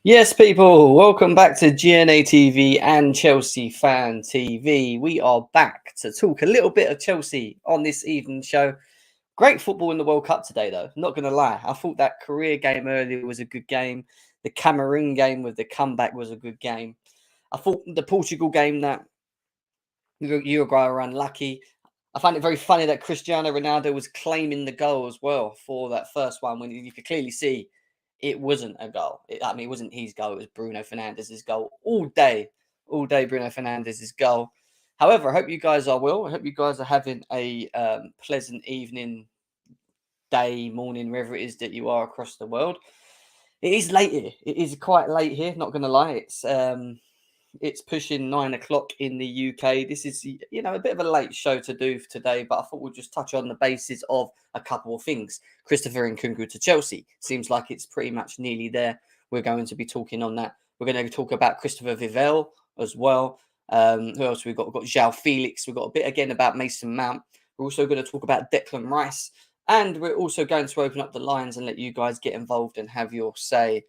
Yes, people, welcome back to GNA TV and Chelsea Fan TV. We are back to talk a little bit of Chelsea on this evening show. Great football in the World Cup today, though. Not going to lie. I thought that Korea game earlier was a good game. The Cameroon game with the comeback was a good game. I thought the Portugal game that Uruguay were unlucky. I find it very funny that Cristiano Ronaldo was claiming the goal as well for that first one when you could clearly see it wasn't a goal. It wasn't his goal. It was Bruno Fernandes's goal all day. All day, Bruno Fernandes's goal. However, I hope you guys are well. I hope you guys are having a pleasant evening, day, morning, wherever it is that you are across the world. It is late here. It is quite late here. Not going to lie. It's pushing 9 o'clock in the UK. This is, a bit of a late show to do for today, but I thought we'd just touch on the basis of a couple of things. Christopher Nkunku to Chelsea. Seems like it's pretty much nearly there. We're going to be talking on that. We're going to talk about Christopher Vivell as well. Who else we've got? We've got Joao Felix. We've got a bit again about Mason Mount. We're also going to talk about Declan Rice. And we're also going to open up the lines and let you guys get involved and have your say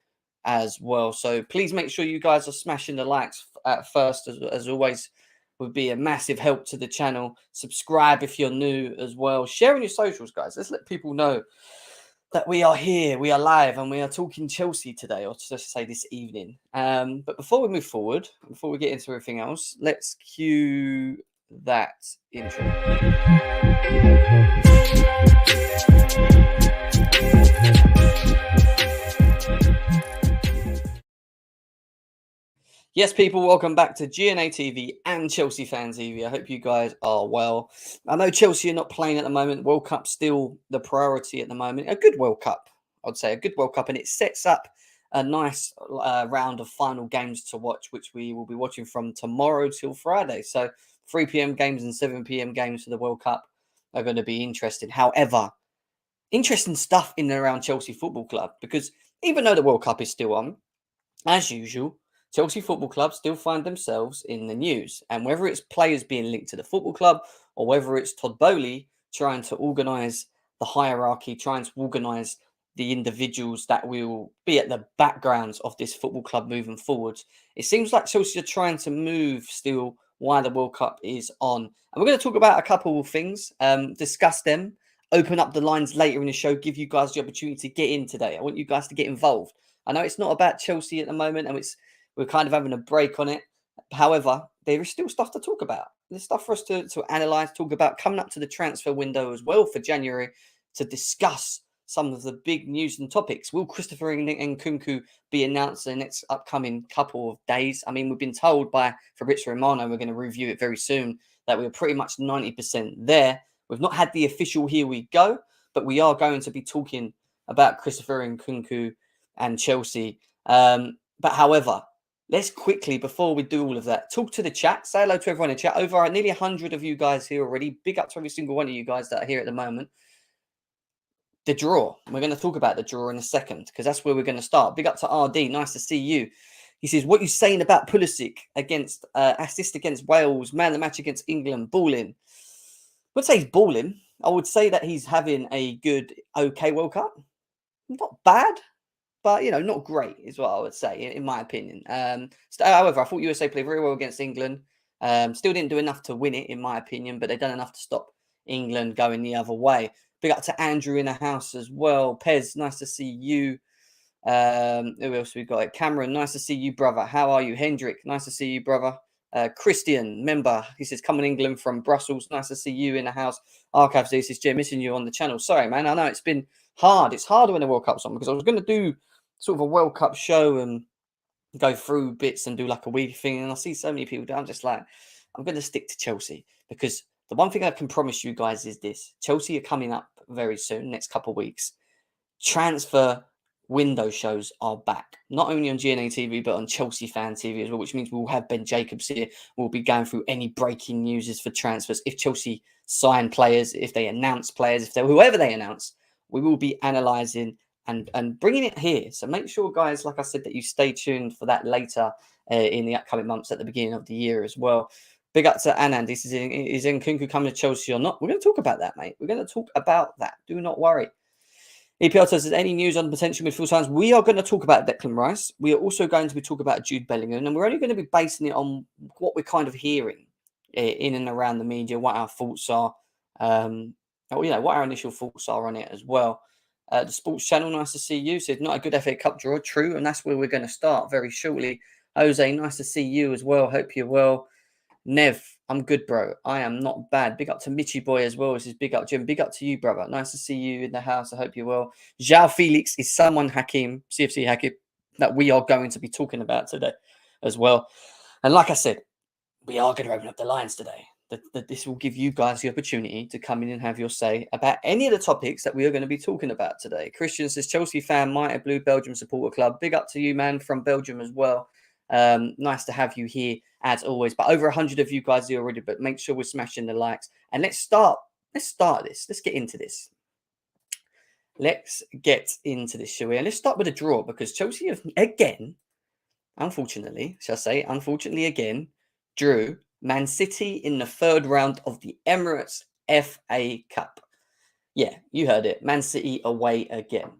as well. So please make sure you guys are smashing the likes at first, as always, would be a massive help to the channel. Subscribe if you're new as well. Share on your socials, guys. Let's let people know that we are here, we are live, and we are talking Chelsea today, or just say this evening. But before we move forward, before we get into everything else, let's cue that intro. Yes, people, welcome back to GNA TV and Chelsea Fan TV. I hope you guys are well. I know Chelsea are not playing at the moment. World Cup's still the priority at the moment. A good World Cup, I'd say, a good World Cup, and it sets up a nice round of final games to watch, which we will be watching from tomorrow till Friday. So 3 p.m. games and 7 p.m. games for the World Cup are going to be interesting. However, interesting stuff in and around Chelsea Football Club, because even though the World Cup is still on, as usual, Chelsea Football Club still find themselves in the news. And whether it's players being linked to the football club or whether it's Todd Boehly trying to organise the hierarchy, trying to organise the individuals that will be at the backgrounds of this football club moving forward, it seems like Chelsea are trying to move still while the World Cup is on. And we're going to talk about a couple of things, discuss them, open up the lines later in the show, give you guys the opportunity to get in today. I want you guys to get involved. I know it's not about Chelsea at the moment, and we're kind of having a break on it. However, there is still stuff to talk about. There's stuff for us to analyse, talk about, coming up to the transfer window as well for January, to discuss some of the big news and topics. Will Christopher and Nkunku be announced in the next upcoming couple of days? I mean, we've been told by Fabrizio Romano, we're going to review it very soon, that we're pretty much 90% there. We've not had the official here we go, but we are going to be talking about Christopher Nkunku and Chelsea. But however, let's quickly, before we do all of that, talk to the chat. Say hello to everyone in chat. Over nearly 100 of you guys here already. Big up to every single one of you guys that are here at the moment. The draw. We're going to talk about the draw in a second, because that's where we're going to start. Big up to RD. Nice to see you. He says, what are you saying about Pulisic against assist against Wales, man of the match against England, balling? I would say he's balling. I would say that he's having a good, okay World Cup. Not bad, but, not great is what I would say, in my opinion. However, I thought USA played very well against England. Still didn't do enough to win it, in my opinion, but they've done enough to stop England going the other way. Big up to Andrew in the house as well. Pez, nice to see you. Who else we got? Cameron, nice to see you, brother. How are you? Hendrik, nice to see you, brother. Christian, member, he says, coming England from Brussels. Nice to see you in the house. Archives, this is Jim, missing you on the channel. Sorry, man. I know it's been hard. It's harder when the World Cup's on, because I was going to do sort of a World Cup show and go through bits and do like a week thing. And I see so many people do. I'm just like, I'm going to stick to Chelsea, because the one thing I can promise you guys is this. Chelsea are coming up very soon, next couple of weeks. Transfer window shows are back, not only on GNA TV, but on Chelsea Fan TV as well, which means we'll have Ben Jacobs here. We'll be going through any breaking news for transfers. If Chelsea sign players, if they announce players, whoever they announce, we will be analysing and bringing it here. So make sure, guys, like I said, that you stay tuned for that later in the upcoming months at the beginning of the year as well. Big up to Anand. This is Nkunku coming to Chelsea or not? We're going to talk about that, mate. We're going to talk about that. Do not worry. EPL says, is any news on potential midfield signs? We are going to talk about Declan Rice. We are also going to be talking about Jude Bellingham, and we're only going to be basing it on what we're kind of hearing in and around the media, what our thoughts are, what our initial thoughts are on it as well. The Sports Channel, nice to see you. Said, not a good FA Cup draw, true, and that's where we're going to start very shortly. Jose, nice to see you as well. Hope you're well. Nev, I'm good, bro. I am not bad. Big up to Mitchy Boy as well. This is big up, Jim. Big up to you, brother. Nice to see you in the house. I hope you're well. Joao Felix is someone, Hakim, CFC Hakim, that we are going to be talking about today as well. And like I said, we are going to open up the lines today. This will give you guys the opportunity to come in and have your say about any of the topics that we are going to be talking about today. Christian says, Chelsea fan, Mighty Blue Belgium supporter club. Big up to you, man, from Belgium as well. Nice to have you here as always. But over 100 of you guys here already. But make sure we're smashing the likes. And let's start this. Let's get into this. Let's get into this, shall we? And let's start with a draw because Chelsea have again, unfortunately again, drew Man City in the third round of the Emirates FA Cup. Yeah, you heard it. Man City away again.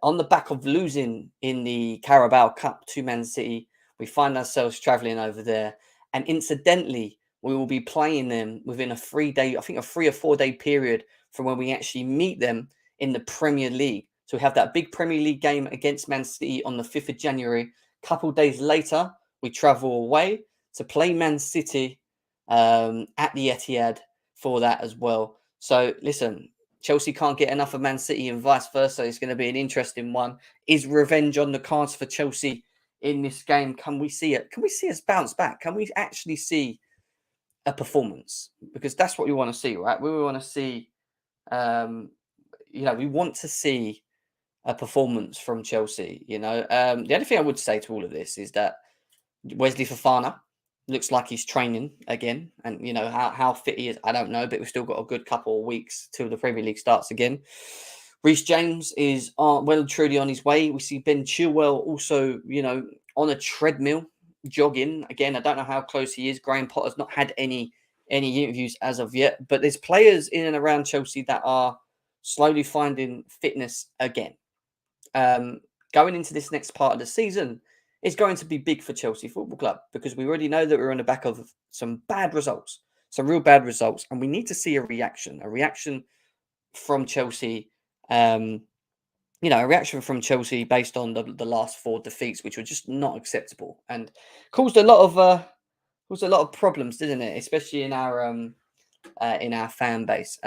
On the back of losing in the Carabao Cup to Man City, we find ourselves travelling over there. And incidentally, we will be playing them within a 3 or 4 day period from when we actually meet them in the Premier League. So we have that big Premier League game against Man City on the 5th of January. A couple of days later, we travel away to play Man City at the Etihad for that as well. So listen, Chelsea can't get enough of Man City and vice versa. It's going to be an interesting one. Is revenge on the cards for Chelsea in this game? Can we see it? Can we see us bounce back? Can we actually see a performance? Because that's what we want to see, right? We want to see, we want to see a performance from Chelsea. The only thing I would say to all of this is that Wesley Fofana looks like he's training again. And, how fit he is, I don't know. But we've still got a good couple of weeks till the Premier League starts again. Reece James is well and truly on his way. We see Ben Chilwell also, on a treadmill, jogging. Again, I don't know how close he is. Graham Potter's not had any interviews as of yet. But there's players in and around Chelsea that are slowly finding fitness again. Going into this next part of the season, it's going to be big for Chelsea Football Club because we already know that we're on the back of some bad results, some real bad results, and we need to see a reaction from Chelsea. A reaction from Chelsea based on the last 4 defeats, which were just not acceptable and caused a lot of problems, didn't it? Especially in our fan base.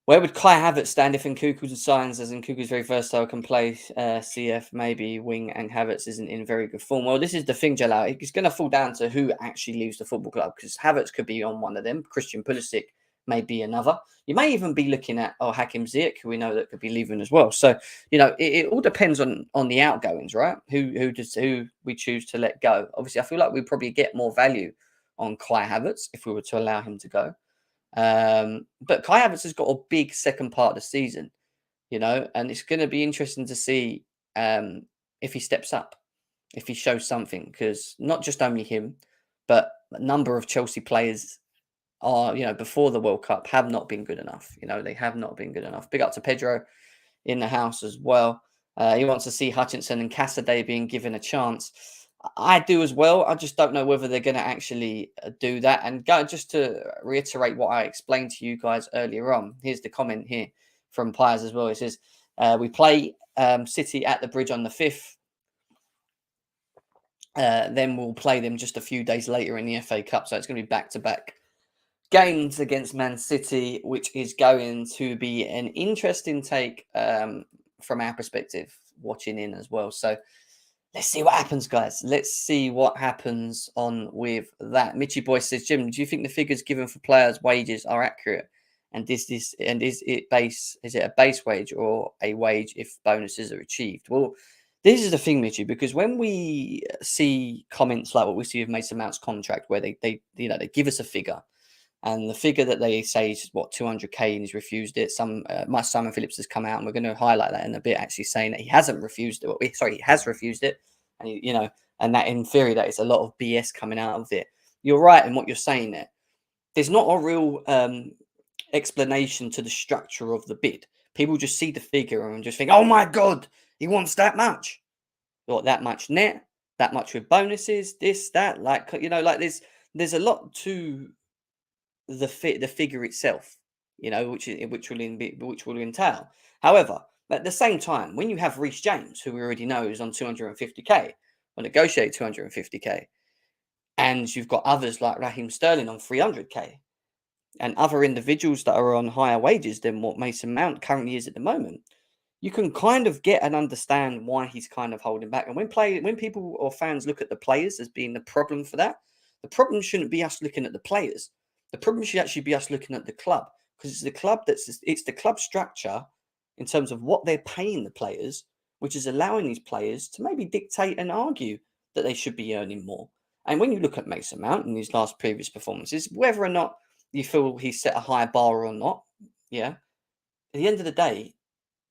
Where would Kai Havertz stand if Nkunku signs, as Nkunku's very versatile, can play CF, maybe wing, and Havertz isn't in very good form? Well, this is the thing, Jalal. It's going to fall down to who actually leaves the football club because Havertz could be on one of them. Christian Pulisic may be another. You may even be looking at Hakim Ziyech, who we know that could be leaving as well. So, it all depends on the outgoings, right? Who we choose to let go. Obviously, I feel like we probably get more value on Kai Havertz if we were to allow him to go. But Kai Havertz has got a big second part of the season, and it's going to be interesting to see if he steps up, if he shows something, because not just only him, but a number of Chelsea players are, before the World Cup have not been good enough. They have not been good enough. Big up to Pedro in the house as well. He wants to see Hutchinson and Cassidy being given a chance. I do as well. I just don't know whether they're going to actually do that. And just to reiterate what I explained to you guys earlier on, here's the comment here from Piers as well. It says, we play City at the Bridge on the 5th. Then we'll play them just a few days later in the FA Cup. So it's going to be back-to-back games against Man City, which is going to be an interesting take from our perspective, watching in as well. So let's see what happens, guys. Let's see what happens on with that. Mitchy Boy says, Jim, do you think the figures given for players' wages are accurate? And is it a base wage or a wage if bonuses are achieved? Well, this is the thing, Mitchy, because when we see comments like what we see with Mason Mount's contract, where they give us a figure, and the figure that they say is 200k, and he's refused it. My Simon Phillips has come out, and we're going to highlight that in a bit, actually saying that he hasn't refused it. He has refused it, and and that in theory that is a lot of BS coming out of it. You're right in what you're saying there. There's not a real explanation to the structure of the bid. People just see the figure and just think, oh my God, he wants that much. Or that much net, that much with bonuses, this, that. Like, like there's a lot to the figure itself, which will entail. However, at the same time, when you have Reece James, who we already know is on 250k, or negotiate 250k, and you've got others like Raheem Sterling on 300k, and other individuals that are on higher wages than what Mason Mount currently is at the moment, you can kind of get and understand why he's kind of holding back. And when people or fans look at the players as being the problem for that, the problem shouldn't be us looking at the players. The problem should actually be us looking at the club, because it's the club structure in terms of what they're paying the players, which is allowing these players to maybe dictate and argue that they should be earning more. And when you look at Mason Mount in his last previous performances, whether or not you feel he's set a high bar or not, yeah, at the end of the day,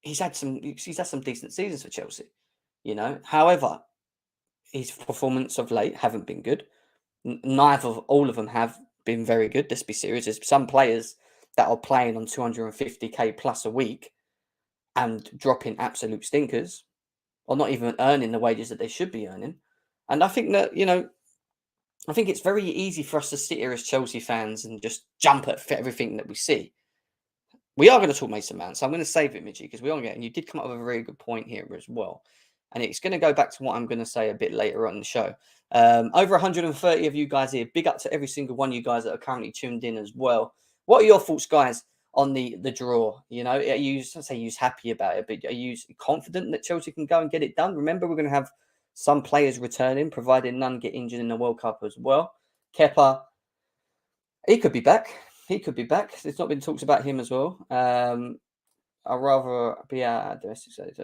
he's had some decent seasons for Chelsea, However, his performance of late haven't been good. Neither of all of them have been very good. Let's be serious. There's some players that are playing on 250k plus a week and dropping absolute stinkers, or not even earning the wages that they should be earning. And I think that, I think it's very easy for us to sit here as Chelsea fans and just jump at everything that we see. We are going to talk Mason Mount, so I'm going to save it, Midgie, because we are getting. You did come up with a very good point here as well, and it's going to go back to what I'm going to say a bit later on in the show. Over 130 of you guys here. Big up to every single one of you guys that are currently tuned in as well. What are your thoughts, guys, on the draw? Are you happy about it, but are you confident that Chelsea can go and get it done? Remember, we're going to have some players returning, provided none get injured in the World Cup as well. Kepa, he could be back. He could be back. There's not been talks about him as well. I'd rather be at domestic.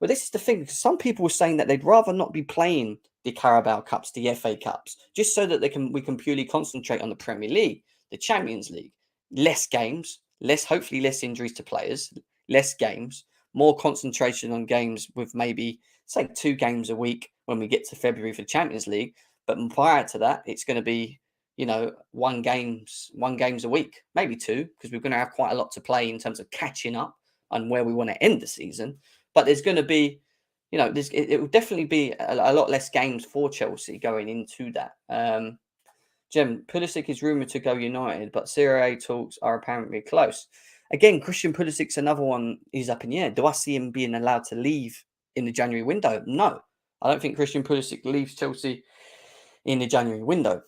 Well, this is the thing. Some people were saying that they'd rather not be playing the Carabao Cups, the FA Cups, just so that we can purely concentrate on the Premier League, the Champions League. Less games, hopefully less injuries to players, less games, more concentration on games with maybe, say, 2 games a week when we get to February for Champions League. But prior to that, it's going to be, 1 games a week, maybe 2, because we're going to have quite a lot to play in terms of catching up on where we want to end the season. But there's going to be, it will definitely be a lot less games for Chelsea going into that. Jem, Pulisic is rumoured to go United, but Serie A talks are apparently close. Again, Christian Pulisic's another one is up in the air. Do I see him being allowed to leave in the January window? No. I don't think Christian Pulisic leaves Chelsea in the January window.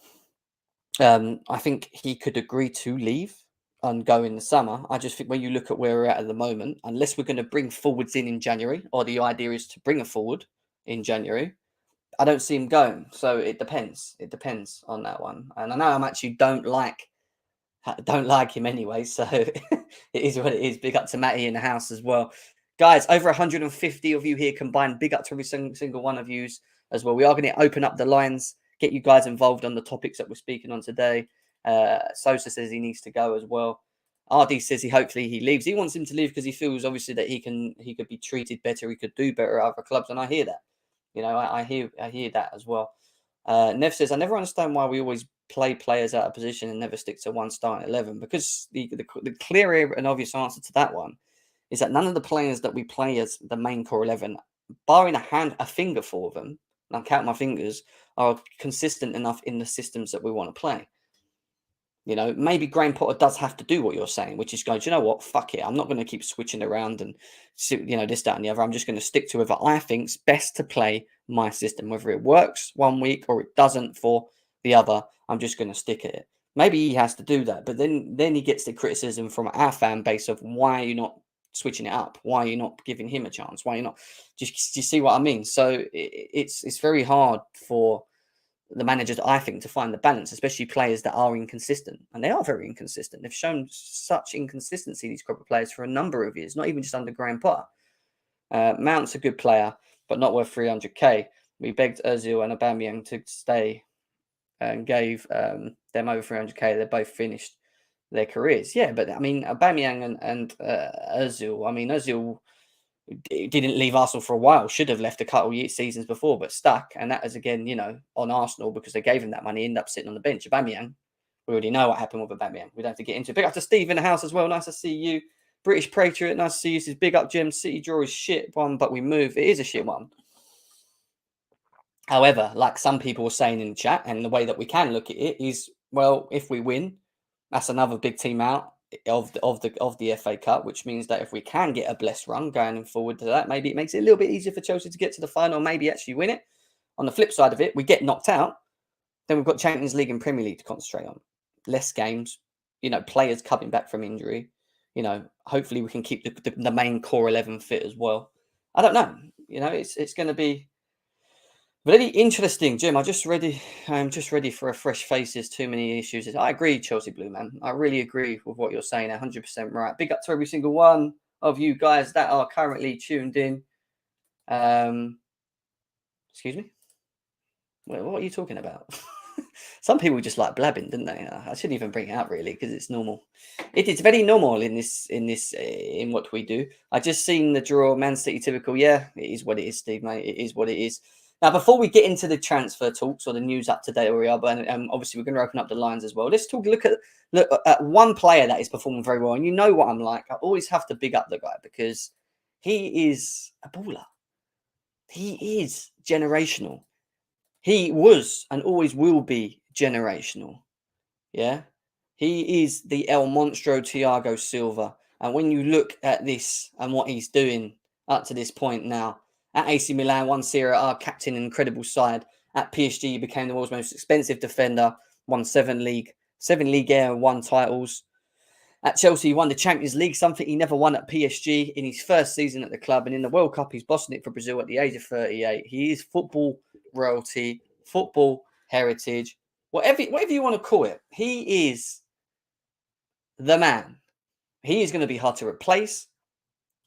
I think he could agree to leave and go in the summer. I just think when you look at where we're at the moment, unless we're going to bring forwards in January, or the idea is to bring a forward in January, I don't see him going. So it depends. It depends on that one. And I know I'm actually don't like him anyway. So it is what it is. Big up to Matty in the house as well. Guys, over 150 of you here combined. Big up to every single one of you as well. We are going to open up the lines, get you guys involved on the topics that we're speaking on today. Sosa says he needs to go as well. RD says hopefully he leaves. He wants him to leave because he feels obviously that he could be treated better. He could do better at other clubs. And I hear that. I hear that as well. Nev says, I never understand why we always play players out of position and never stick to one starting 11, because the clear and obvious answer to that one is that none of the players that we play as the main core 11, barring a finger for them, and I count my fingers, are consistent enough in the systems that we want to play. Maybe Graham Potter does have to do what you're saying, which is go, do you know what? Fuck it. I'm not going to keep switching around and, this, that, and the other. I'm just going to stick to whether I think's best to play my system, whether it works one week or it doesn't for the other. I'm just going to stick at it. Maybe he has to do that, but then he gets the criticism from our fan base of why are you not switching it up? Why are you not giving him a chance? Why are you not? Do you see what I mean? So it's very hard for the managers, I think, to find the balance, especially players that are inconsistent. And they are very inconsistent. They've shown such inconsistency, these crop of players, for a number of years, not even just under Graham Potter. Mount's a good player, but not worth 300k. We begged Ozil and Aubameyang to stay and gave them over 300k. They're both finished their careers. Yeah, but I mean, Aubameyang and Ozil, Ozil didn't leave Arsenal for a while, should have left a couple of seasons before, but stuck. And that is, again, on Arsenal because they gave him that money, ended up sitting on the bench. Aubameyang, we already know what happened with Aubameyang. We don't have to get into it. Big up to Steve in the house as well. Nice to see you. British Patriot, nice to see you. Says, big up, Jim. City draw is shit one, but we move. It is a shit one. However, like some people were saying in the chat, and the way that we can look at it is, well, if we win, that's another big team out of the FA Cup, which means that if we can get a blessed run going forward to that, maybe it makes it a little bit easier for Chelsea to get to the final, maybe actually win it. On the flip side of it, we get knocked out, then we've got Champions League and Premier League to concentrate on. Less games, players coming back from injury. Hopefully we can keep the main core 11 fit as well. I don't know. It's going to be very interesting, Jim. I'm just ready for a fresh faces. Too many issues. I agree, Chelsea Blue Man. I really agree with what you're saying. 100% right. Big up to every single one of you guys that are currently tuned in. Excuse me. What are you talking about? Some people just like blabbing, didn't they? I shouldn't even bring it up really because it's normal. It is very normal in what we do. I just seen the draw, Man City typical. Yeah, it is what it is, Steve, mate. It is what it is. Now, before we get into the transfer talks or the news up to date where we are, but obviously we're going to open up the lines as well. Let's look at one player that is performing very well. And you know what I'm like. I always have to big up the guy because he is a baller. He is generational. He was and always will be generational. Yeah. He is the El Monstro Thiago Silva. And when you look at this and what he's doing up to this point now, at AC Milan, won Serie A, captain an incredible side. At PSG, he became the world's most expensive defender, won 7 Ligue 1 titles. At Chelsea, he won the Champions League, something he never won at PSG in his first season at the club. And in the World Cup, he's bossing it for Brazil at the age of 38. He is football royalty, football heritage, whatever you want to call it. He is the man. He is going to be hard to replace.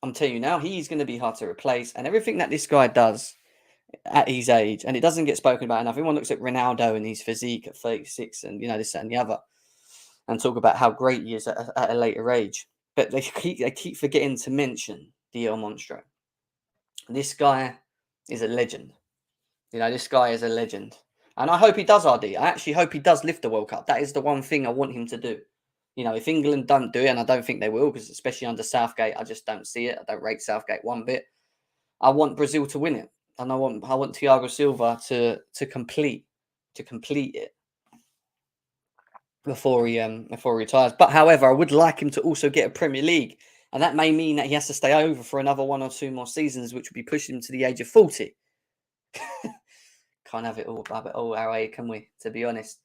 I'm telling you now, he's going to be hard to replace. And everything that this guy does at his age, and it doesn't get spoken about enough. Everyone looks at Ronaldo and his physique at 36 and, this, that, and the other, and talk about how great he is at a later age. But they keep forgetting to mention the El Monstro. This guy is a legend. This guy is a legend. And I hope he does RD. I actually hope he does lift the World Cup. That is the one thing I want him to do. If England don't do it, and I don't think they will, because especially under Southgate, I just don't see it. I don't rate Southgate one bit. I want Brazil to win it. And I want Thiago Silva to complete it before he retires. But however, I would like him to also get a Premier League. And that may mean that he has to stay over for another 1 or 2 more seasons, which would be pushing him to the age of 40. Can't have it all our way, can we? To be honest.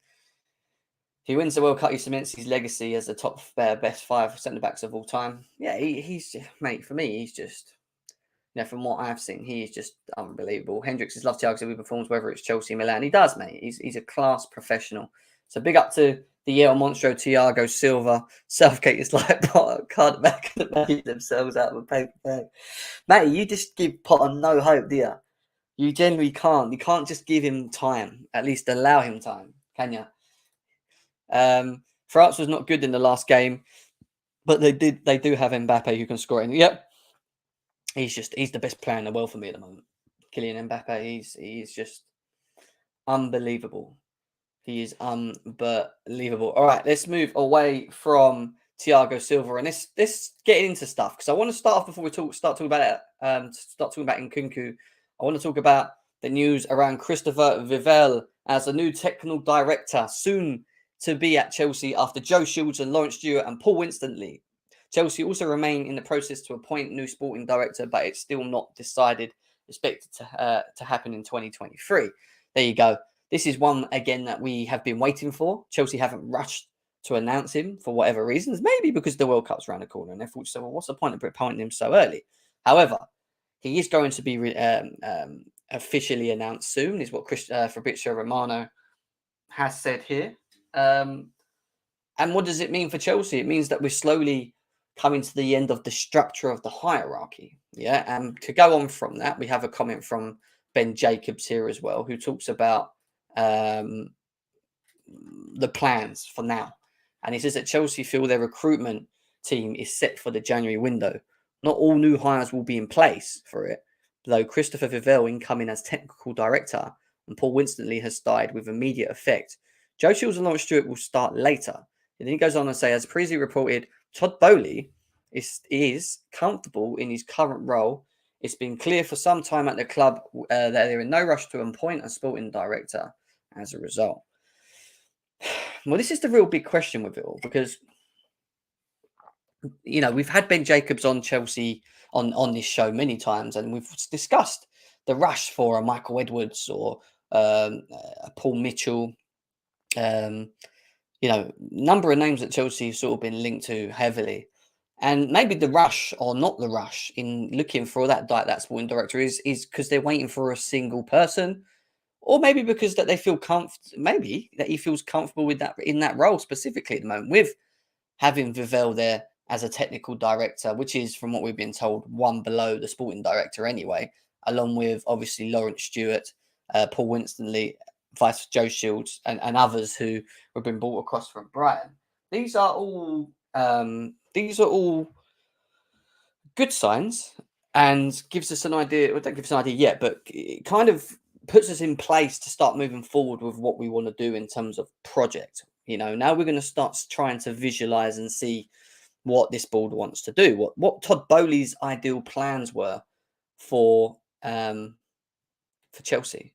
If he wins the World Cup, he cements his legacy as the top best 5 centre-backs of all time. Yeah, he's mate, for me, he's just, from what I've seen, he is just unbelievable. Hendricks has loved Thiago Silva performs, whether it's Chelsea or Milan. He does, mate. He's a class professional. So big up to the El Monstro Thiago Silva. Southgate is like Potter, card back and made themselves out of a paper bag. Mate, you just give Potter no hope, do you? You generally can't. You can't just give him time. At least allow him time, can you? France was not good in the last game, but they do have Mbappe who can score it. Yep. He's the best player in the world for me at the moment. Kylian Mbappe, he's just unbelievable. He is unbelievable. All right, let's move away from Thiago Silva and let's get into stuff, because I want to start off before we start talking about Nkunku. I want to talk about the news around Christopher Vivell as the new technical director, soon to be at Chelsea after Joe Shields and Lawrence Stewart and Paul Winston leave. Chelsea also remain in the process to appoint new sporting director, but it's still not decided. Expected to happen in 2023. There you go. This is one, again, that we have been waiting for. Chelsea haven't rushed to announce him for whatever reasons. Maybe because the World Cup's around the corner and they thought, so well, what's the point of appointing him so early? However, he is going to be officially announced soon, is what Fabrizio Romano has said here. And what does it mean for Chelsea? It means that we're slowly coming to the end of the structure of the hierarchy. Yeah. And to go on from that, we have a comment from Ben Jacobs here as well, who talks about the plans for now. And he says that Chelsea feel their recruitment team is set for the January window. Not all new hires will be in place for it, though Christopher Vivell incoming as technical director and Paul Winston has started with immediate effect. Joe Shields and Lawrence Stewart will start later. And then he goes on and say, as previously reported, Todd Bowley is comfortable in his current role. It's been clear for some time at the club that they're in no rush to appoint a sporting director as a result. Well, this is the real big question with it all, because we've had Ben Jacobs on Chelsea on this show many times, and we've discussed the rush for a Michael Edwards or a Paul Mitchell. Number of names that Chelsea have sort of been linked to heavily. And maybe the rush, or not the rush, in looking for that sporting director is because they're waiting for a single person, or maybe because that they feel maybe that he feels comfortable with that in that role specifically at the moment, with having Vivell there as a technical director, which is, from what we've been told, one below the sporting director anyway, along with obviously Lawrence Stewart, Paul Winstonley, Vice Joe Shields, and others who have been brought across from Brighton. These are all good signs, and gives us an idea. Well, don't give us an idea yet, but it kind of puts us in place to start moving forward with what we want to do in terms of project. Now we're going to start trying to visualize and see what this board wants to do, what Todd Bowley's ideal plans were for Chelsea.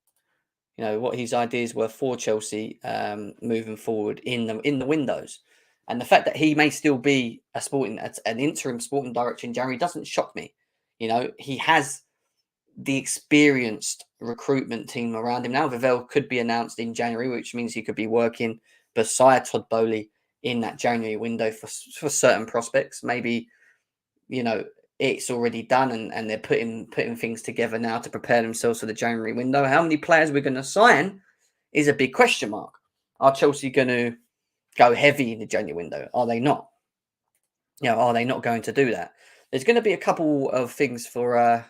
What his ideas were for Chelsea moving forward in the windows. And the fact that he may still be an interim sporting director in January doesn't shock me. He has the experienced recruitment team around him now. Vivell could be announced in January, which means he could be working beside Todd Bowley in that January window for certain prospects. Maybe, it's already done and they're putting things together now to prepare themselves for the January window. How many players we're going to sign is a big question mark. Are Chelsea going to go heavy in the January window? Are they not? Are they not going to do that? There's going to be a couple of things for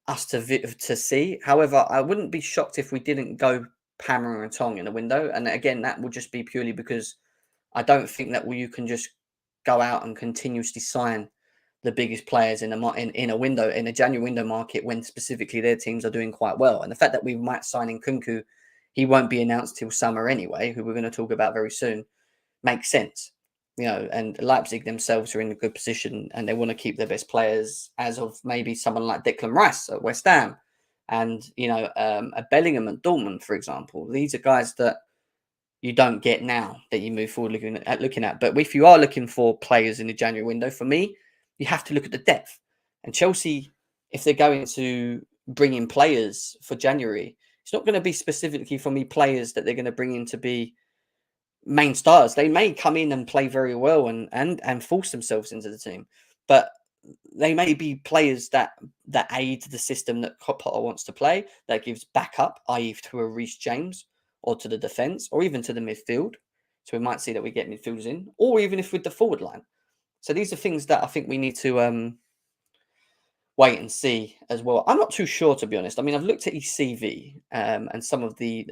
us to see. However, I wouldn't be shocked if we didn't go hammer and tong in the window. And again, that will just be purely because I don't think that you can just go out and continuously sign the biggest players in a window, in a January window market, when specifically their teams are doing quite well. And the fact that we might sign Nkunku, he won't be announced till summer anyway, who we're going to talk about very soon, makes sense. And Leipzig themselves are in a good position, and they want to keep their best players, as of maybe someone like Declan Rice at West Ham, and a Bellingham at Dortmund, for example. These are guys that you don't get now, that you move forward looking at. But if you are looking for players in the January window, for me, you have to look at the depth. And Chelsea, if they're going to bring in players for January, it's not going to be specifically, for me, players that they're going to bring in to be main stars. They may come in and play very well and force themselves into the team, but they may be players that aid the system that Potter wants to play, that gives backup, i.e. to a Reece James, or to the defence, or even to the midfield. So we might see that we get midfielders in, or even if with the forward line. So these are things that I think we need to wait and see as well. I'm not too sure, to be honest. I mean, I've looked at his CV and some of the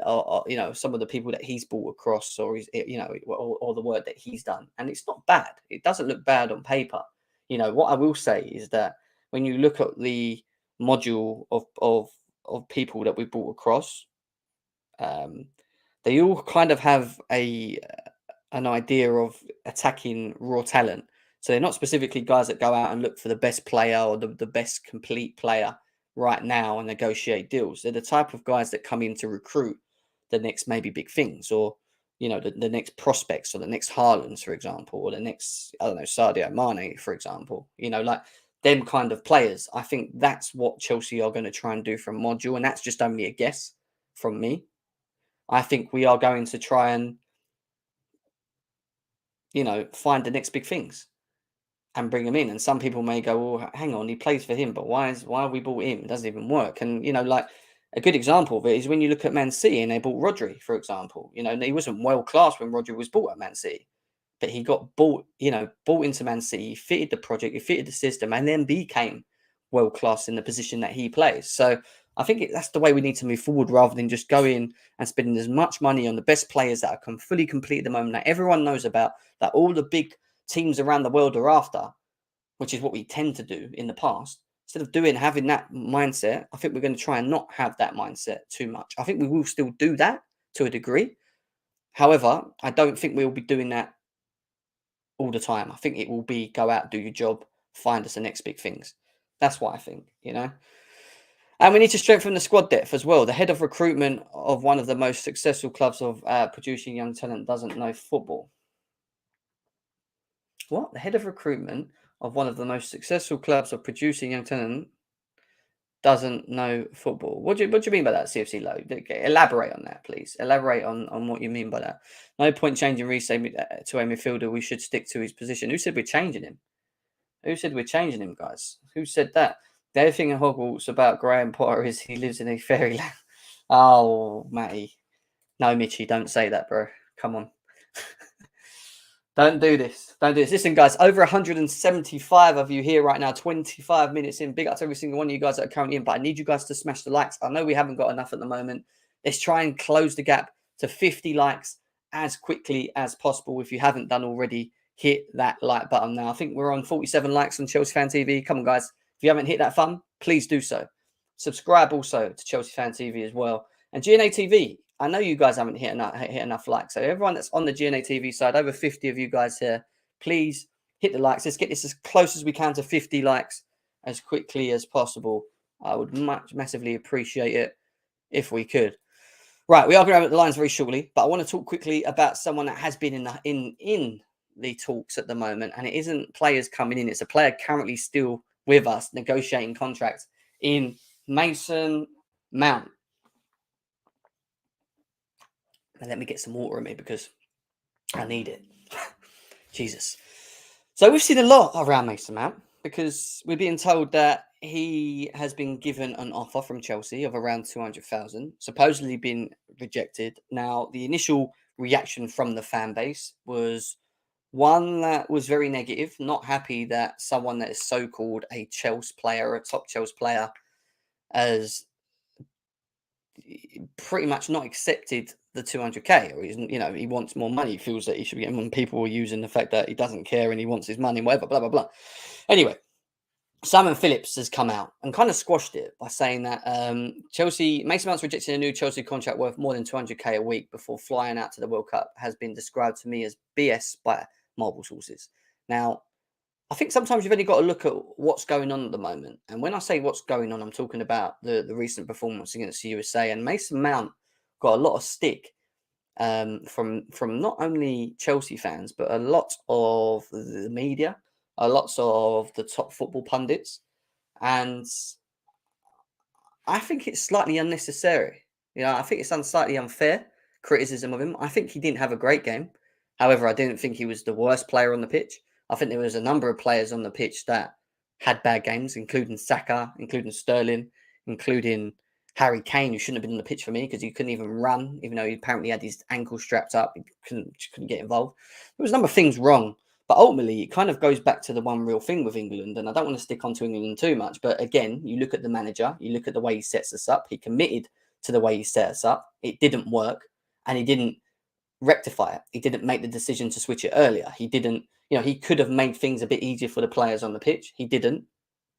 some of the people that he's brought across, or or the work that he's done, and it's not bad. It doesn't look bad on paper. What I will say is that when you look at the module of people that we brought across, they all kind of have an idea of attacking raw talent. So they're not specifically guys that go out and look for the best player or the best complete player right now and negotiate deals. They're the type of guys that come in to recruit the next maybe big things, or the next prospects, or the next Haalands, for example, or the next, I don't know, Sadio Mane, for example. Like them kind of players. I think that's what Chelsea are going to try and do from module, and that's just only a guess from me. I think we are going to try and find the next big things and bring him in. And some people may go, well, hang on, he plays for him, but why have we bought him? It doesn't even work. And, like a good example of it is when you look at Man City and they bought Rodri, for example. He wasn't world class when Rodri was bought at Man City, but he got bought into Man City, he fitted the project, he fitted the system, and then became world class in the position that he plays. So I think that's the way we need to move forward, rather than just going and spending as much money on the best players that are fully complete at the moment, that everyone knows about, that all the big teams around the world are after, which is what we tend to do in the past. Instead of having that mindset, I think we're going to try and not have that mindset too much. I think we will still do that to a degree. However, I don't think we'll be doing that all the time. I think it will be go out, do your job, find us the next big things. That's what I think, you know. And we need to strengthen the squad depth as well. The head of recruitment of one of the most successful clubs of producing young talent doesn't know football. What? The head of recruitment of one of the most successful clubs of producing young talent doesn't know football. What do you mean by that, CFC Low? Elaborate on that, please. Elaborate on what you mean by that. No point changing Rice to a midfielder. We should stick to his position. Who said we're changing him? Who said we're changing him, guys? Who said that? The only thing in Hogwarts about Graham Potter is he lives in a fairyland. Oh, Matty. No, Mitchy, don't say that, bro. Come on. Don't do this. Don't do this. Listen, guys, over 175 of you here right now, 25 minutes in. Big up to every single one of you guys that are currently in, but I need you guys to smash the likes. I know we haven't got enough at the moment. Let's try and close the gap to 50 likes as quickly as possible. If you haven't done already, hit that like button now. I think we're on 47 likes on Chelsea Fan TV. Come on, guys. If you haven't hit that button, please do so. Subscribe also to Chelsea Fan TV as well. And GNA TV, I know you guys haven't hit enough likes. So everyone that's on the GNA TV side, over 50 of you guys here, please hit the likes. Let's get this as close as we can to 50 likes as quickly as possible. I would massively appreciate it if we could. Right, we are going to have the lines very shortly, but I want to talk quickly about someone that has been in the talks at the moment, and it isn't players coming in. It's a player currently still with us negotiating contracts in Mason Mount. And let me get some water in me because I need it. Jesus. So we've seen a lot around Mason Mount because we're being told that he has been given an offer from Chelsea of around 200,000, supposedly been rejected. Now, the initial reaction from the fan base was one that was very negative, not happy that someone that is so-called a Chelsea player, a top Chelsea player, has pretty much not accepted the 200k, or he wants more money. He feels that he should be getting. When people are using the fact that he doesn't care and he wants his money, whatever, blah blah blah. Anyway, Simon Phillips has come out and kind of squashed it by saying that Mason Mount's rejecting a new Chelsea contract worth more than 200k a week before flying out to the World Cup has been described to me as BS by multiple sources. Now, I think sometimes you've only got to look at what's going on at the moment. And when I say what's going on, I'm talking about the recent performance against the USA. And Mason Mount got a lot of stick from not only Chelsea fans, but a lot of the media, a lot of the top football pundits. And I think it's slightly unnecessary. I think it's slightly unfair criticism of him. I think he didn't have a great game. However, I didn't think he was the worst player on the pitch. I think there was a number of players on the pitch that had bad games, including Saka, including Sterling, including Harry Kane, who shouldn't have been on the pitch for me because he couldn't even run, even though he apparently had his ankle strapped up. He couldn't get involved. There was a number of things wrong. But ultimately, it kind of goes back to the one real thing with England. And I don't want to stick onto England too much. But again, you look at the manager, you look at the way he sets us up. He committed to the way he set us up. It didn't work. And he didn't rectify it. He didn't make the decision to switch it earlier. He didn't, he could have made things a bit easier for the players on the pitch. He didn't.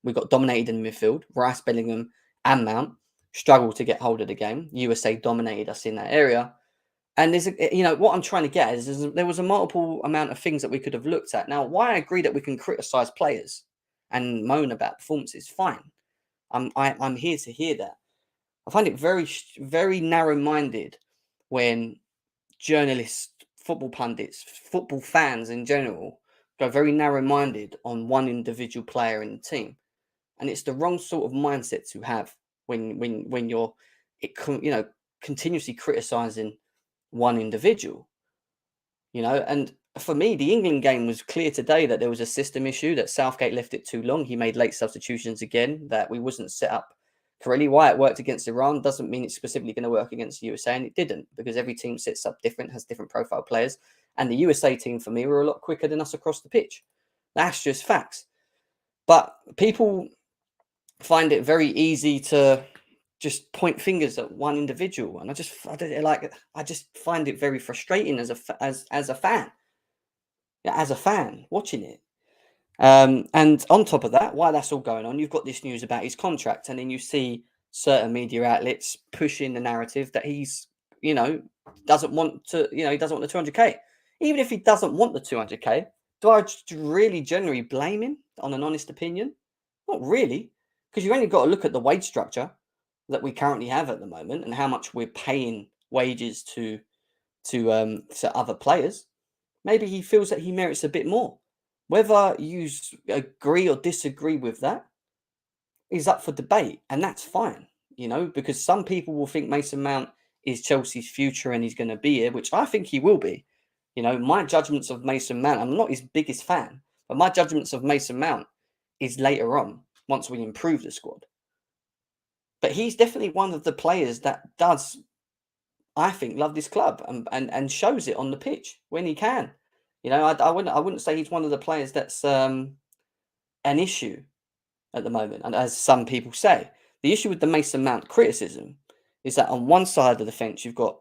We got dominated in the midfield. Rice, Bellingham and Mount struggled to get hold of the game. USA dominated us in that area. And there's what I'm trying to get is there was a multiple amount of things that we could have looked at. Now, why I agree that we can criticize players and moan about performances, fine. I'm here to hear that. I find it very, very narrow-minded when journalists, football pundits, football fans in general go very narrow-minded on one individual player in the team, and it's the wrong sort of mindset to have when you're continuously criticizing one individual. And for me, the England game was clear today that there was a system issue, that Southgate left it too long. He made late substitutions again, that we wasn't set up correctly. Why it worked against Iran doesn't mean it's specifically going to work against the USA, and it didn't, because every team sets up different, has different profile players. And the USA team, for me, were a lot quicker than us across the pitch. That's just facts. But people find it very easy to just point fingers at one individual, and I just find it very frustrating as a fan. As a fan watching it. And on top of that, while that's all going on, you've got this news about his contract, and then you see certain media outlets pushing the narrative that he's, doesn't want the 200k. Even if he doesn't want the 200k, Do I really generally blame him on an honest opinion? Not really, because you've only got to look at the wage structure that we currently have at the moment and how much we're paying wages to other players. Maybe he feels that he merits a bit more. Whether you agree or disagree with that is up for debate, and that's fine, because some people will think Mason Mount is Chelsea's future and he's going to be here, which I think he will be. My judgments of Mason Mount, I'm not his biggest fan, but my judgments of Mason Mount is later on once we improve the squad. But he's definitely one of the players that does, I think, love this club and shows it on the pitch when he can. I wouldn't say he's one of the players that's an issue at the moment, and as some people say. The issue with the Mason Mount criticism is that on one side of the fence, you've got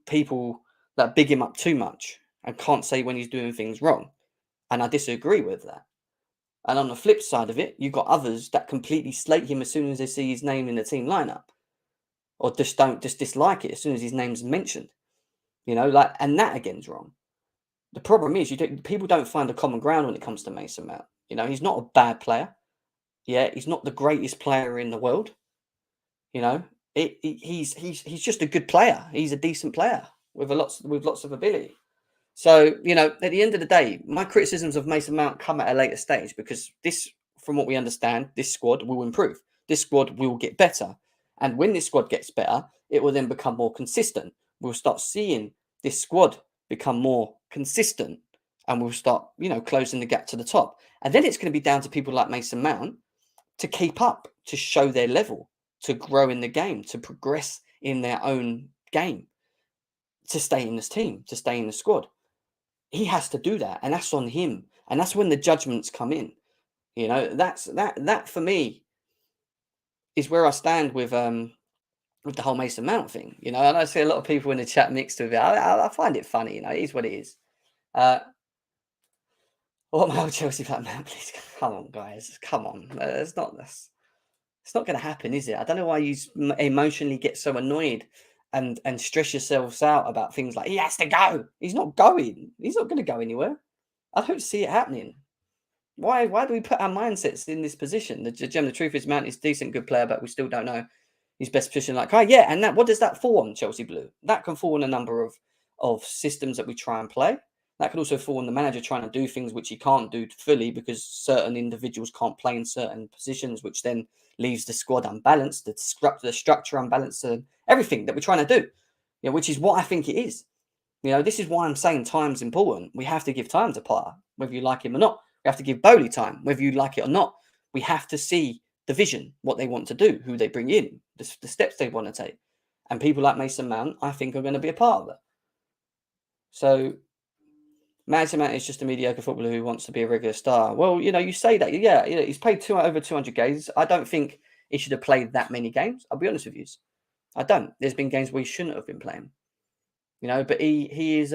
people that big him up too much and can't say when he's doing things wrong. And I disagree with that. And on the flip side of it, you've got others that completely slate him as soon as they see his name in the team lineup, or just dislike it as soon as his name's mentioned. And that again's wrong. The problem is people don't find a common ground when it comes to Mason Mount. He's not a bad player. Yeah, he's not the greatest player in the world. He's just a good player. He's a decent player with lots of ability. So, at the end of the day, my criticisms of Mason Mount come at a later stage because this, from what we understand, this squad will improve. This squad will get better. And when this squad gets better, it will then become more consistent. We'll start seeing this squad become more consistent and we'll start, closing the gap to the top. And then it's going to be down to people like Mason Mount to keep up, to show their level, to grow in the game, to progress in their own game, to stay in this team, to stay in the squad. He has to do that, and that's on him. And that's when the judgments come in. That for me is where I stand with the whole Mason Mount thing. And I see a lot of people in the chat mixed with it. I find it funny. It is what it is. What my old Chelsea fan, man? Please come on, guys. Come on. It's not going to happen, is it? I don't know why you emotionally get so annoyed and stress yourselves out about things like he has to go. He's not going. He's not going to go anywhere. I don't see it happening. Why do we put our mindsets in this position? The truth is, Mount is a decent, good player, but we still don't know his best position. And what does that fall on, Chelsea Blue? That can fall on a number of systems that we try and play. That could also fall on the manager trying to do things which he can't do fully because certain individuals can't play in certain positions, which then leaves the squad unbalanced, the structure unbalanced, and everything that we're trying to do, which is what I think it is. This is why I'm saying time's important. We have to give time to Potter, whether you like him or not. We have to give Bowley time, whether you like it or not. We have to see the vision, what they want to do, who they bring in, the steps they want to take. And people like Mason Mount, I think, are going to be a part of that. So Mason Mount is just a mediocre footballer who wants to be a regular star. Well, you say that. Yeah, he's played over 200 games. I don't think he should have played that many games. I'll be honest with you. I don't. There's been games where he shouldn't have been playing. But he is...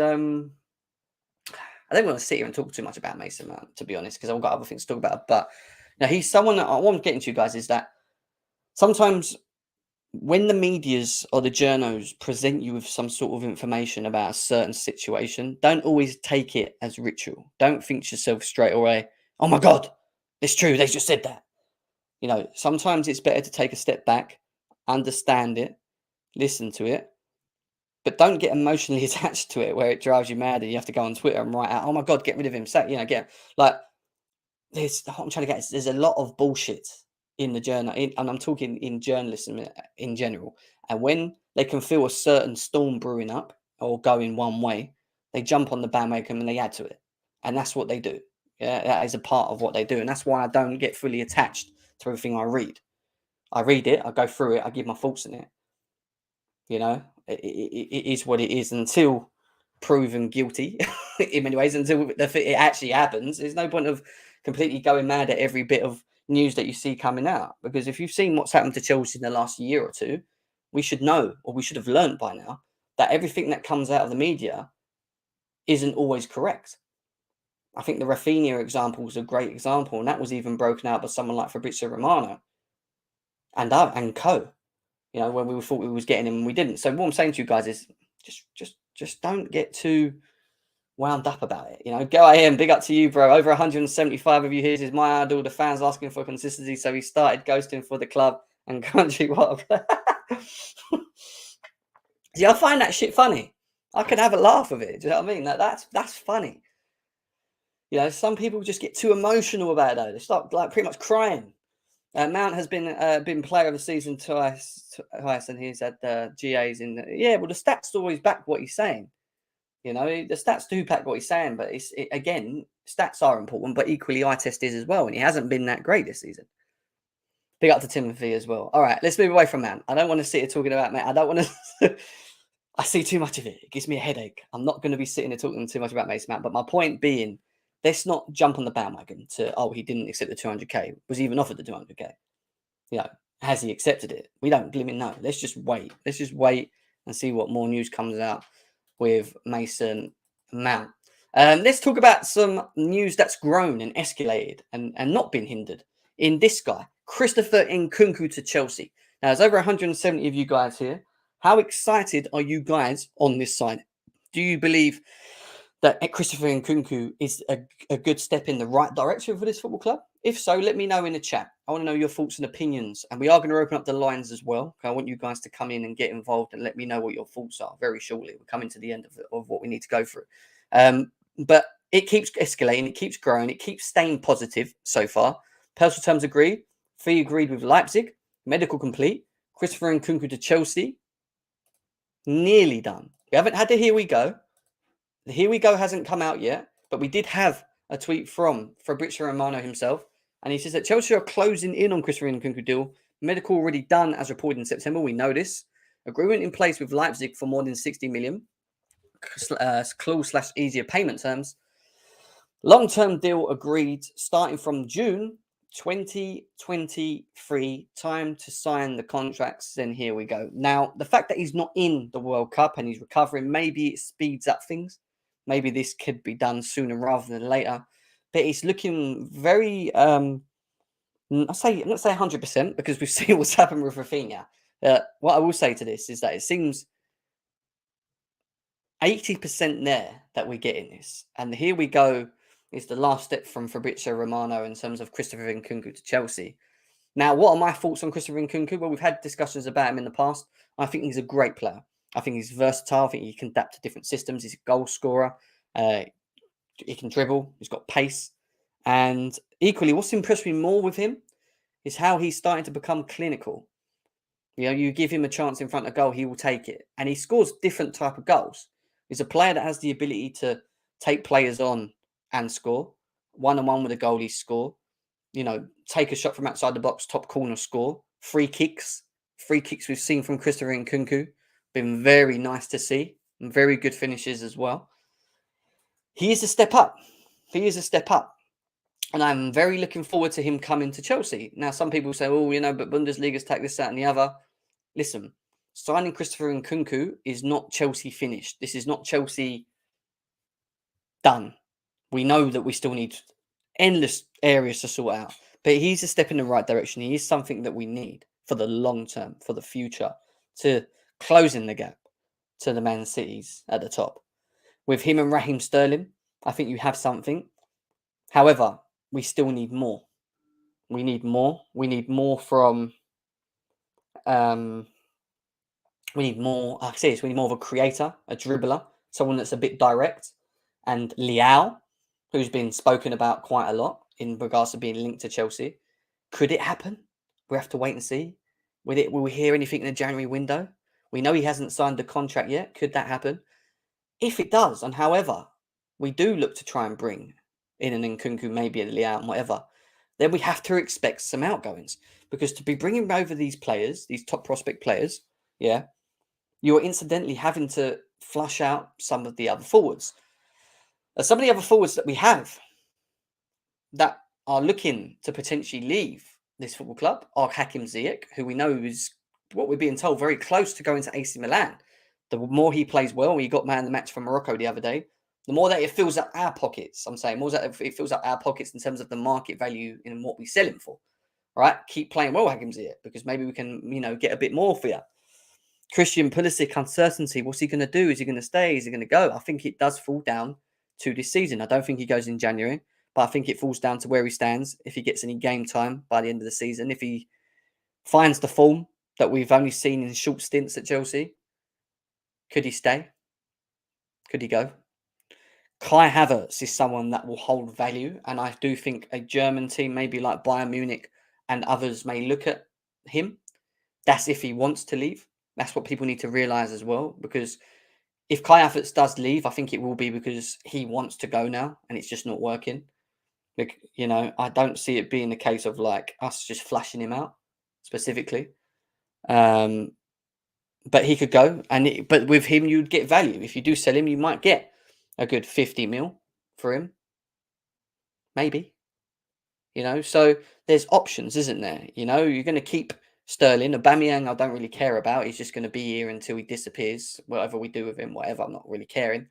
I don't want to sit here and talk too much about Mason Mount, to be honest, because I've got other things to talk about. But he's someone that I want to get into, guys, is that sometimes when the medias or the journos present you with some sort of information about a certain situation, don't always take it as ritual. Don't think to yourself straight away, oh my God, it's true, they just said that. Sometimes it's better to take a step back, understand it, listen to it, but don't get emotionally attached to it where it drives you mad and you have to go on Twitter and write out, oh my God, get rid of him. What I'm trying to get is there's a lot of bullshit in the journal, and I'm talking in journalism in general. And when they can feel a certain storm brewing up or going one way, they jump on the bandwagon and they add to it. And that's what they do. Yeah, that is a part of what they do. And that's why I don't get fully attached to everything I read. I read it, I go through it, I give my thoughts in it. It is what it is until proven guilty in many ways, until it actually happens. There's no point of completely going mad at every bit of news that you see coming out, because if you've seen what's happened to Chelsea in the last year or two, we should know, or we should have learned by now, that everything that comes out of the media isn't always correct. I think the Rafinha example was a great example, and that was even broken out by someone like Fabrizio Romano and co. When we thought we was getting him and we didn't. So what I'm saying to you guys is just don't get too wound up about it. You know, go AM, big up to you, bro. Over 175 of you here. This is my idol. The fans asking for consistency, so he started ghosting for the club and country. What? See, I find that shit funny. I can have a laugh of it. Do you know what I mean? That's funny. You know, some people just get too emotional about it. Though. They start like pretty much crying. Mount has been player of the season twice, and he's had GAs in. Yeah, well, the stats always back what he's saying. You know, the stats do back what he's saying, but again, stats are important, but equally eye test is as well, and he hasn't been that great this season. Big up to Timothy as well. All right, let's move away from Mount. I don't want to sit here talking about Mount. I don't want to. I see too much of it. It gives me a headache. I'm not going to be sitting here talking too much about Mason Mount, but my point being, let's not jump on the bandwagon to, oh, he didn't accept the 200k. Was he even offered the 200k? You know, has he accepted it? We don't know. Let's just wait. Let's just wait and see what more news comes out with Mason Mount. Let's talk about some news that's grown and escalated and not been hindered in this guy, Christopher Nkunku to Chelsea. Now, there's over 170 of you guys here. How excited are you guys on this side? Do you believe that Christopher Nkunku is a good step in the right direction for this football club? If so, let me know in the chat. I want to know your thoughts and opinions. And we are going to open up the lines as well. I want you guys to come in and get involved and let me know what your thoughts are very shortly. We're coming to the end of what we need to go through. But it keeps escalating. It keeps growing. It keeps staying positive so far. Personal terms agreed. Fee agreed with Leipzig. Medical complete. Christopher Nkunku to Chelsea. Nearly done. We haven't had the here we go. The here we go hasn't come out yet, but we did have a tweet from Fabrizio Romano himself, and he says that Chelsea are closing in on Christopher Nkunku deal. Medical already done as reported in September. We know this. Agreement in place with Leipzig for more than 60 million. Clause / easier payment terms. Long-term deal agreed starting from June 2023. Time to sign the contracts. Then here we go. Now, the fact that he's not in the World Cup and he's recovering, maybe it speeds up things. Maybe this could be done sooner rather than later. But it's looking very, I'm not say 100% because we've seen what's happened with Rafinha. What I will say to this is that it seems 80% there that we're getting this. And here we go is the last step from Fabrizio Romano in terms of Christopher Nkunku to Chelsea. Now, what are my thoughts on Christopher Nkunku? Well, we've had discussions about him in the past. I think he's a great player. I think he's versatile. I think he can adapt to different systems. He's a goal scorer. He can dribble. He's got pace. And equally, what's impressed me more with him is how he's starting to become clinical. You know, you give him a chance in front of goal, he will take it. And he scores different type of goals. He's a player that has the ability to take players on and score. One-on-one with a goalie, score. You know, take a shot from outside the box, top corner, score. Free kicks we've seen from Christopher Nkunku. Been very nice to see. And very good finishes as well. He is a step up. He is a step up. And I'm very looking forward to him coming to Chelsea. Now, some people say, oh, you know, but Bundesliga's take this, that, and the other. Listen, signing Christopher Nkunku is not Chelsea finished. This is not Chelsea done. We know that we still need endless areas to sort out. But he's a step in the right direction. He is something that we need for the long term, for the future, to closing the gap to the Man Cities at the top. With him and Raheem Sterling, I think you have something. However, we still need more. We need more. We need more from... we need more... I say this, we need more of a creator, a dribbler, someone that's a bit direct. And Leao, who's been spoken about quite a lot in regards to being linked to Chelsea. Could it happen? We have to wait and see. Will we hear anything in the January window? We know he hasn't signed the contract yet. Could that happen? If it does, and however, we do look to try and bring in an Nkunku, maybe a Leao and whatever, then we have to expect some outgoings. Because to be bringing over these players, these top prospect players, yeah, you're incidentally having to flush out some of the other forwards. Some of the other forwards that we have that are looking to potentially leave this football club are Hakim Ziyech, who we know is, what we're being told, very close to going to AC Milan. The more he plays well, he got man of the match for Morocco the other day, the more that it fills up our pockets. I'm saying more that it fills up our pockets in terms of the market value in what we sell him for. All right, keep playing well, Hakim Ziyech, because maybe we can, you know, get a bit more for you. Christian Pulisic, uncertainty. What's he going to do? Is he going to stay? Is he going to go? I think it does fall down to this season. I don't think he goes in January, but I think it falls down to where he stands. If he gets any game time by the end of the season, if he finds the form that we've only seen in short stints at Chelsea, could he stay? Could he go? Kai Havertz is someone that will hold value, and I do think a German team, maybe like Bayern Munich and others, may look at him. That's if he wants to leave. That's what people need to realise as well, because if Kai Havertz does leave, I think it will be because he wants to go now, and it's just not working. Like, you know, I don't see it being a case of like us just flashing him out specifically. But he could go, but with him, you'd get value. If you do sell him, you might get a good 50 mil for him. Maybe. You know, so there's options, isn't there? You know, you're going to keep Sterling. Aubameyang, I don't really care about. He's just going to be here until he disappears. Whatever we do with him, whatever, I'm not really caring.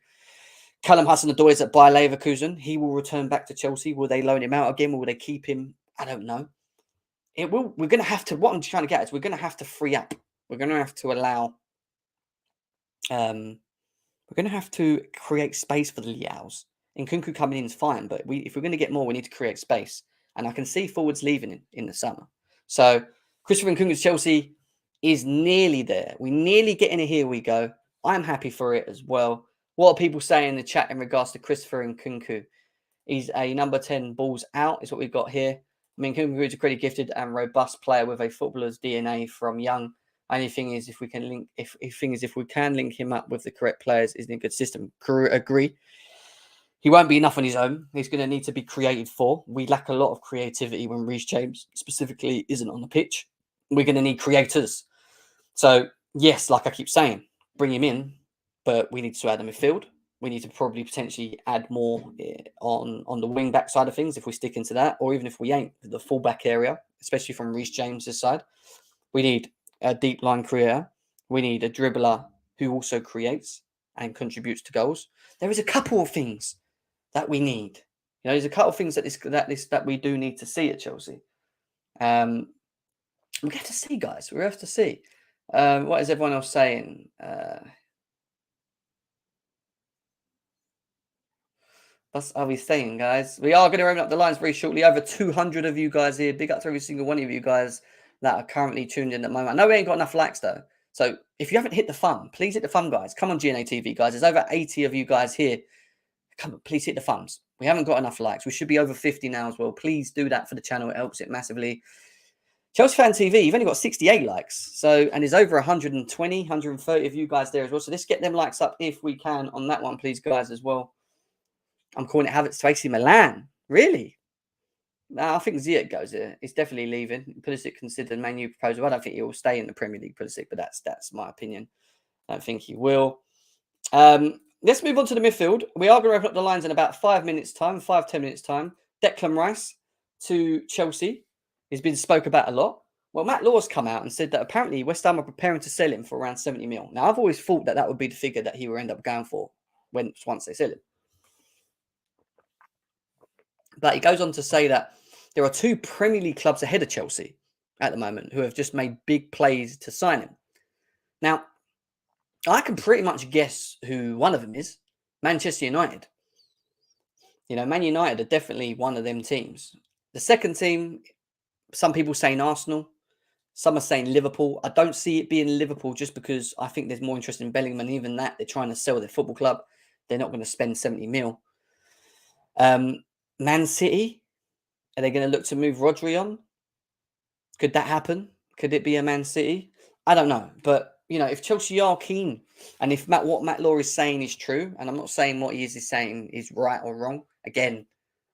Callum Hudson-Odoi is at Bayer Leverkusen. He will return back to Chelsea. Will they loan him out again? Will they keep him? I don't know. It will. We're going to have to. What I'm trying to get at is we're going to have to free up. We're going to have to allow. We're going to have to create space for the Liaos. Nkunku coming in is fine, but if we're going to get more, we need to create space. And I can see forwards leaving in the summer. So Christopher Nkunku's Chelsea is nearly there. We nearly get in it. Here we go. I'm happy for it as well. What are people saying in the chat in regards to Christopher Nkunku? He's a number 10 balls out, is what we've got here. I mean, Nkunku is a pretty gifted and robust player with a footballer's DNA from young. Only thing is, if we can link him up with the correct players, is in a good system. Agree. He won't be enough on his own. He's going to need to be created for. We lack a lot of creativity when Reece James specifically isn't on the pitch. We're going to need creators. So yes, like I keep saying, bring him in, but we need to add a midfield. We need to probably potentially add more on the wing back side of things if we stick into that, or even if we ain't, the full back area, especially from Reece James's side. We need a deep line creator. We need a dribbler who also creates and contributes to goals. There is a couple of things that we need. You know, there's a couple of things that we do need to see at Chelsea. We have to see, guys. We have to see. What is everyone else saying? What are we saying, guys? We are going to open up the lines very shortly. Over 200 of you guys here. Big up to every single one of you guys that are currently tuned in at the moment. I know we ain't got enough likes, though. So if you haven't hit the thumb, please hit the thumb, guys. Come on, GNA TV, guys. There's over 80 of you guys here. Come on, please hit the thumbs. We haven't got enough likes. We should be over 50 now as well. Please do that for the channel. It helps it massively. Chelsea Fan TV, you've only got 68 likes. So, and there's over 120, 130 of you guys there as well. So let's get them likes up if we can on that one, please, guys, as well. I'm calling it Havertz to AC Milan. Really? No, I think Ziyech goes there. He's definitely leaving. Pulisic considered Man U proposal. I don't think he will stay in the Premier League, Pulisic, but that's my opinion. I don't think he will. Let's move on to the midfield. We are going to open up the lines in about 5 minutes' time, 10 minutes' time. Declan Rice to Chelsea. He's been spoke about a lot. Well, Matt Law's come out and said that apparently West Ham are preparing to sell him for around 70 mil. Now, I've always thought that would be the figure that he will end up going for once they sell him. But he goes on to say that there are 2 Premier League clubs ahead of Chelsea at the moment who have just made big plays to sign him. Now, I can pretty much guess who one of them is. Manchester United. You know, Man United are definitely one of them teams. The second team, some people saying Arsenal. Some are saying Liverpool. I don't see it being Liverpool just because I think there's more interest in Bellingham. And even that, they're trying to sell their football club. They're not going to spend 70 mil. Man City, are they going to look to move Rodri on? Could that happen? Could it be a Man City? I don't know. But, you know, if Chelsea are keen and if what Matt Law is saying is true, and I'm not saying what he is saying is right or wrong. Again,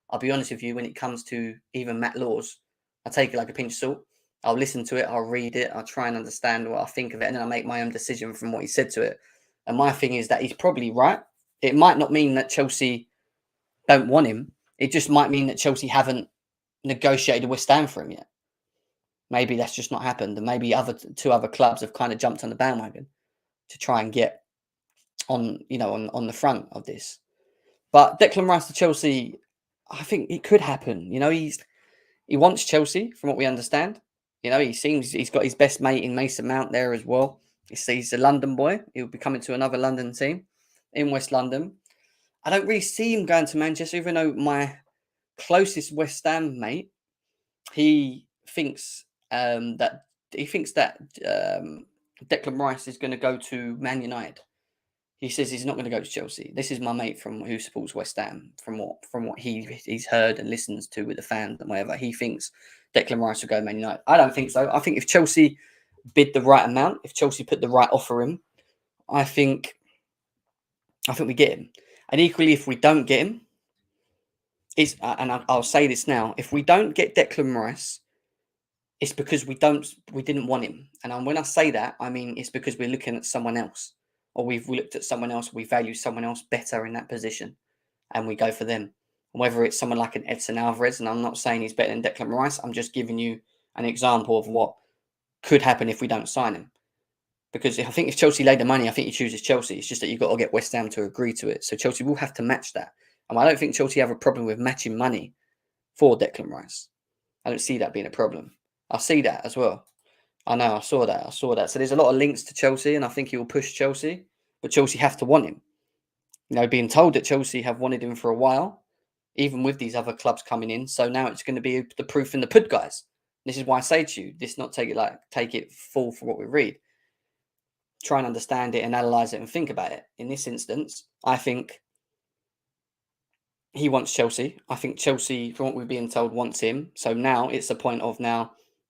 I'll be honest with you, when it comes to even Matt Law's, I take it like a pinch of salt. I'll listen to it. I'll read it. I'll try and understand what I think of it. And then I'll make my own decision from what he said to it. And my thing is that he's probably right. It might not mean that Chelsea don't want him. It just might mean that Chelsea haven't negotiated a West Ham for him yet. Maybe that's just not happened. And maybe two other clubs have kind of jumped on the bandwagon to try and get on, you know, on the front of this. But Declan Rice to Chelsea, I think it could happen. You know, he wants Chelsea, from what we understand. You know, he's got his best mate in Mason Mount there as well. He's a London boy. He'll be coming to another London team in West London. I don't really see him going to Manchester, even though my closest West Ham mate, he thinks that Declan Rice is going to go to Man United. He says he's not going to go to Chelsea. This is my mate who supports West Ham. From what he's heard and listens to with the fans and whatever, he thinks Declan Rice will go to Man United. I don't think so. I think if Chelsea bid the right amount, if Chelsea put the right offer in, I think we get him. And equally, if we don't get him, I'll say this now: if we don't get Declan Rice, it's because we didn't want him. And when I say that, I mean it's because we're looking at someone else, or we've looked at someone else, we value someone else better in that position, and we go for them. Whether it's someone like an Edson Alvarez, and I'm not saying he's better than Declan Rice, I'm just giving you an example of what could happen if we don't sign him. Because I think if Chelsea laid the money, I think he chooses Chelsea. It's just that you've got to get West Ham to agree to it. So Chelsea will have to match that. And I don't think Chelsea have a problem with matching money for Declan Rice. I don't see that being a problem. I see that as well. I know, I saw that. So there's a lot of links to Chelsea, and I think he will push Chelsea. But Chelsea have to want him. Being told that Chelsea have wanted him for a while, even with these other clubs coming in. So now it's going to be the proof in the pudding, guys. This is why I say to you, take it full for what we read. Try and understand it and analyze it and think about it. In this instance, I think he wants Chelsea. I think Chelsea, from what we're being told, wants him. So now it's a point of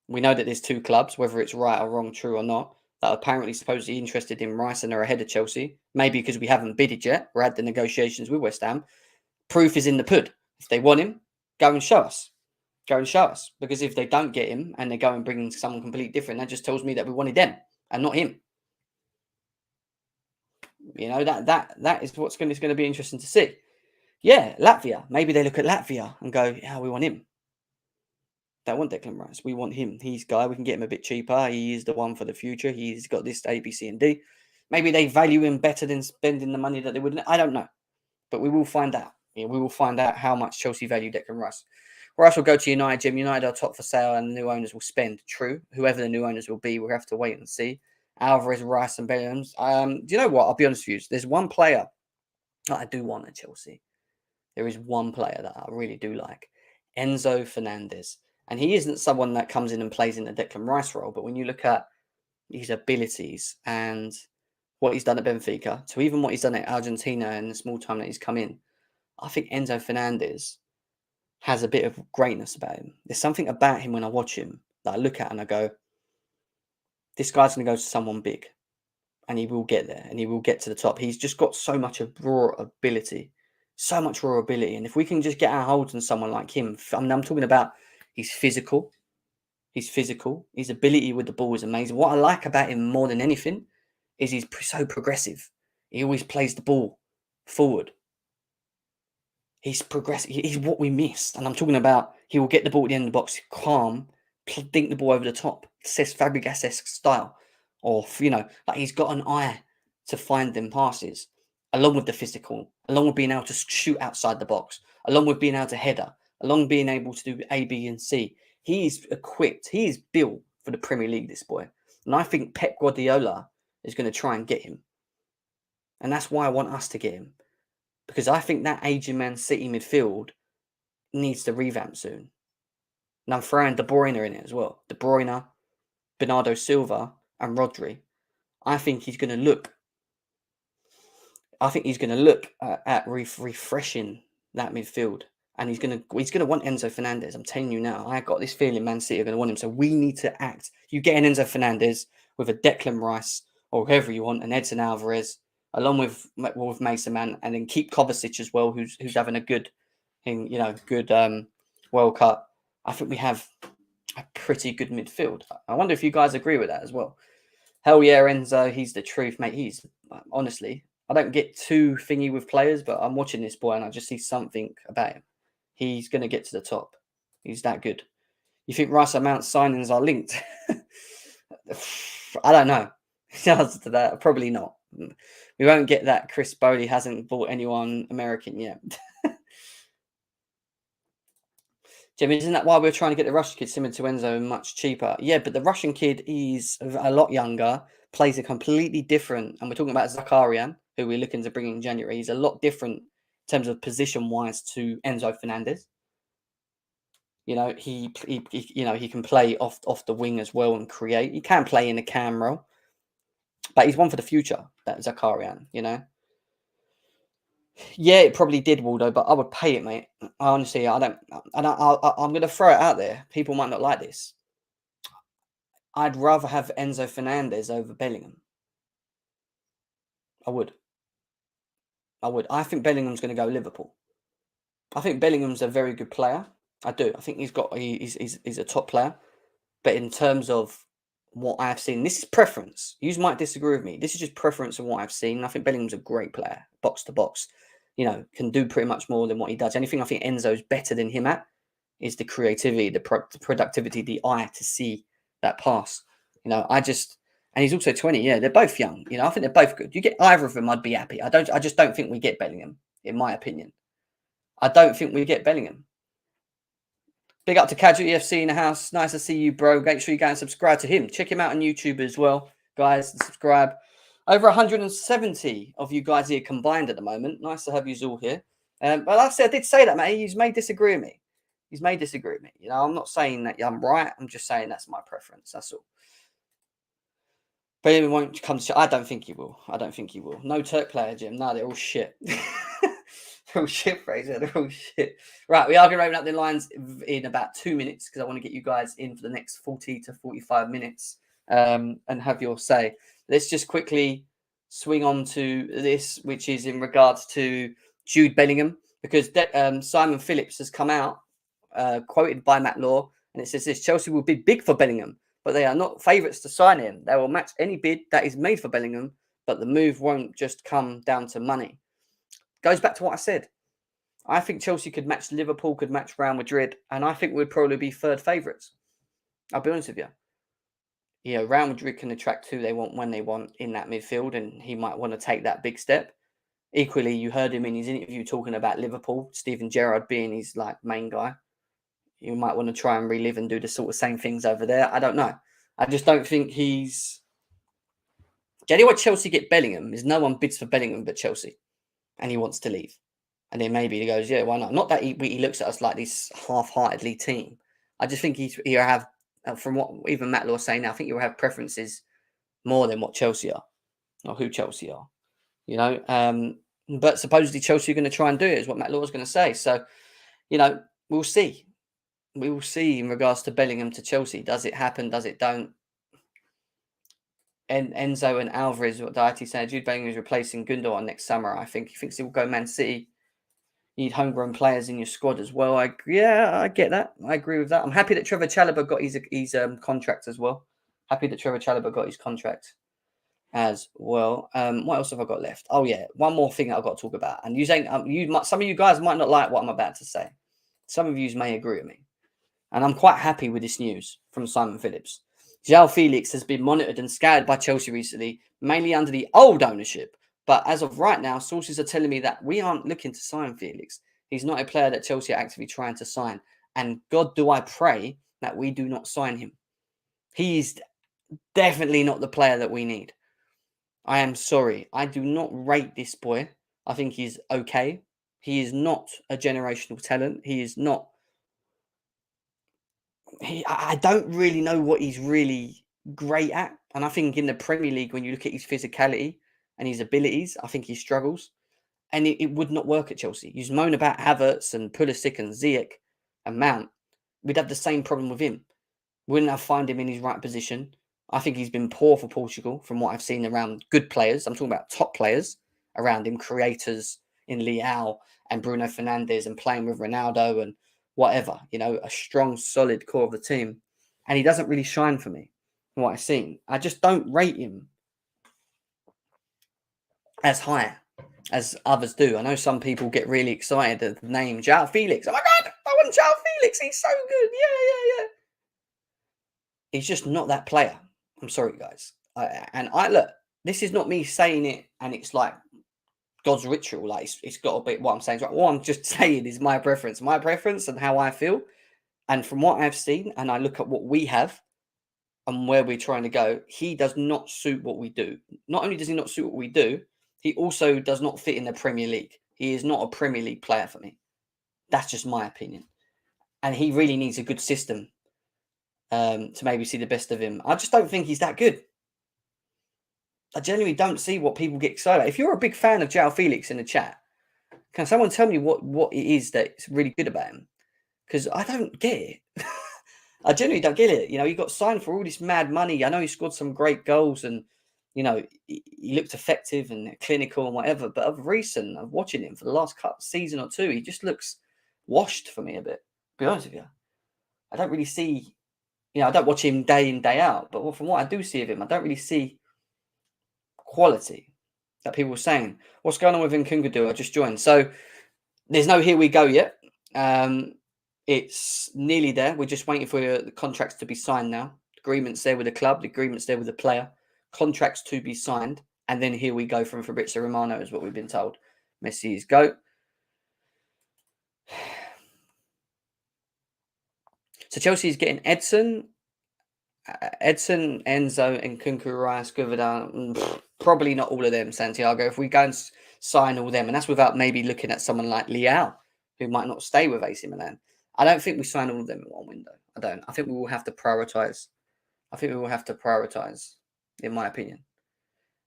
we know that there's two clubs, whether it's right or wrong, true or not, that are apparently supposedly interested in Rice and are ahead of Chelsea. Maybe because we haven't bidded yet. We're at the negotiations with West Ham. Proof is in the pudding. If they want him, go and show us. Go and show us. Because if they don't get him and they go and bring in someone completely different, that just tells me that we wanted them and not him. That is what's going to be interesting to see. Yeah, Latvia. Maybe they look at Latvia and go, yeah, we want him. They want Declan Rice. We want him. He's guy. We can get him a bit cheaper. He is the one for the future. He's got this A, B, C, and D. Maybe they value him better than spending the money that they would. I don't know. But we will find out. Yeah, we will find out how much Chelsea value Declan Rice. Rice will go to United, Jim. United are top for sale and the new owners will spend. True. Whoever the new owners will be, we'll have to wait and see. Alvarez, Rice, and Bellingham. Do you know what? I'll be honest with you. There's one player that I do want at Chelsea. There is one player that I really do like. Enzo Fernandez. And he isn't someone that comes in and plays in the Declan Rice role. But when you look at his abilities and what he's done at Benfica, to even what he's done at Argentina in the small time that he's come in, I think Enzo Fernandez has a bit of greatness about him. There's something about him when I watch him that I look at and I go, this guy's going to go to someone big. And he will get there. And he will get to the top. He's just got so much raw ability. So much raw ability. And if we can just get our holds on someone like him, I'm talking about he's physical. His ability with the ball is amazing. What I like about him more than anything is he's so progressive. He always plays the ball forward. He's progressive. He's what we missed. And I'm talking about he will get the ball at the end of the box, calm, dink the ball over the top. Says Fabregas-esque style. Or, like he's got an eye to find them passes. Along with the physical, along with being able to shoot outside the box, along with being able to header, along with being able to do A, B, and C. He's equipped. He is built for the Premier League, this boy. And I think Pep Guardiola is going to try and get him. And that's why I want us to get him. Because I think that aging Man City midfield needs to revamp soon. And I'm throwing De Bruyne in it as well. De Bruyne, Bernardo Silva, and Rodri. I think he's going to look at refreshing that midfield, and he's going to want Enzo Fernandez. I'm telling you now, I got this feeling Man City are going to want him. So we need to act. You get an Enzo Fernandez with a Declan Rice or whoever you want, an Edson Alvarez, along with Mason Mount, and then keep Kovacic as well, who's having a good World Cup. I think we have a pretty good midfield. I wonder if you guys agree with that as well. Hell yeah, Enzo, he's the truth, mate. He's honestly. I don't get too thingy with players, but I'm watching this boy and I just see something about him. He's going to get to the top. He's that good. You think Rice and Mount signings are linked? I don't know. The answer to that, probably not. We won't get that. Chris Bowley hasn't bought anyone American yet. Jimmy, isn't that why we're trying to get the Russian kid similar to Enzo much cheaper? Yeah, but the Russian kid is a lot younger, plays a completely different, and we're talking about Zakarian, who we're looking to bring in January. He's a lot different terms of position-wise to Enzo Fernandez. You know, he can play off the wing as well and create. He can play in a cam role, but he's one for the future. That Zakarian, you know. Yeah, it probably did, Waldo, but I would pay it, mate. Honestly, I don't. And I'm going to throw it out there. People might not like this. I'd rather have Enzo Fernandez over Bellingham. I would. I think Bellingham's going to go Liverpool. I think Bellingham's a very good player. I do. I think he's a top player. But in terms of what I've seen, this is preference. You might disagree with me. This is just preference of what I've seen. I think Bellingham's a great player, box to box. You know, can do pretty much more than what he does. Anything I think Enzo's better than him at is the creativity, the productivity, the eye to see that pass. You know, and he's also 20. Yeah, they're both young. You know, I think they're both good. You get either of them, I'd be happy. I just don't think we get Bellingham, in my opinion. I don't think we get Bellingham. Big up to Casual EFC in the house. Nice to see you, bro. Make sure you go and subscribe to him. Check him out on YouTube as well, guys. Subscribe. Over 170 of you guys here combined at the moment. Nice to have you all here. But like I said, I did say that, mate. You may disagree with me. You may disagree with me. You know, I'm not saying that I'm right. I'm just saying that's my preference. That's all. But he won't come to. I don't think he will. No Turk player, Jim. No, they're all shit. They're all shit, Fraser. They're all shit. Right, we are going to open up the lines in about 2 minutes because I want to get you guys in for the next 40 to 45 minutes and have your say. Let's just quickly swing on to this, which is in regards to Jude Bellingham, because Simon Phillips has come out, quoted by Matt Law, and it says this: Chelsea will be big for Bellingham, but they are not favourites to sign him. They will match any bid that is made for Bellingham, but the move won't just come down to money. Goes back to what I said. I think Chelsea could match Liverpool, could match Real Madrid, and I think we'd probably be third favourites. I'll be honest with you. You know, Real Madrid can attract who they want when they want in that midfield, and he might want to take that big step. Equally, you heard him in his interview talking about Liverpool, Steven Gerrard being his main guy. You might want to try and relive and do the sort of same things over there. I don't know. I just don't think he's... The only way Chelsea get Bellingham is no one bids for Bellingham but Chelsea, and he wants to leave. And then maybe he goes, yeah, why not? Not that he looks at us like this half-heartedly team. I just think he'll have, from what even Matt Law saying now, I think he'll have preferences more than what Chelsea are, or who Chelsea are. You know, but supposedly Chelsea are going to try and do it, is what Matt Law is going to say. So, you know, we'll see. We will see in regards to Bellingham to Chelsea. Does it happen? Does it don't? And Enzo and Alvarez, what Diety said, Jude Bellingham is replacing Gundogan next summer. I think he thinks he will go Man City. You need homegrown players in your squad as well. I get that. I agree with that. I'm happy that Trevor Chalobah got his contract as well. Happy that Trevor Chalobah got his contract as well. What else have I got left? Oh yeah, one more thing I've got to talk about. And some of you guys might not like what I'm about to say. Some of you may agree with me. And I'm quite happy with this news from Simon Phillips. Joao Felix has been monitored and scouted by Chelsea recently, mainly under the old ownership. But as of right now, sources are telling me that we aren't looking to sign Felix. He's not a player that Chelsea are actively trying to sign. And God, do I pray that we do not sign him. He is definitely not the player that we need. I am sorry. I do not rate this boy. I think he's okay. He is not a generational talent. He is not... I don't really know what he's really great at. And I think in the Premier League, when you look at his physicality and his abilities, I think he struggles. And it would not work at Chelsea. You moan about Havertz and Pulisic and Ziyech and Mount. We'd have the same problem with him. We wouldn't have find him in his right position. I think he's been poor for Portugal from what I've seen around good players. I'm talking about top players around him, creators in Leao and Bruno Fernandes and playing with Ronaldo and whatever, you know, a strong, solid core of the team. And he doesn't really shine for me from what I've seen. I just don't rate him as high as others do. I know some people get really excited at the name Joao Felix. Oh my God, I want Joao Felix. He's so good. Yeah. He's just not that player. I'm sorry, guys. Look, this is not me saying it and it's like God's ritual. Like it's got a bit what I'm saying. Right? What I'm just saying is my preference and how I feel. And from what I've seen, and I look at what we have and where we're trying to go, he does not suit what we do. Not only does he not suit what we do, he also does not fit in the Premier League. He is not a Premier League player for me. That's just my opinion. And he really needs a good system to maybe see the best of him. I just don't think he's that good. I genuinely don't see what people get excited about. If you're a big fan of Joao Felix in the chat, can someone tell me what it is that's really good about him? Because I don't get it. I genuinely don't get it. You know, he got signed for all this mad money. I know he scored some great goals and, you know, he looked effective and clinical and whatever. But of recent, of watching him for the last season or two, he just looks washed for me a bit, to be honest with you. I don't really see, you know, I don't watch him day in, day out. But from what I do see of him, I don't really see quality that people were saying. What's going on with Nkunku? I just joined. So there's no here we go yet. It's nearly there. We're just waiting for the contracts to be signed now. Agreements there with the club, the agreements there with the player, contracts to be signed. And then here we go from Fabrizio Romano is what we've been told. Messi is go. So Chelsea is getting Edson, Enzo, Nkunku, Rice, Vivell. Probably not all of them, Santiago. If we go and sign all them, and that's without maybe looking at someone like Leao, who might not stay with AC Milan. I don't think we sign all of them in one window. I don't. I think we will have to prioritise. In my opinion.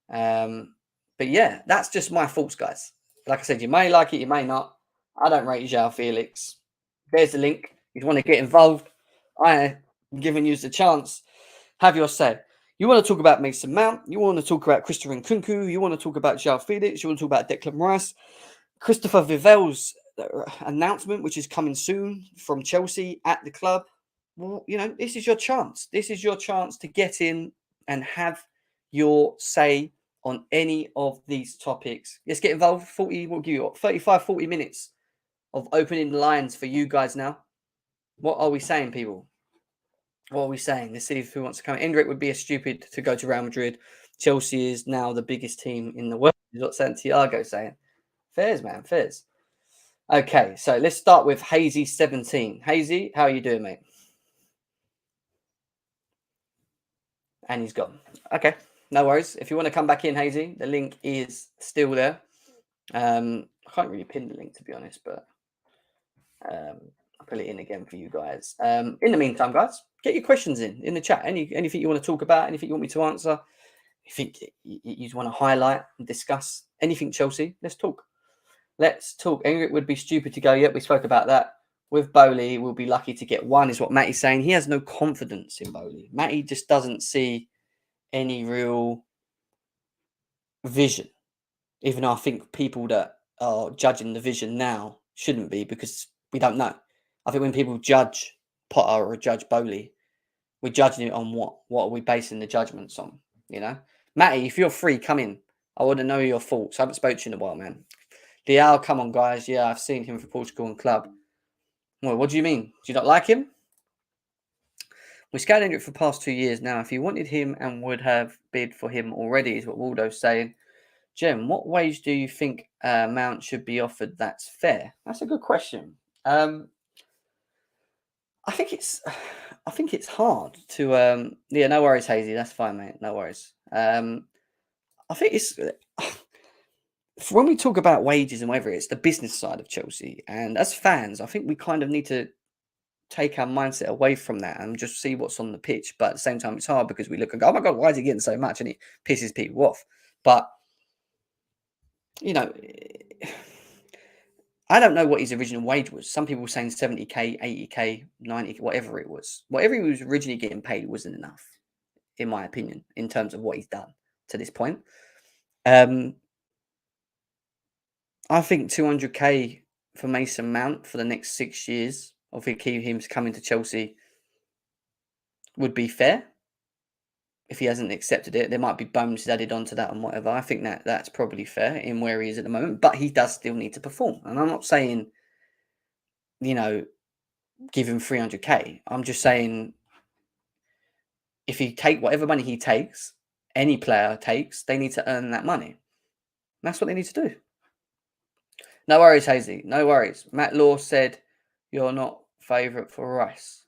But yeah, that's just my thoughts, guys. Like I said, you may like it, you may not. I don't rate Joao Felix. There's the link. If you want to get involved, I am giving you the chance. Have your say. You want to talk about Mason Mount. You want to talk about Christopher Nkunku. You want to talk about Joao Felix. You want to talk about Declan Rice. Christopher Vivell's announcement, which is coming soon from Chelsea at the club. Well, you know, this is your chance. This is your chance to get in and have your say on any of these topics. Let's get involved. 40, we'll give you 35, 40 minutes of opening lines for you guys now. What are we saying, people? What are we saying? Let's see if who wants to come. Endrick would be a stupid to go to Real Madrid. Chelsea is now the biggest team in the world. Is what Santiago saying. Fairs, man, fairs. Okay, so let's start with Hazy17. Hazy, how are you doing, mate? And he's gone. Okay, no worries. If you want to come back in, Hazy, the link is still there. I can't really pin the link, to be honest, but I'll put it in again for you guys. In the meantime, guys, get your questions in the chat. Anything you want to talk about, anything you want me to answer, you think you want to highlight and discuss, anything Chelsea, let's talk. Let's talk. It would be stupid to go. Yep, we spoke about that. With Bowley, we'll be lucky to get one, is what Matty's saying. He has no confidence in Bowley. Matty just doesn't see any real vision. Even though I think people that are judging the vision now shouldn't be, because we don't know. I think when people judge Potter or judge Bowley, we're judging it on what? What are we basing the judgments on? You know? Matty, if you're free, come in. I want to know your thoughts. I haven't spoken to you in a while, man. Dial, come on, guys. Yeah, I've seen him for Portugal and club. Well, what do you mean? Do you not like him? We scouted it for the past 2 years now. If you wanted him and would have bid for him already, is what Waldo's saying. Jem, what wage do you think Mount should be offered that's fair? That's a good question. I think it's hard to yeah, no worries, Hazy. That's fine, mate. No worries. I think it's when we talk about wages and whatever, it's the business side of Chelsea. And as fans, I think we kind of need to take our mindset away from that and just see what's on the pitch. But at the same time, it's hard because we look and go, oh my God, why is he getting so much? And it pisses people off. But, you know, I don't know what his original wage was. Some people were saying 70k, 80k, 90k, whatever it was. Whatever he was originally getting paid wasn't enough, in my opinion, in terms of what he's done to this point. I think 200k for Mason Mount for the next 6 years, of him coming to Chelsea, would be fair. If he hasn't accepted it, there might be bonuses added onto that and whatever. I think that's probably fair in where he is at the moment, but he does still need to perform. And I'm not saying, you know, give him 300k. I'm just saying, if he take whatever money he takes, any player takes, they need to earn that money. That's what they need to do. No worries, Hazy. No worries. Matt Law said you're not favourite for Rice.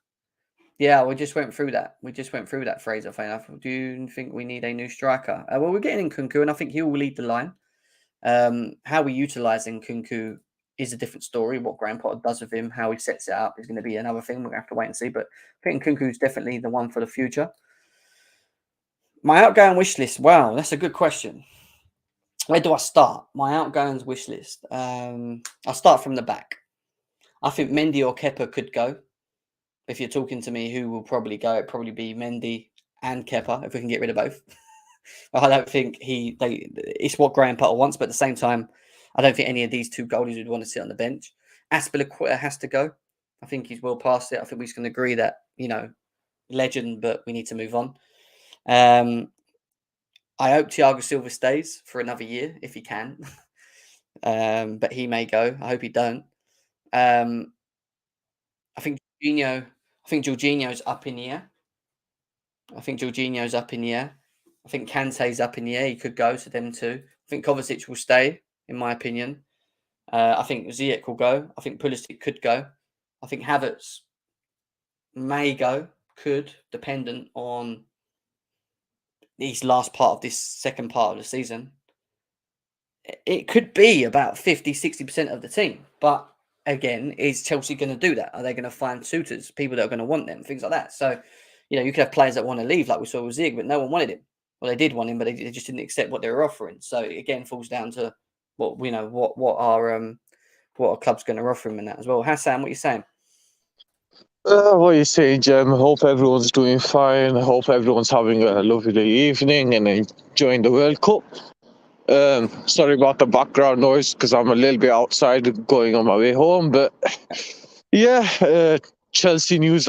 Yeah, we just went through that. Fraser. Do you think we need a new striker? Well, we're getting Nkunku, and I think he will lead the line. How we utilise Nkunku is a different story. What Graham Potter does with him, how he sets it up, is going to be another thing. We're going to have to wait and see. But I think Nkunku is definitely the one for the future. My outgoing wish list. Wow, that's a good question. Where do I start? My outgoings wish list. I'll start from the back. I think Mendy or Kepa could go. If you're talking to me, who will probably go? It'd probably be Mendy and Kepa if we can get rid of both. I don't think it's what Graham Potter wants, but at the same time, I don't think any of these two goalies would want to sit on the bench. Aspilicueta has to go. I think he's well past it. I think we can agree that, legend, but we need to move on. I hope Thiago Silva stays for another year if he can. But he may go. I hope he don't. I think Jorginho's up in the air. I think Kante's up in the air. He could go to them too. I think Kovacic will stay, in my opinion. I think Ziyech will go. I think Pulisic could go. I think Havertz may go, dependent on his last part of this second part of the season. It could be about 50-60% of the team. But again, is Chelsea going to do that? Are they going to find suitors, people that are going to want them, things like that? So, you could have players that want to leave, like we saw with Ziyech, but no one wanted him. Well, they did want him, but they just didn't accept what they were offering. So again, falls down to what our club's going to offer him in that as well. Hassan, what are you saying? What you say, Jem? Hope everyone's doing fine. I hope everyone's having a lovely evening and enjoying the World Cup. Sorry about the background noise because I'm a little bit outside going on my way home. But yeah, Chelsea news.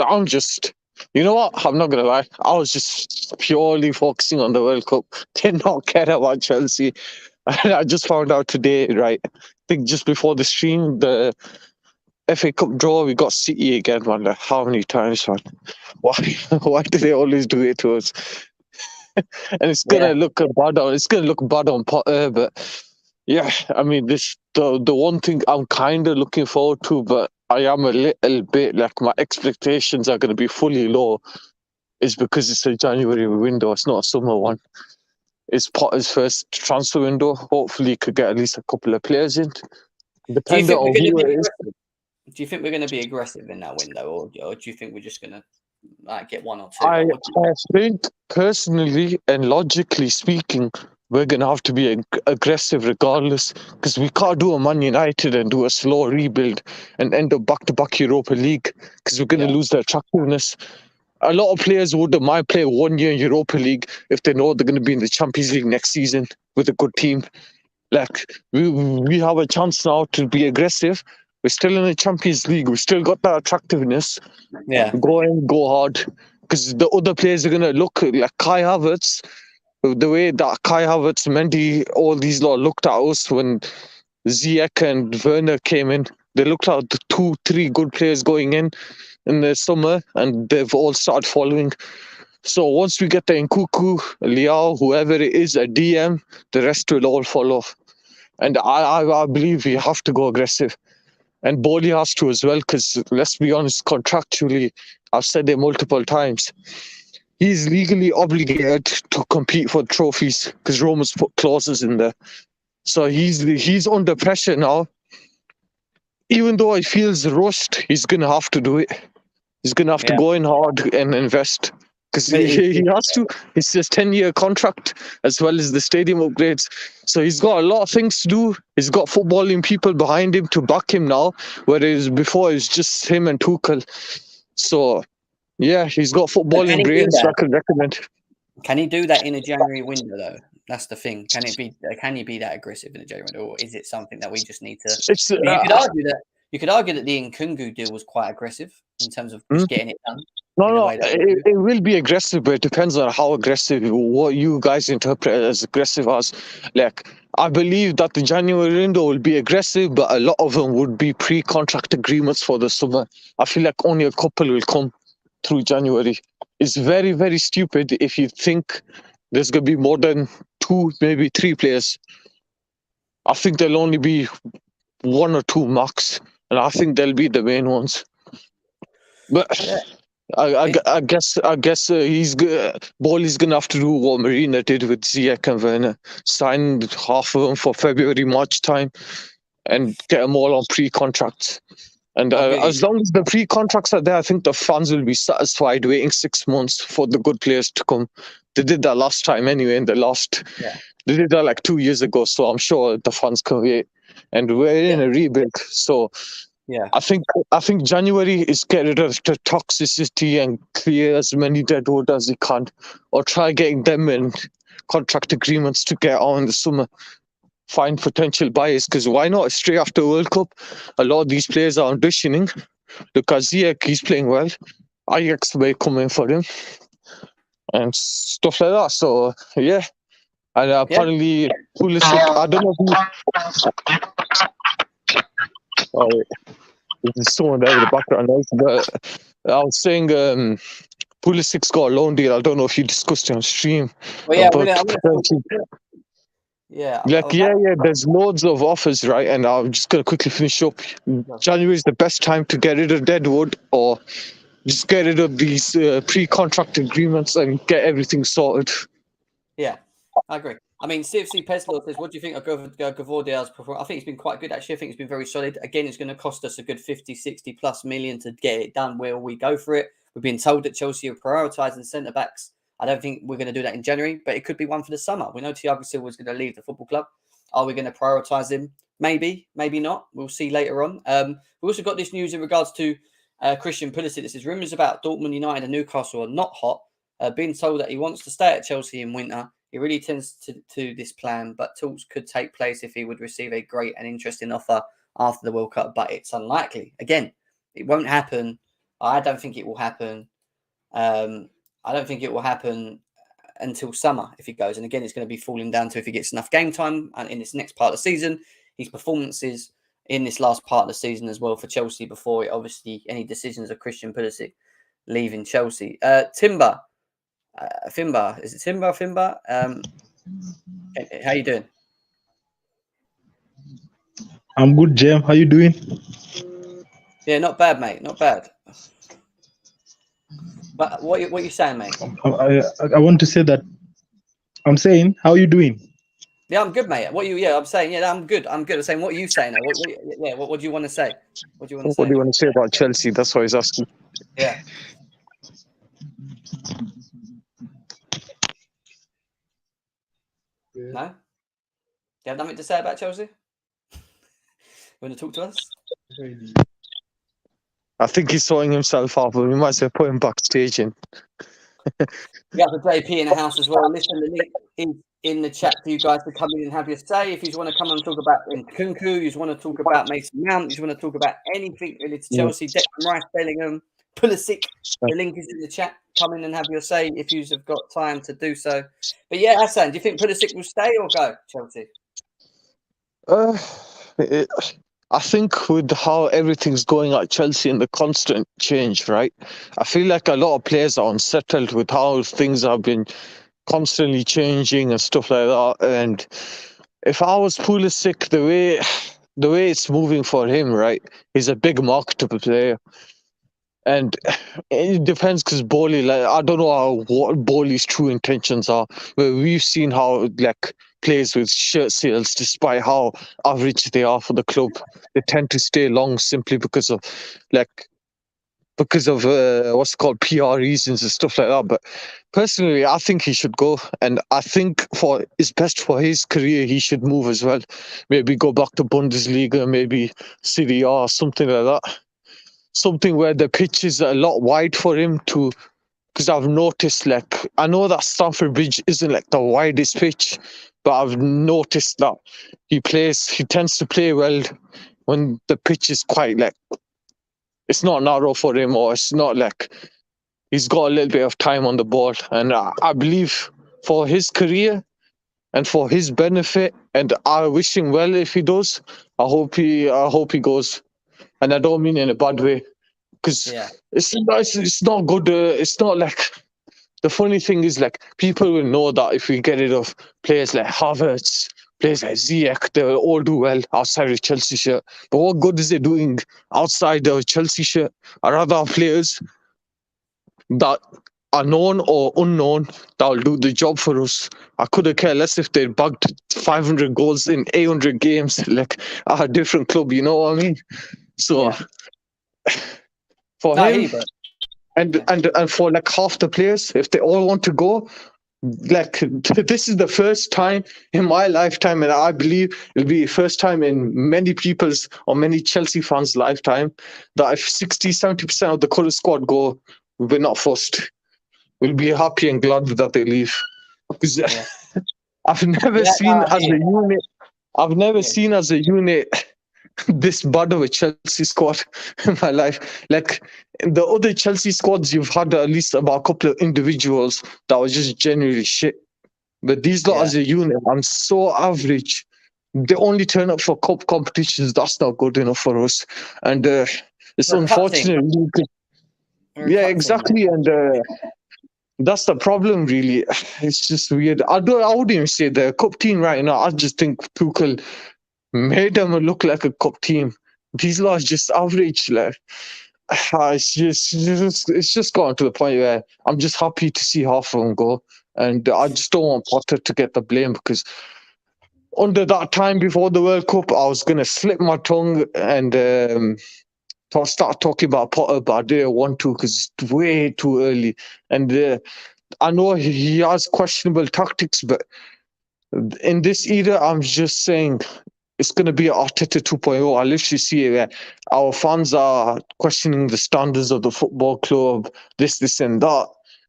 You know what? I'm not going to lie. I was just purely focusing on the World Cup. Did not care about Chelsea. I just found out today, right? I think just before the stream, the FA Cup draw, we got City again, man. Like, how many times, man? Why do they always do it to us? And it's gonna look bad on Potter, but yeah, I mean, the one thing I'm kind of looking forward to, but I am a little bit like my expectations are gonna be fully low, is because it's a January window. It's not a summer one. It's Potter's first transfer window. Hopefully, he could get at least a couple of players in. Depending on who it is. Do you think we're going to be aggressive in that window, or do you think we're just going to get one or two? I think personally and logically speaking, we're going to have to be aggressive regardless, because we can't do a Man United and do a slow rebuild and end up back-to-back Europa League, because we're going to lose the attractiveness. A lot of players might play 1 year in Europa League if they know they're going to be in the Champions League next season with a good team. Like, we have a chance now to be aggressive. We're still in the Champions League. We still got that attractiveness. Yeah. Go hard. Because the other players are going to look like Kai Havertz. The way that Kai Havertz, Mendy, all these lot looked at us when Ziyech and Werner came in. They looked at the 2-3 good players going in the summer, and they've all started following. So once we get the Nkunku, Liao, whoever it is, a DM, the rest will all follow. And I believe we have to go aggressive. And Bowley has to as well, because let's be honest, contractually, I've said it multiple times, he's legally obligated to compete for trophies because Roma's put clauses in there. So he's under pressure now. Even though he feels rushed, he's going to have to do it. He's going to have to go in hard and invest. Because he has to. It's his 10-year contract as well as the stadium upgrades. So he's got a lot of things to do. He's got footballing people behind him to back him now, whereas before it's just him and Tuchel. So, yeah, he's got footballing brains I could recommend. Can he do that in a January window, though? That's the thing. Can he be that aggressive in a January window, or is it something that we just need to... You could argue that the Nkunku deal was quite aggressive in terms of just getting it done. No, it will be aggressive, but it depends on how aggressive, what you guys interpret as aggressive as. Like, I believe that the January window will be aggressive, but a lot of them would be pre-contract agreements for the summer. I feel like only a couple will come through January. It's very, very stupid if you think there's going to be more than 2, maybe 3 players. I think there'll only be 1 or 2 max, and I think they'll be the main ones. But I guess Bowley's gonna have to do what Marina did with Ziyech and Werner, sign half of them for February, March time, and get them all on pre-contracts. And Oh, really? as long as the pre-contracts are there, I think the fans will be satisfied waiting 6 months for the good players to come. They did that last time anyway. Yeah. They did that like 2 years ago, so I'm sure the fans can wait. And we're in a rebuild, so Yeah. I think January is get rid of the toxicity and clear as many deadwood as you can, or try getting them in contract agreements to get on in the summer. Find potential buyers, because why not? Straight after World Cup, a lot of these players are auditioning. Look at Ziyech, he's playing well. Ajax may come in for him and stuff like that. So yeah, and apparently Pulisic. I don't know who. Oh, there's someone there with the background noise, but I was saying Pulisic's got a loan deal. I don't know if you discussed it on stream. Well, yeah, there's loads of offers, right? And I'm just gonna quickly finish up. January is the best time to get rid of deadwood, or just get rid of these pre-contract agreements and get everything sorted. Yeah, I agree. I mean, CFC Peslo says, what do you think of Gavordia's performance? I think it's been quite good, actually. I think it's been very solid. Again, it's going to cost us a good 50, 60 plus million to get it done. Will we go for it? We've been told that Chelsea are prioritising centre-backs. I don't think we're going to do that in January, but it could be one for the summer. We know Thiago Silva is going to leave the football club. Are we going to prioritise him? Maybe, maybe not. We'll see later on. We've also got this news in regards to Christian Pulisic. This is rumours about Dortmund, United and Newcastle are not hot. Being told that he wants to stay at Chelsea in winter. He really tends to this plan, but talks could take place if he would receive a great and interesting offer after the World Cup, but it's unlikely. Again, it won't happen. I don't think it will happen. I don't think it will happen until summer if he goes. And again, it's going to be falling down to if he gets enough game time in this next part of the season, his performances in this last part of the season as well for Chelsea before obviously any decisions of Christian Pulisic leaving Chelsea. Fimba, is it Fimba? How you doing? I'm good, Jem. How you doing? Yeah, not bad, mate. Not bad. But what you saying, mate? I want to say that I'm saying, how are you doing? Yeah, I'm good, mate. I'm saying, yeah, I'm good. I'm saying, what are you saying? What do you want to say? What do you want to say about Chelsea? That's what he's asking. Yeah. No? You have nothing to say about Chelsea? You want to talk to us? I think he's sorting himself out, but we might say put him backstage in. We have the JP in the house as well. Listen, the link is in the chat for you guys to come in and have your say. If you want to come and talk about Nkunku, you want to talk about Mason Mount, you want to talk about anything related to Chelsea, Declan Rice, Bellingham, Pulisic, the link is in the chat. Come in and have your say if you've got time to do so. But yeah, Hassan, do you think Pulisic will stay or go, Chelsea? I think with how everything's going at Chelsea and the constant change, right? I feel like a lot of players are unsettled with how things have been constantly changing and stuff like that. And if I was Pulisic, the way it's moving for him, right? He's a big marketable player. And it depends because Bowley, I don't know what Bowley's true intentions are, but we've seen how players with shirt sales, despite how average they are for the club, they tend to stay long simply because of what's called PR reasons and stuff like that. But personally, I think he should go, and I think it's best for his career he should move as well. Maybe go back to Bundesliga, maybe Serie A or something like that. Something where the pitch is a lot wide for him to, because I've noticed, I know that Stamford Bridge isn't the widest pitch, but I've noticed that he tends to play well when the pitch is quite it's not narrow for him, or it's not he's got a little bit of time on the ball. And I believe for his career and for his benefit, and I wish him well if he does. I hope he goes. And I don't mean in a bad way, because it's not good. It's not the funny thing is people will know that if we get rid of players like Havertz, players like Ziyech, they will all do well outside of Chelsea shirt. But what good is it doing outside of Chelsea shirt? I'd rather have players that are known or unknown that will do the job for us. I couldn't care less if they bugged 500 goals in 800 games, like at a different club, you know what I mean? So Yeah. for No, I hear him you, bro. and for like half the players, if they all want to go, like this is the first time in my lifetime, and I believe it'll be the first time in many people's or many Chelsea fans' lifetime, that if 60-70% of the current squad go, we're not forced. We'll be happy and glad that they leave. Because Yeah. I've never Yeah, no, seen I as hear a you. unit. I've never Yeah. seen as a unit this bad of a Chelsea squad in my life. Like in the other Chelsea squads, you've had at least about a couple of individuals that were just genuinely shit. But these lot Yeah. as a unit, I'm so average. They only turn up for cup competitions. That's not good enough for us. And it's We're a cup team. unfortunate. We're a Yeah, cup team, exactly. mate. And that's the problem, really. It's just weird. I wouldn't even say the cup team right now. I just think Tuchel made them look like a cup team. These lot just average. Like, it's just gotten to the point where I'm just happy to see half of them go. And I just don't want Potter to get the blame, because under that time before the World Cup, I was going to slip my tongue and start talking about Potter, but I didn't want to because it's way too early. And I know he has questionable tactics, but in this era, I'm just saying it's going to be Arteta 2.0. I literally see it where our fans are questioning the standards of the football club, this, and that.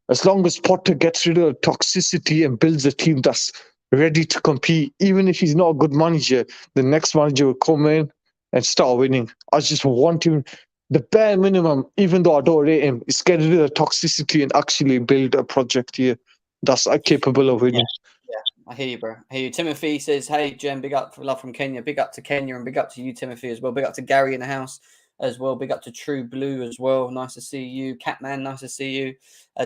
As long as Potter gets rid of toxicity and builds a team that's ready to compete, even if he's not a good manager, the next manager will come in and start winning. I just want him, the bare minimum, even though I don't rate him, is get rid of the toxicity and actually build a project here that's capable of winning. Yeah, I hear you, bro. I hear you. Timothy says, "Hey, Jem, big up for love from Kenya. Big up to Kenya and big up to you, Timothy, as well. Big up to Gary in the house as well. Big up to True Blue as well. Nice to see you, Catman. Nice to see you.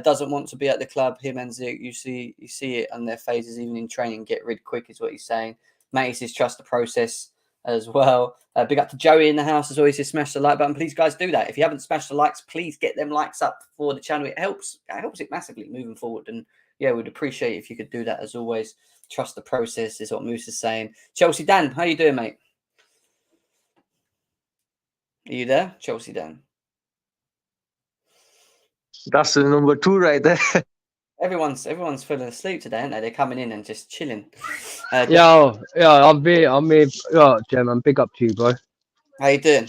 Doesn't want to be at the club. Him and Zeke, you see it on their faces, even in training. Get rid quick is what he's saying. Matty says, trust the process as well. Big up to Joey in the house as always. Says, smash the like button. Please, guys, do that. If you haven't smashed the likes, please get them likes up for the channel. It helps. It helps it massively moving forward. And yeah, we'd appreciate if you could do that as always. Trust the process is what Moose is saying. Chelsea Dan, how you doing, mate? Are you there, Chelsea Dan? That's the number 2 right there. Everyone's falling asleep today, aren't they? They're coming in and just chilling. I'm here. Yeah, Jem, I'm big up to you, bro. How you doing?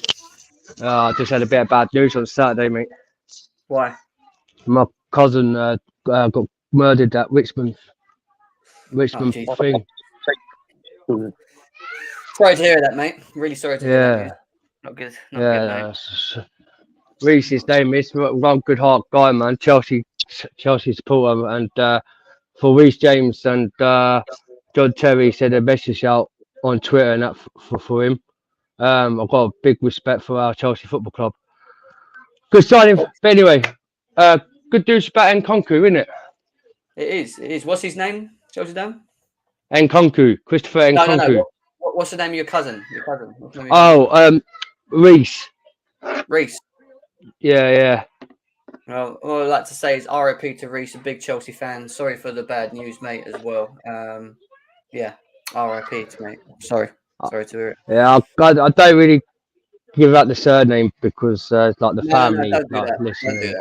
I just had a bit of bad news on Saturday, mate. Why? My cousin got murdered at Richmond thing. Sorry to hear that, mate. Really sorry to hear that. Yeah, Not good. Not good, mate. Reese's name is one good heart guy, man. Chelsea supporter, and for Reece James and John Terry said a message out on Twitter and that for him. I've got a big respect for our Chelsea Football Club. Good signing, but anyway, good news about Nkunku, isn't it? It is. What's his name, Chelsea Dan? Nkunku, Christopher Nkunku. No. What's the name of your cousin? What's the name of your Oh, Reece. Reece. Yeah. Well, all I'd like to say is RIP to Reece, a big Chelsea fan. Sorry for the bad news, mate, as well. Yeah, RIP to mate. Sorry to hear it. Yeah, I don't really give out the surname because it's like the family. Don't do like, that. listening.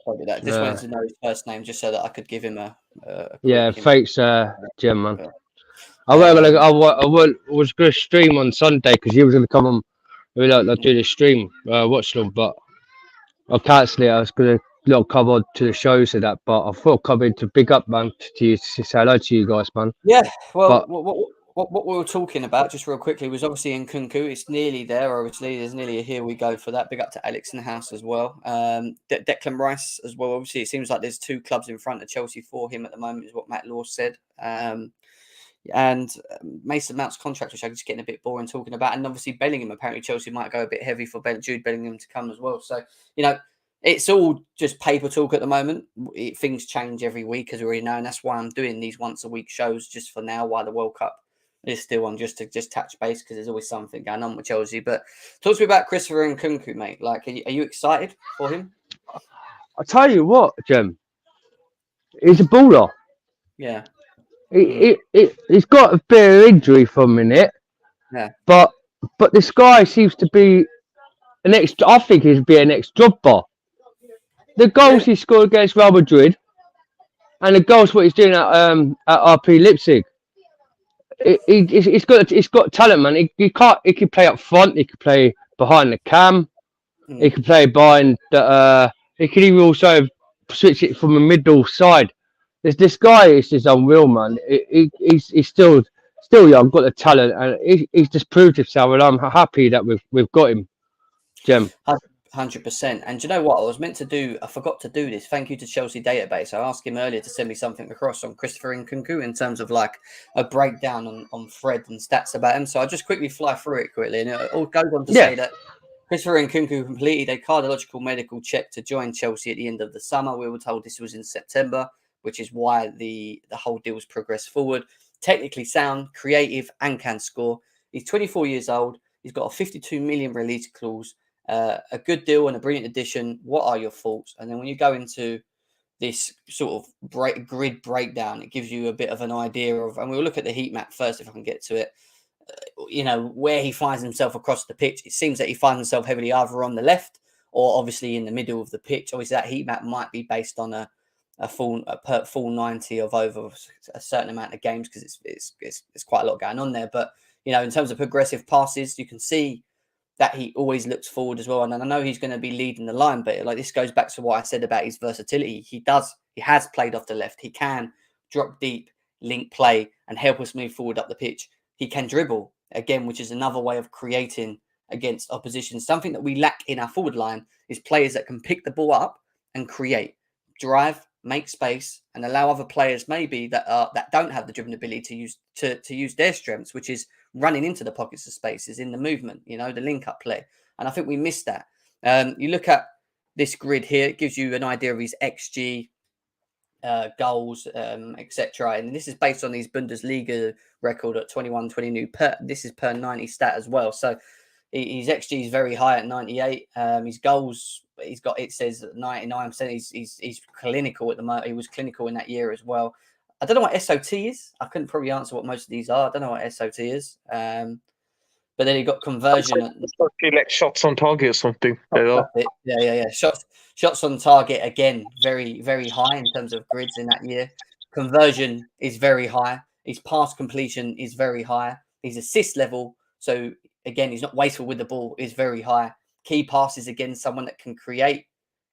Don't do that. Just wanted to know his first name, just so that I could give him a yeah, quick, thanks, Jim, man. Yeah. I was going to stream on Sunday because he was going to come on, do the stream, watch them, but I cancelled it. I was going to come on to the shows and that, but I thought I'd come in to big up, man, to you, to say hello to you guys, man. Yeah, well, but, what we were talking about, just real quickly, was obviously Nkunku. It's nearly there, obviously. There's nearly a here we go for that. Big up to Alex in the house as well. Declan Rice as well. Obviously, it seems like there's 2 clubs in front of Chelsea for him at the moment, is what Matt Law said. And Mason Mount's contract, which I'm just getting a bit boring talking about. And obviously, Bellingham, apparently Chelsea might go a bit heavy for Jude Bellingham to come as well. So, it's all just paper talk at the moment. Things change every week, as we already know. And that's why I'm doing these once a week shows just for now, while the World Cup is still on, just to touch base, because there's always something going on with Chelsea. But talk to me about Christopher Nkunku, mate. Like, are you excited for him? I tell you what, Jem, he's a baller. Yeah. He's got a bit of injury for a minute, Yeah. but this guy seems to be an ex. I think he'd be an ex-Drogba. The goals he scored against Real Madrid, and the goals what he's doing at RP Leipzig. He's got talent, man. He can play up front. He can play behind the cam. He can play behind the. He can even also switch it from the middle side. This guy is just unreal, man. He's still young, got the talent, and he's just proved himself. And I'm happy that we've got him, Jem. 100%. And do you know what? I forgot to do this. Thank you to Chelsea Database. I asked him earlier to send me something across on Christopher Nkunku in terms of like a breakdown on Fred and stats about him. So I'll just quickly fly through it quickly. And it all goes on to say that Christopher Nkunku completed a cardiological medical check to join Chelsea at the end of the summer. We were told this was in September, which is why the whole deal's progressed forward. Technically sound, creative, and can score. He's 24 years old. He's got a 52 million release clause. A good deal and a brilliant addition. What are your thoughts? And then when you go into this sort of grid breakdown, it gives you a bit of an idea of, and we'll look at the heat map first if I can get to it, where he finds himself across the pitch. It seems that he finds himself heavily either on the left or obviously in the middle of the pitch. Obviously that heat map might be based on a full 90 of over a certain amount of games because it's quite a lot going on there. But, in terms of progressive passes, you can see that he always looks forward as well. And I know he's going to be leading the line, but like this goes back to what I said about his versatility. He has played off the left. He can drop deep, link play, and help us move forward up the pitch. He can dribble, again, which is another way of creating against opposition. Something that we lack in our forward line is players that can pick the ball up and create, drive, make space, and allow other players maybe that don't have the dribbling ability to use their strengths, which is running into the pockets of spaces in the movement, the link-up play. And I think we missed that. You look at this grid here, it gives you an idea of his XG, goals, etc. And this is based on his Bundesliga record at 21-22. This is per 90 stat as well. So his XG is very high at 98. His goals, it says 99%. He's clinical at the moment. He was clinical in that year as well. I don't know what SOT is. I couldn't probably answer what most of these are. I don't know what SOT is. But then he got conversion. Like shots on target or something. Yeah. Shots on target, again, very, very high in terms of grids in that year. Conversion is very high. His pass completion is very high. His assist level, so again, he's not wasteful with the ball, is very high. Key passes, again, someone that can create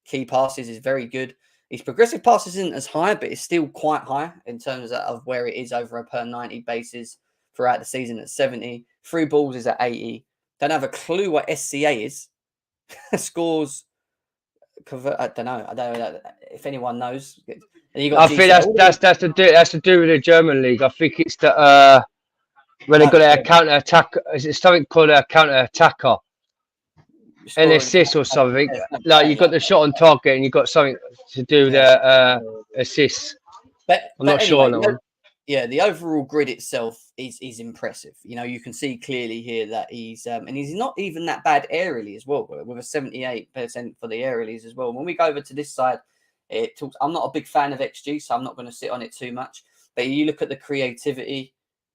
key passes is very good. His progressive passes isn't as high, but it's still quite high in terms of where it is over a per 90 basis throughout the season at 70. Through balls is at 80. Don't have a clue what SCA is. Scores. I don't know if anyone knows. I think that's to do with the German league. I think it's the when they got a counter attack. Is it something called a counter attacker? An assist or something. Like you got the shot on target and you got something to do with the assists. I'm not sure on that one. Yeah, the overall grid itself is impressive. You can see clearly here that he's and he's not even that bad aerially as well, with a 78% for the aerials as well. When we go over to this side, I'm not a big fan of XG, so I'm not going to sit on it too much. But you look at the creativity,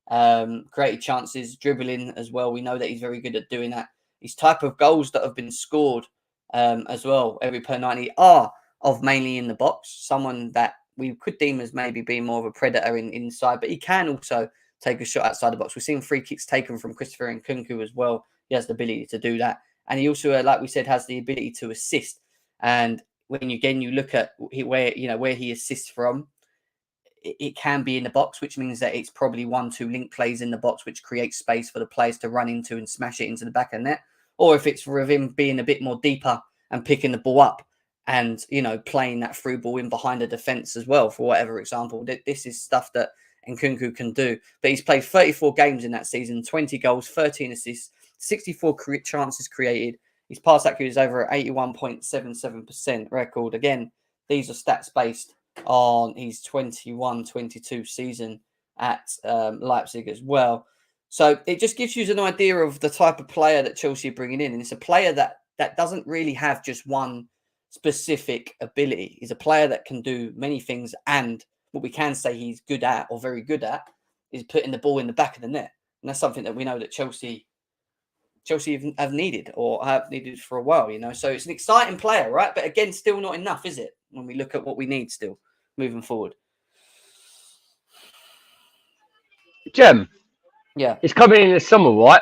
created chances, dribbling as well. We know that he's very good at doing that. His type of goals that have been scored as well, every per 90, are of mainly in the box. Someone that we could deem as maybe being more of a predator inside, but he can also take a shot outside the box. We've seen free kicks taken from Christopher Nkunku as well. He has the ability to do that. And he also, like we said, has the ability to assist. And when you look at where he assists from, it can be in the box, which means that it's probably 1-2 link plays in the box, which creates space for the players to run into and smash it into the back of the net. Or if it's with him being a bit more deeper and picking the ball up and, playing that through ball in behind the defence as well, for whatever example. This is stuff that Nkunku can do. But he's played 34 games in that season, 20 goals, 13 assists, 64 chances created. His pass accuracy is over at 81.77% record. Again, these are stats based on his 21-22 season at Leipzig as well. So it just gives you an idea of the type of player that Chelsea are bringing in. And it's a player that doesn't really have just one specific ability. He's a player that can do many things, and what we can say he's good at, or very good at, is putting the ball in the back of the net. And that's something that we know that Chelsea have needed, or have needed for a while, you know. So it's an exciting player, right? But again, still not enough, is it? When we look at what we need still moving forward. Jem, Yeah. it's coming in the summer, right?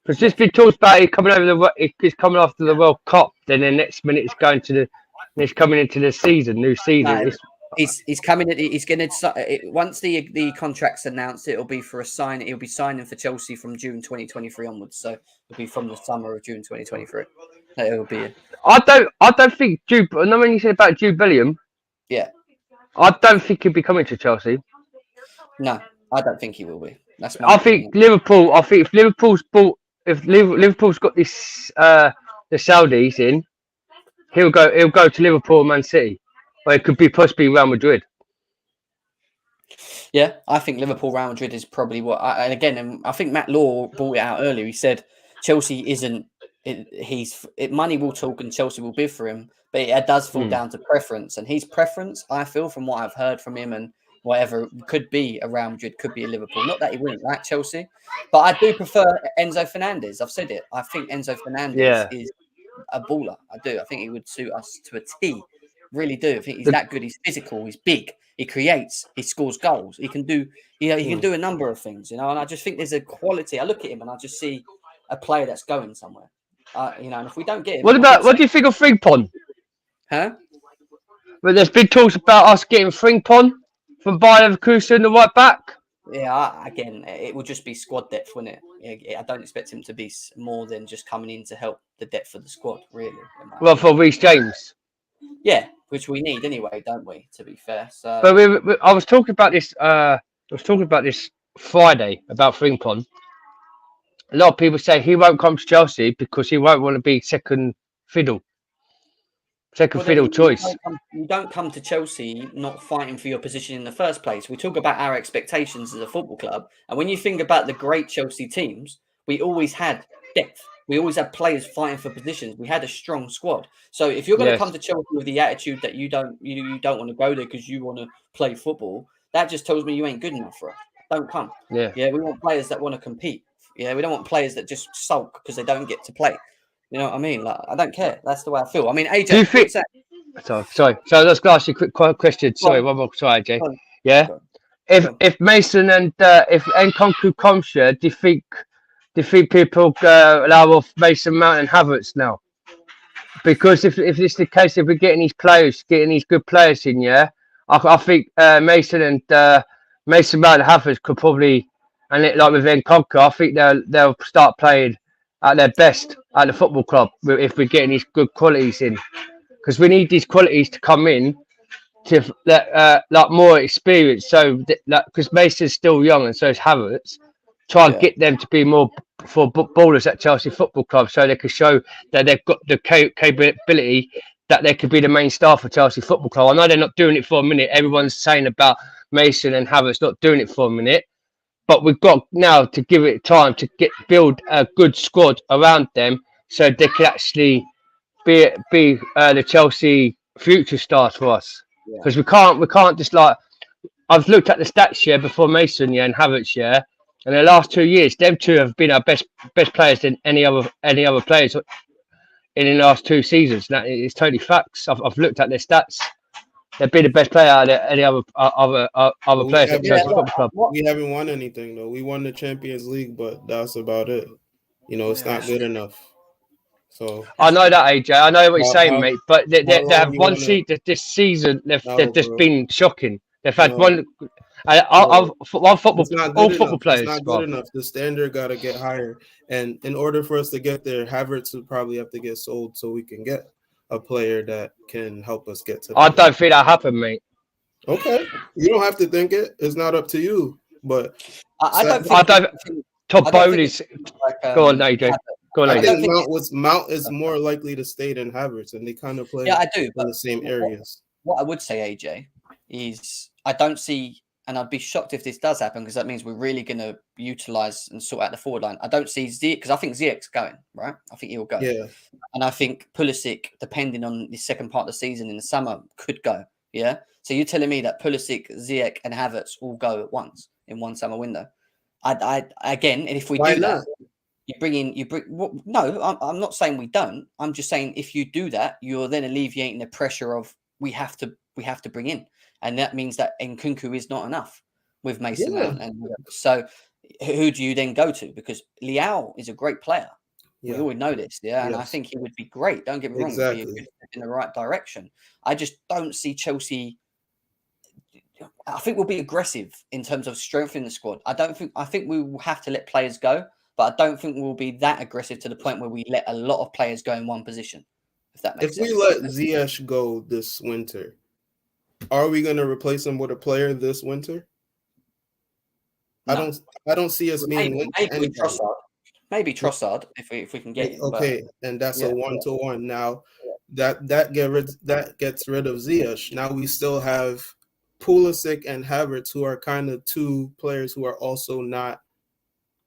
Because just been talked about it coming it's coming after the World Cup. Then the next minute it's going to it's coming into the new season. No, he's coming. He's going to once the contract's announced, it'll be for a sign. He'll be signing for Chelsea from June 2023 onwards. So it'll be from the summer of June 2023. It'll be. I don't think Jude. I know when you said about Jude Bellingham. Yeah. I don't think he'll be coming to Chelsea. No, I don't think he will be. That's. I think Liverpool. I think if Liverpool's got this the Saudis in, he'll go to Liverpool, Man City, or it could be possibly Real Madrid. Yeah, I think Liverpool, Real Madrid is probably what. And I think Matt Law brought it out earlier. He said Chelsea isn't. Money will talk and Chelsea will bid for him, but it does fall down to preference. And his preference, I feel, from what I've heard from him and whatever, could be a Real Madrid, could be a Liverpool. Not that he wouldn't like Chelsea, but I do prefer Enzo Fernandez. I've said it. I think Enzo Fernandez is a baller. I do. I think he would suit us to a T. Really do. I think he's that good. He's physical. He's big. He creates. He scores goals. He can do. He can do a number of things. You know, and I just think there's a quality. I look at him and I just see a player that's going somewhere. You know, and if we don't get him, what do you think of Frimpong? Huh? But there's been talks about us getting Frimpong from Bayer Leverkusen, the right back. Yeah, again, it will just be squad depth, wouldn't it? I don't expect him to be more than just coming in to help the depth of the squad, really. Well, for Reece James. Yeah, which we need anyway, don't we? To be fair. So, but I was talking about this. Friday about Frimpong. A lot of people say he won't come to Chelsea because he won't want to be second fiddle choice. You don't come to Chelsea not fighting for your position in the first place. We talk about our expectations as a football club, and when you think about the great Chelsea teams, we always had depth. We always had players fighting for positions. We had a strong squad. So if you're going to come to Chelsea with the attitude that you don't want to go there because you want to play football, that just tells me you ain't good enough for us. Don't come. Yeah, we want players that want to compete. Yeah, we don't want players that just sulk because they don't get to play. You know what I mean? Like, I don't care. That's the way I feel. I mean, AJ. Do you think? Sorry. So let's ask you a quick question. Sorry, one more. Sorry, AJ. Yeah. If Mason and if Nkunku comes here, do you think people allow off Mason, Mount, and Havertz now? Because if it's the case, if we're getting these good players in, I think Mason, Mount, and Havertz could probably. And like with Nkunku, I think they'll start playing at their best at the football club if we're getting these good qualities in, because we need these qualities to come in to like more experience. So because Mason's still young and so is Havertz, try and get them to be more for ballers at Chelsea Football Club, so they can show that they've got the capability that they could be the main star for Chelsea Football Club. I know they're not doing it for a minute. Everyone's saying about Mason and Havertz not doing it for a minute. But we've got now to give it time to build a good squad around them, so they can actually be the Chelsea future stars for us. Because we can't just like, I've looked at the stats here before Mason and Havertz and the last 2 years, them two have been our best players than any other players in the last 2 seasons. That is totally facts. I've looked at their stats. They've been the best player out of any other players at Chelsea Football Club. We haven't won anything though. We won the Champions League, but that's about it. You know, it's not good enough. So I know that, AJ. I know what you're saying, mate. But they have one season this season. They've just been shocking. They've had one football. All football players. It's not good enough. The standard got to get higher, and in order for us to get there, Havertz would probably have to get sold so we can get a player that can help us get to. I don't think that happened, mate. Okay, you don't have to think it. It's not up to you. But I don't think. Todd Bowley's. Go on, AJ. Go on, I AJ. think Mount is more likely to stay than Havertz, and they kind of play. Yeah, I do. In the same areas. What I would say, AJ, is I don't see and I'd be shocked if this does happen because that means we're really going to utilise and sort out the forward line. I don't see Ziyech because I think Ziyech's going, right? I think he'll go. Yeah. And I think Pulisic, depending on the second part of the season in the summer, could go. Yeah. So you're telling me that Pulisic, Ziyech, and Havertz all go at once in one summer window? I again, and if we Why do not? that, well, no, I'm not saying we don't. I'm just saying if you do that, you're then alleviating the pressure of we have to bring in, and that means that Nkunku is not enough with Mason Yeah. Mount. And so, who do you then go to? Because Leao is a great player. We Yeah. already know this, yeah, and I Yes. think he would be great. Don't get me wrong, he'd be a Exactly. good step in the right direction. I just don't see Chelsea. I think we'll be aggressive in terms of strengthening the squad. I think we will have to let players go, but I don't think we'll be that aggressive to the point where we let a lot of players go in one position. If that makes If sense. we let Ziyech go this winter, are we going to replace him with a player this winter? No. I don't see us being linked to maybe anybody. Trossard. Maybe Trossard if we can get him. Okay, and that's yeah. a 1-to-1. Now that gets rid of Ziyech. Now we still have Pulisic and Havertz, who are kind of two players who are also not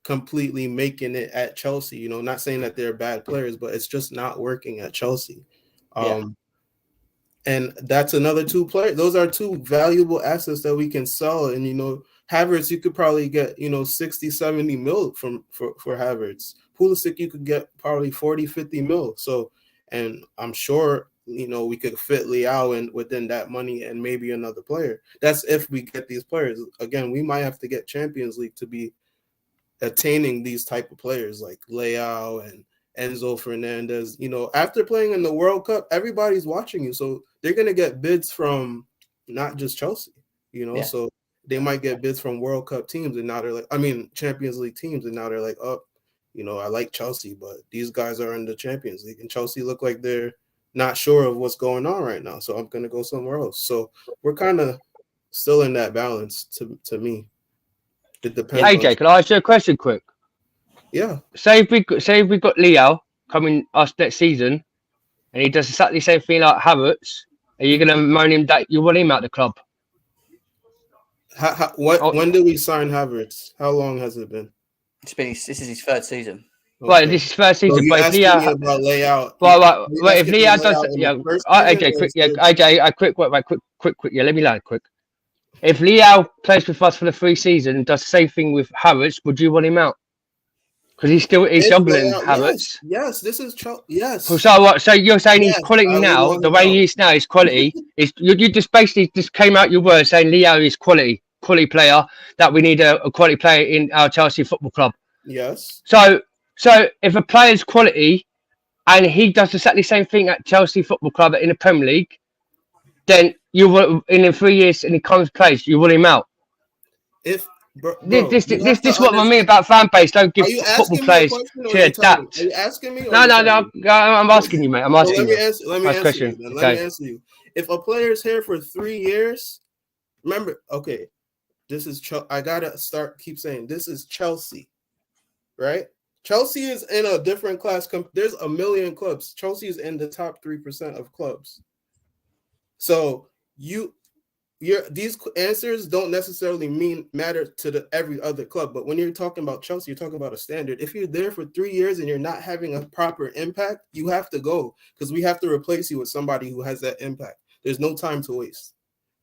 completely making it at Chelsea. You know, not saying that they're bad players, but it's just not working at Chelsea. And that's another two players. Those are two valuable assets that we can sell. And, you know, Havertz, you could probably get, 60, 70 mil for Havertz. Pulisic, you could get probably 40, 50 mil. So, and I'm sure, we could fit Leao in within that money and maybe another player. That's if we get these players. Again, we might have to get Champions League to be attaining these type of players like Leao and Enzo Fernandez. After playing in the World Cup, everybody's watching you. So they're going to get bids from not just Chelsea, so they might get bids from World Cup teams. And now they're like, Champions League teams. And now they're like, oh, I like Chelsea, but these guys are in the Champions League. And Chelsea look like they're not sure of what's going on right now. So I'm going to go somewhere else. So we're kind of still in that balance to me. It depends. AJ, can I ask you a question quick? Yeah. Say if we got Leao coming us next season, and he does exactly the same thing like Havertz, are you going to moan him that you want him out the club? When did we sign Havertz? How long has it been? This is his third season. Okay. Right, this is first season. So you but asking if Leao, me about layout. Right, if Leao does, AJ, quick, let me land quick. If Leao plays with us for the 3 seasons and does the same thing with Havertz, would you want him out? Because he's juggling Havertz. Yes, this is yes. So what? So you're saying he's quality now? The way he is now is quality. You just basically just came out your words saying Leao is quality player, that we need a quality player in our Chelsea Football Club. Yes. So if a player's quality and he does exactly the same thing at Chelsea Football Club in the Premier League, then you will in 3 years and he comes plays, you want him out. If bro, this what I mean about fan base. Don't give football players to adapt. Are you asking me? No. I'm asking you, mate. I'm asking you. Let me answer you. If a player's here for 3 years, remember, okay, this is I gotta keep saying this is Chelsea, right? Chelsea is in a different class. There's a million clubs. Chelsea is in the top 3% of clubs. So these answers don't necessarily matter to every other club, but when you're talking about Chelsea, you're talking about a standard. If you're there for 3 years and you're not having a proper impact, you have to go because we have to replace you with somebody who has that impact. There's no time to waste.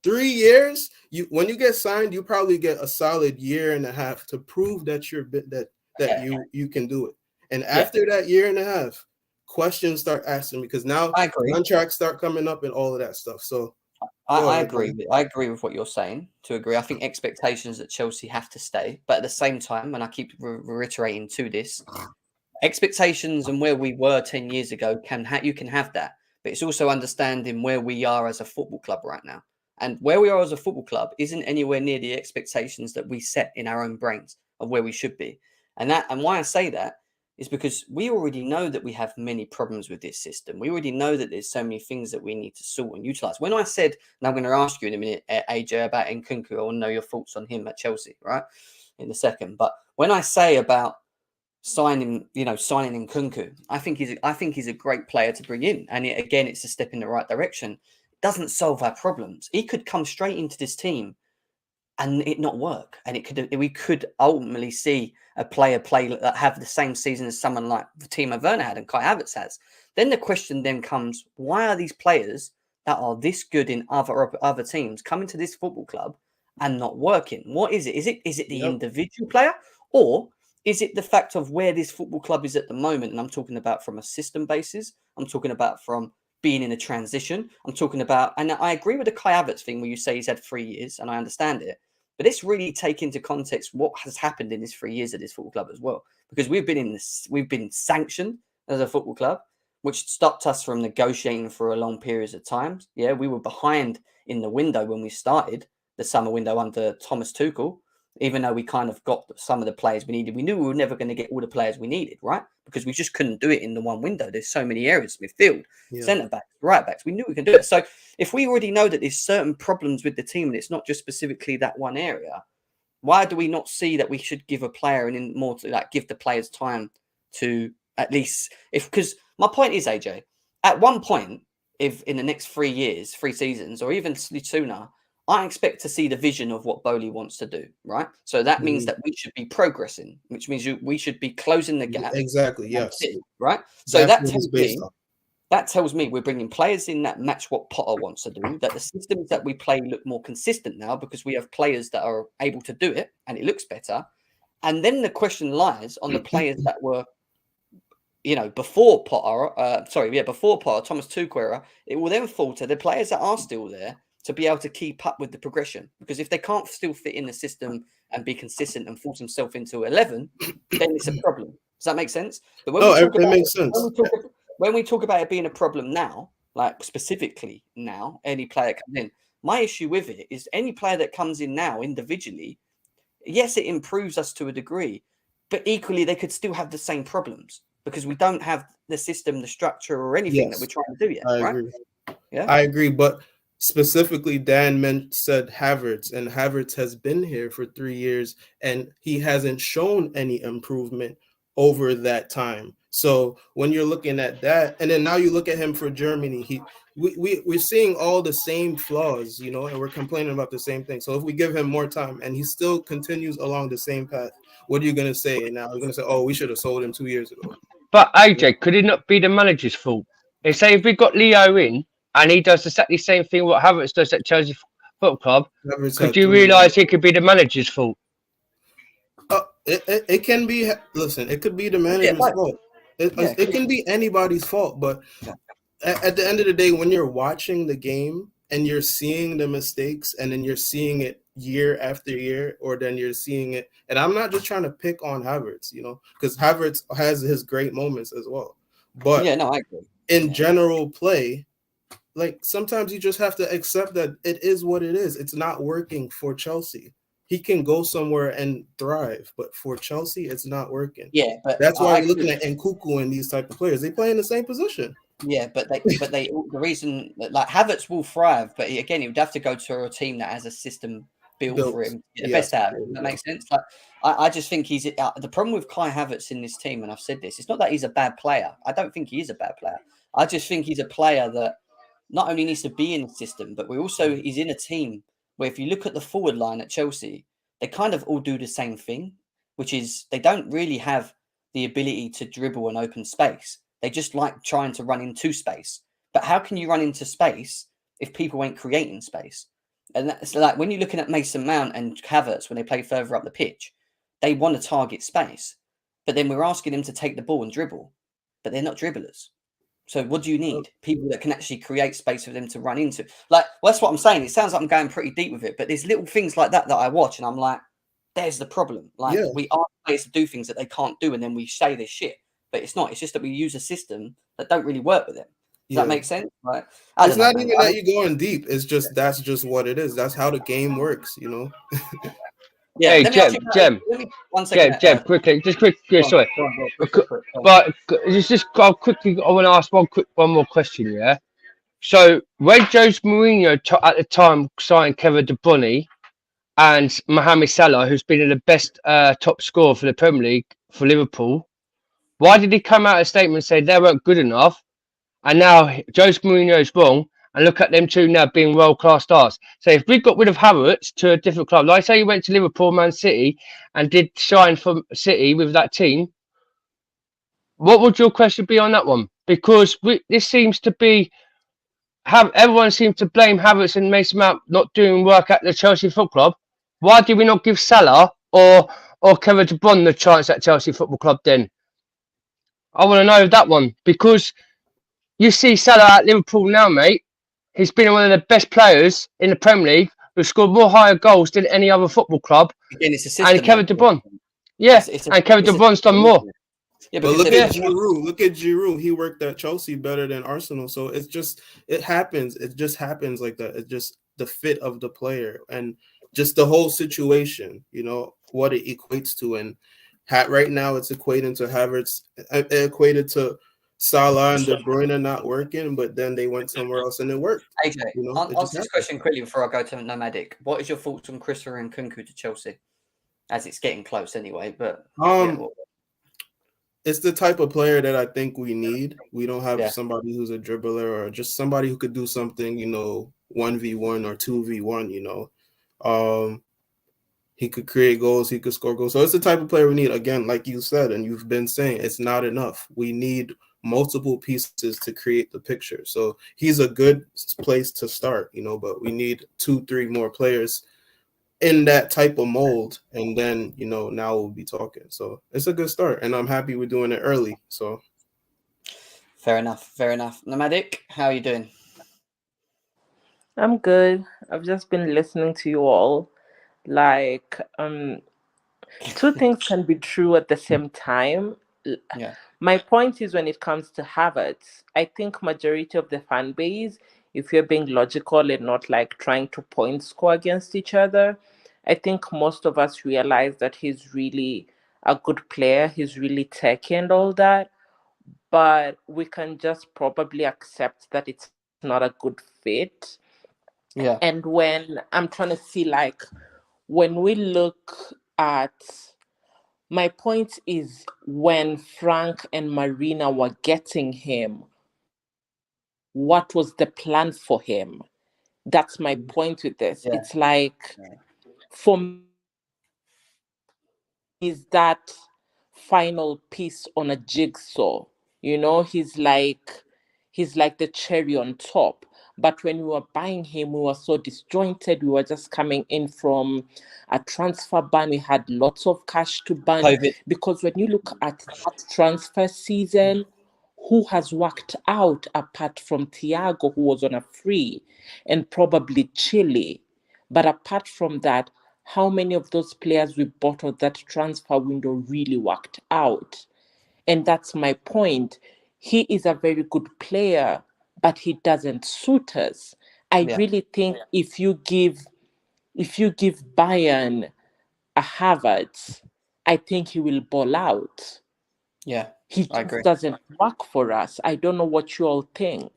3 years, when you get signed, you probably get a solid year and a half to prove that you can do it. And after that year and a half, questions start asking because now contracts start coming up and all of that stuff. So I agree. I agree with what you're saying. To agree, I think expectations at Chelsea have to stay, but at the same time, and I keep reiterating to this, expectations and where we were 10 years ago you can have that, but it's also understanding where we are as a football club right now, and where we are as a football club isn't anywhere near the expectations that we set in our own brains of where we should be, and why I say that is because we already know that we have many problems with this system. We already know that there's so many things that we need to sort and utilize. When I said, and I'm going to ask you in a minute, AJ, about Nkunku, I want to know your thoughts on him at Chelsea, right? In a second. But when I say about signing Nkunku, I think he's a great player to bring in. And again, it's a step in the right direction. It doesn't solve our problems. He could come straight into this team and it not work. And we could ultimately see a player that have the same season as someone like Timo Werner had and Kai Havertz has. Then the question then comes, why are these players that are this good in other teams coming to this football club and not working? What is it? Is it the individual player, or is it the fact of where this football club is at the moment? And I'm talking about from a system basis. I'm talking about from being in a transition. I'm talking about, and I agree with the Kai Havertz thing where you say he's had 3 years, and I understand it. But let's really take into context what has happened in this 3 years at this football club as well, because we've been sanctioned as a football club, which stopped us from negotiating for a long periods of time. Yeah, we were behind in the window when we started the summer window under Thomas Tuchel, even though we kind of got some of the players we needed. We knew we were never going to get all the players we needed, right? Because we just couldn't do it in the one window. There's so many areas, midfield, centre backs, right backs. We knew we could do it. So if we already know that there's certain problems with the team and it's not just specifically that one area, why do we not see that we should give a player and more to like give the players time to at least because my point is, AJ, at one point, if in the next 3 years, 3 seasons, or even sooner, I expect to see the vision of what Bowley wants to do, right? So that means that we should be progressing, which means we should be closing the gap. Exactly, yes. Right? So that tells me we're bringing players in that match what Potter wants to do, that the systems that we play look more consistent now because we have players that are able to do it and it looks better. And then the question lies on the players that were, before Potter, before Potter, Thomas Tuchel, it will then fall to the players that are still there to be able to keep up with the progression. Because if they can't still fit in the system and be consistent and force themselves into 11, then it's a problem. Does that make sense? But it makes sense. When we talk about it being a problem now, like specifically now, any player comes in, my issue with it is any player that comes in now individually, yes, it improves us to a degree, but equally they could still have the same problems because we don't have the system, the structure, or anything that we're trying to do yet. I agree. Yeah, I agree. But specifically, Dan said Havertz, and Havertz has been here for 3 years, and he hasn't shown any improvement over that time. So when you're looking at that, and then now you look at him for Germany, we're seeing all the same flaws, and we're complaining about the same thing. So if we give him more time and he still continues along the same path, what are you going to say now? You're going to say, oh, we should have sold him 2 years ago. But AJ, could it not be the manager's fault? If say if we got Leo in and he does exactly the same thing what Havertz does at Chelsea Football Club, could you realise it could be the manager's fault? It can be. Listen, it could be the manager's fault. It can be anybody's fault. But at the end of the day, when you're watching the game and you're seeing the mistakes, and then you're seeing it year after year, or then you're seeing it, and I'm not just trying to pick on Havertz, because Havertz has his great moments as well. But I agree. In general play, like sometimes you just have to accept that it is what it is. It's not working for Chelsea. He can go somewhere and thrive, but for Chelsea, it's not working. Yeah, but that's why you're looking at Nkunku and these type of players. They play in the same position. Yeah, but the reason that like Havertz will thrive, but again, he would have to go to a team that has a system built for him to get the best out of him. That makes sense. Like I just think he's the problem with Kai Havertz in this team, and I've said this. It's not that he's a bad player. I don't think he is a bad player. I just think he's a player that not only needs to be in the system, but he's in a team where if you look at the forward line at Chelsea, they kind of all do the same thing, which is they don't really have the ability to dribble and open space. They just like trying to run into space. But how can you run into space if people ain't creating space? And that's like when you're looking at Mason Mount and Havertz when they play further up the pitch, they want to target space. But then we're asking them to take the ball and dribble, but they're not dribblers. So what do you need? People that can actually create space for them to run into. Like, well, that's what I'm saying. It sounds like I'm going pretty deep with it, but there's little things like that I watch and I'm like, there's the problem. Like we ask players to do things that they can't do and then we say this shit. But it's not. It's just that we use a system that don't really work with them. Does that make sense? Like, it's not even that you're going deep. It's just that's just what it is. That's how the game works, Yeah, hey, Jem, quickly, sorry. But I want to ask one more question, yeah? So, when Jose Mourinho at the time signed Kevin De Bruyne and Mohamed Salah, who's been the best top scorer for the Premier League for Liverpool, why did he come out a statement and say they weren't good enough? And now Jose Mourinho is wrong and look at them two now being world-class stars. So if we got rid of Havertz to a different club, like say he went to Liverpool, Man City, and did shine for City with that team, what would your question be on that one? Because this seems to be everyone seems to blame Havertz and Mason Mount not doing work at the Chelsea Football Club. Why did we not give Salah or Kevin De Bruyne the chance at Chelsea Football Club then? I want to know that one, because you see Salah at Liverpool now, mate. He's been one of the best players in the Premier League, who scored more higher goals than any other football club. Again, it's a system. And Kevin De Bruyne. And Kevin De Bruyne's done more. Yeah, but look at Giroud. Look at Giroud. He worked at Chelsea better than Arsenal. So it happens. It just happens like that. It's just the fit of the player and just the whole situation, you know, what it equates to. And right now it's equating to Havertz, equated to Salah and De Bruyne not working, but then they went somewhere else and it worked. AJ, you know, answer this question quickly before I go to Nomadic. What is your thoughts on Christopher and Nkunku to Chelsea? As it's getting close anyway, but it's the type of player that I think we need. We don't have somebody who's a dribbler or just somebody who could do something, you know, 1v1 or 2v1, you know. He could create goals, he could score goals. So it's the type of player we need. Again, like you said, and you've been saying, it's not enough. We need multiple pieces to create the picture. So he's a good place to start, you know, but we need 2-3 more players in that type of mold, and then, you know, now we'll be talking. So it's a good start, and I'm happy we're doing it early. So fair enough. Nomadic, how are you doing? I'm good. I've just been listening to you all. Like, two things can be true at the same time. Yeah. My point is, when it comes to Havertz, I think majority of the fan base, if you're being logical and not like trying to point score against each other, I think most of us realize that he's really a good player. He's really techy and all that. But we can just probably accept that it's not a good fit. Yeah. And when I'm trying to see, like, when we look at, my point is, when Frank and Marina were getting him, what was the plan for him? That's my point with this. Yeah. It's like, for me, is that final piece on a jigsaw. You know, he's like the cherry on top. But when we were buying him, we were so disjointed. We were just coming in from a transfer ban. We had lots of cash to burn. COVID. Because when you look at that transfer season, who has worked out apart from Thiago, who was on a free, and probably Chile? But apart from that, how many of those players we bought on that transfer window really worked out? And that's my point. He is a very good player, but he doesn't suit us. I really think if you give Bayern a Havertz, I think he will ball out. Yeah, he just doesn't work for us. I don't know what you all think.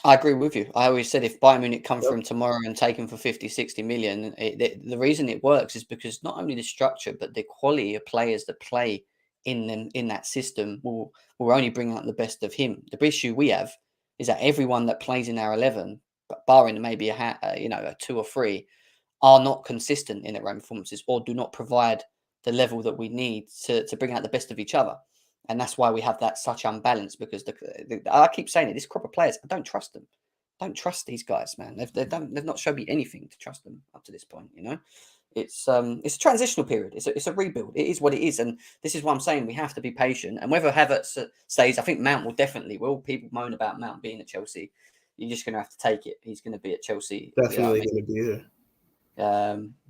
I agree with you. I always said if Bayern Munich come from tomorrow and take him for 50, 60 million, the reason it works is because not only the structure, but the quality of players that play in that system will only bring out the best of him. The issue we have is that everyone that plays in our 11, barring maybe a 2 or 3, are not consistent in their own performances or do not provide the level that we need to bring out the best of each other. And that's why we have that such unbalance, because I keep saying it, this crop of players, I don't trust them. I don't trust these guys, man. They've not shown me anything to trust them up to this point, you know. It's a transitional period. It's a rebuild. It is what it is, and this is why I'm saying we have to be patient. And whether Havertz stays, I think Mount will definitely. Will people moan about Mount being at Chelsea? You're just going to have to take it. He's going to be at Chelsea. Definitely going to be there.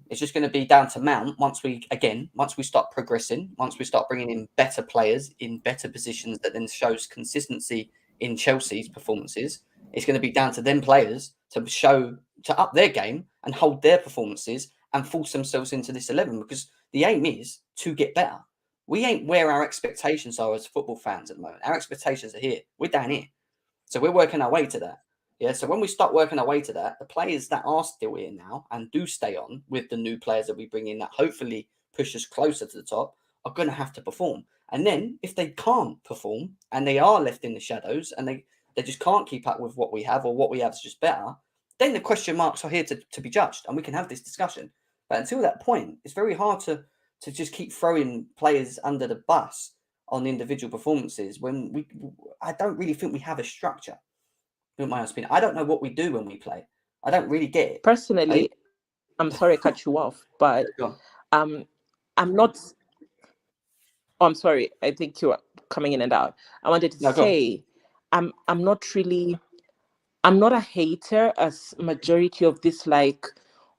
It's just going to be down to Mount once we start progressing, once we start bringing in better players in better positions that then shows consistency in Chelsea's performances. It's going to be down to them players to up their game and hold their performances and force themselves into this 11, because the aim is to get better. We ain't where our expectations are as football fans at the moment. Our expectations are here. We're down here. So we're working our way to that. Yeah, so when we start working our way to that, the players that are still here now and do stay on with the new players that we bring in that hopefully push us closer to the top are going to have to perform. And then if they can't perform and they are left in the shadows and they just can't keep up with what we have, or what we have is just better, then the question marks are here to be judged, and we can have this discussion. But until that point, it's very hard to just keep throwing players under the bus on individual performances when I don't really think we have a structure. In my opinion, I don't know what we do when we play. I don't really get it. Personally, I'm sorry I cut you off, but I'm not. Oh, I'm sorry. I think you are coming in and out. I wanted to say, I'm not a hater, as majority of this like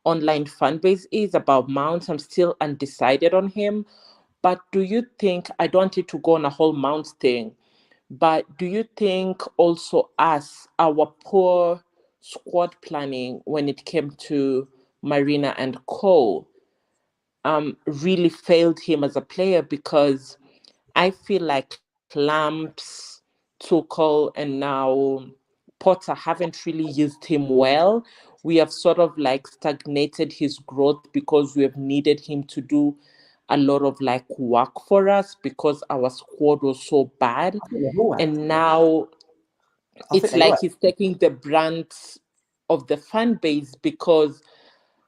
online fan base is about Mount. I'm still undecided on him. But do you think, I don't want it to go on a whole Mount thing, but do you think also our poor squad planning when it came to Marina and Cole really failed him as a player? Because I feel like Lamps, Tuchel, and now Potter haven't really used him well. We have sort of like stagnated his growth because we have needed him to do a lot of like work for us because our squad was so bad. And now it's like he's taking the brunt of the fan base because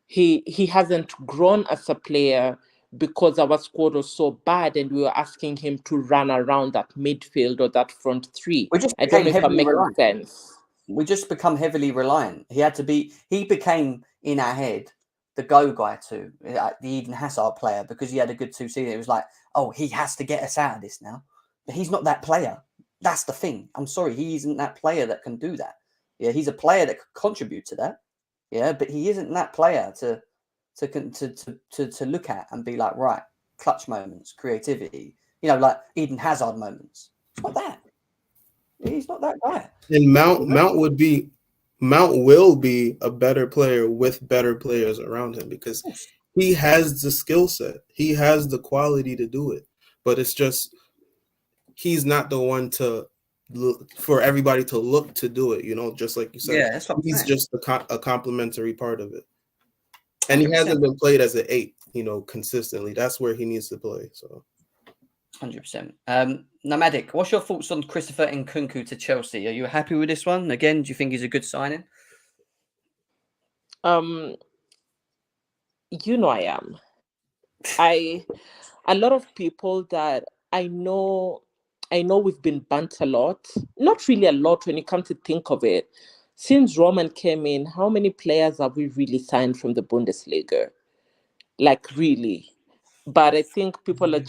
he hasn't grown as a player because our squad was so bad and we were asking him to run around that midfield or that front three. I don't know if I'm making sense. We just become heavily reliant. He became in our head the go guy too, the Eden Hazard player, because he had a good 2 seasons. It was like, oh, he has to get us out of this now. But he's not that player. That's the thing. I'm sorry, he isn't that player that can do that. Yeah, he's a player that could contribute to that. Yeah, but he isn't that player to look at and be like, right, clutch moments, creativity, like Eden Hazard moments. It's not that. He's not that guy. And Mount will be a better player with better players around him because he has the skill set. He has the quality to do it. But it's just he's not the one for everybody to look to do it, just like you said. Yeah, that's what he's just a complementary part of it. And 100%. He hasn't been played as an 8, consistently. That's where he needs to play. So 100%. Nomadic, what's your thoughts on Christopher Nkunku to Chelsea? Are you happy with this one? Again, do you think he's a good signing? I am. A lot of people that I know we've been burnt a lot. Not really a lot when you come to think of it. Since Roman came in, how many players have we really signed from the Bundesliga? Like, really? But I think people are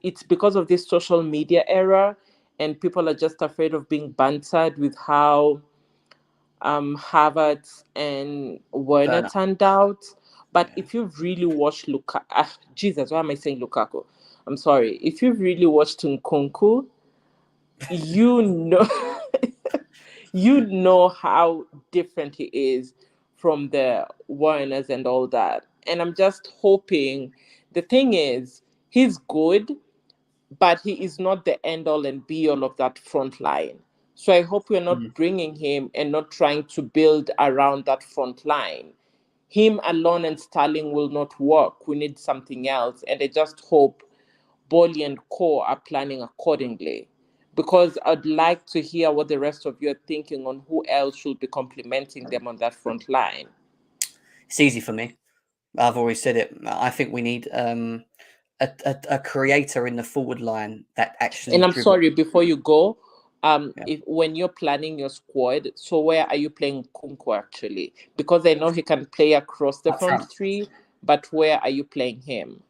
it's because of this social media era, and people are just afraid of being bantered with how Havertz and Werner turned out. But if you've really watched Jesus, why am I saying Lukaku? I'm sorry. If you've really watched Nkunku, you know how different he is from the Werners and all that. And I'm just hoping. The thing is, he's good, but he is not the end-all and be-all of that front line. So I hope we're not bringing him and not trying to build around that front line. Him alone and Sterling will not work. We need something else. And I just hope Bolly and Co are planning accordingly. Because I'd like to hear what the rest of you are thinking on who else should be complementing them on that front line. It's easy for me. I've always said it. I think we need a creator in the forward line that actually. And I'm sorry, before you go, when you're planning your squad, so where are you playing Nkunku actually? Because I know he can play across the front three, but where are you playing him?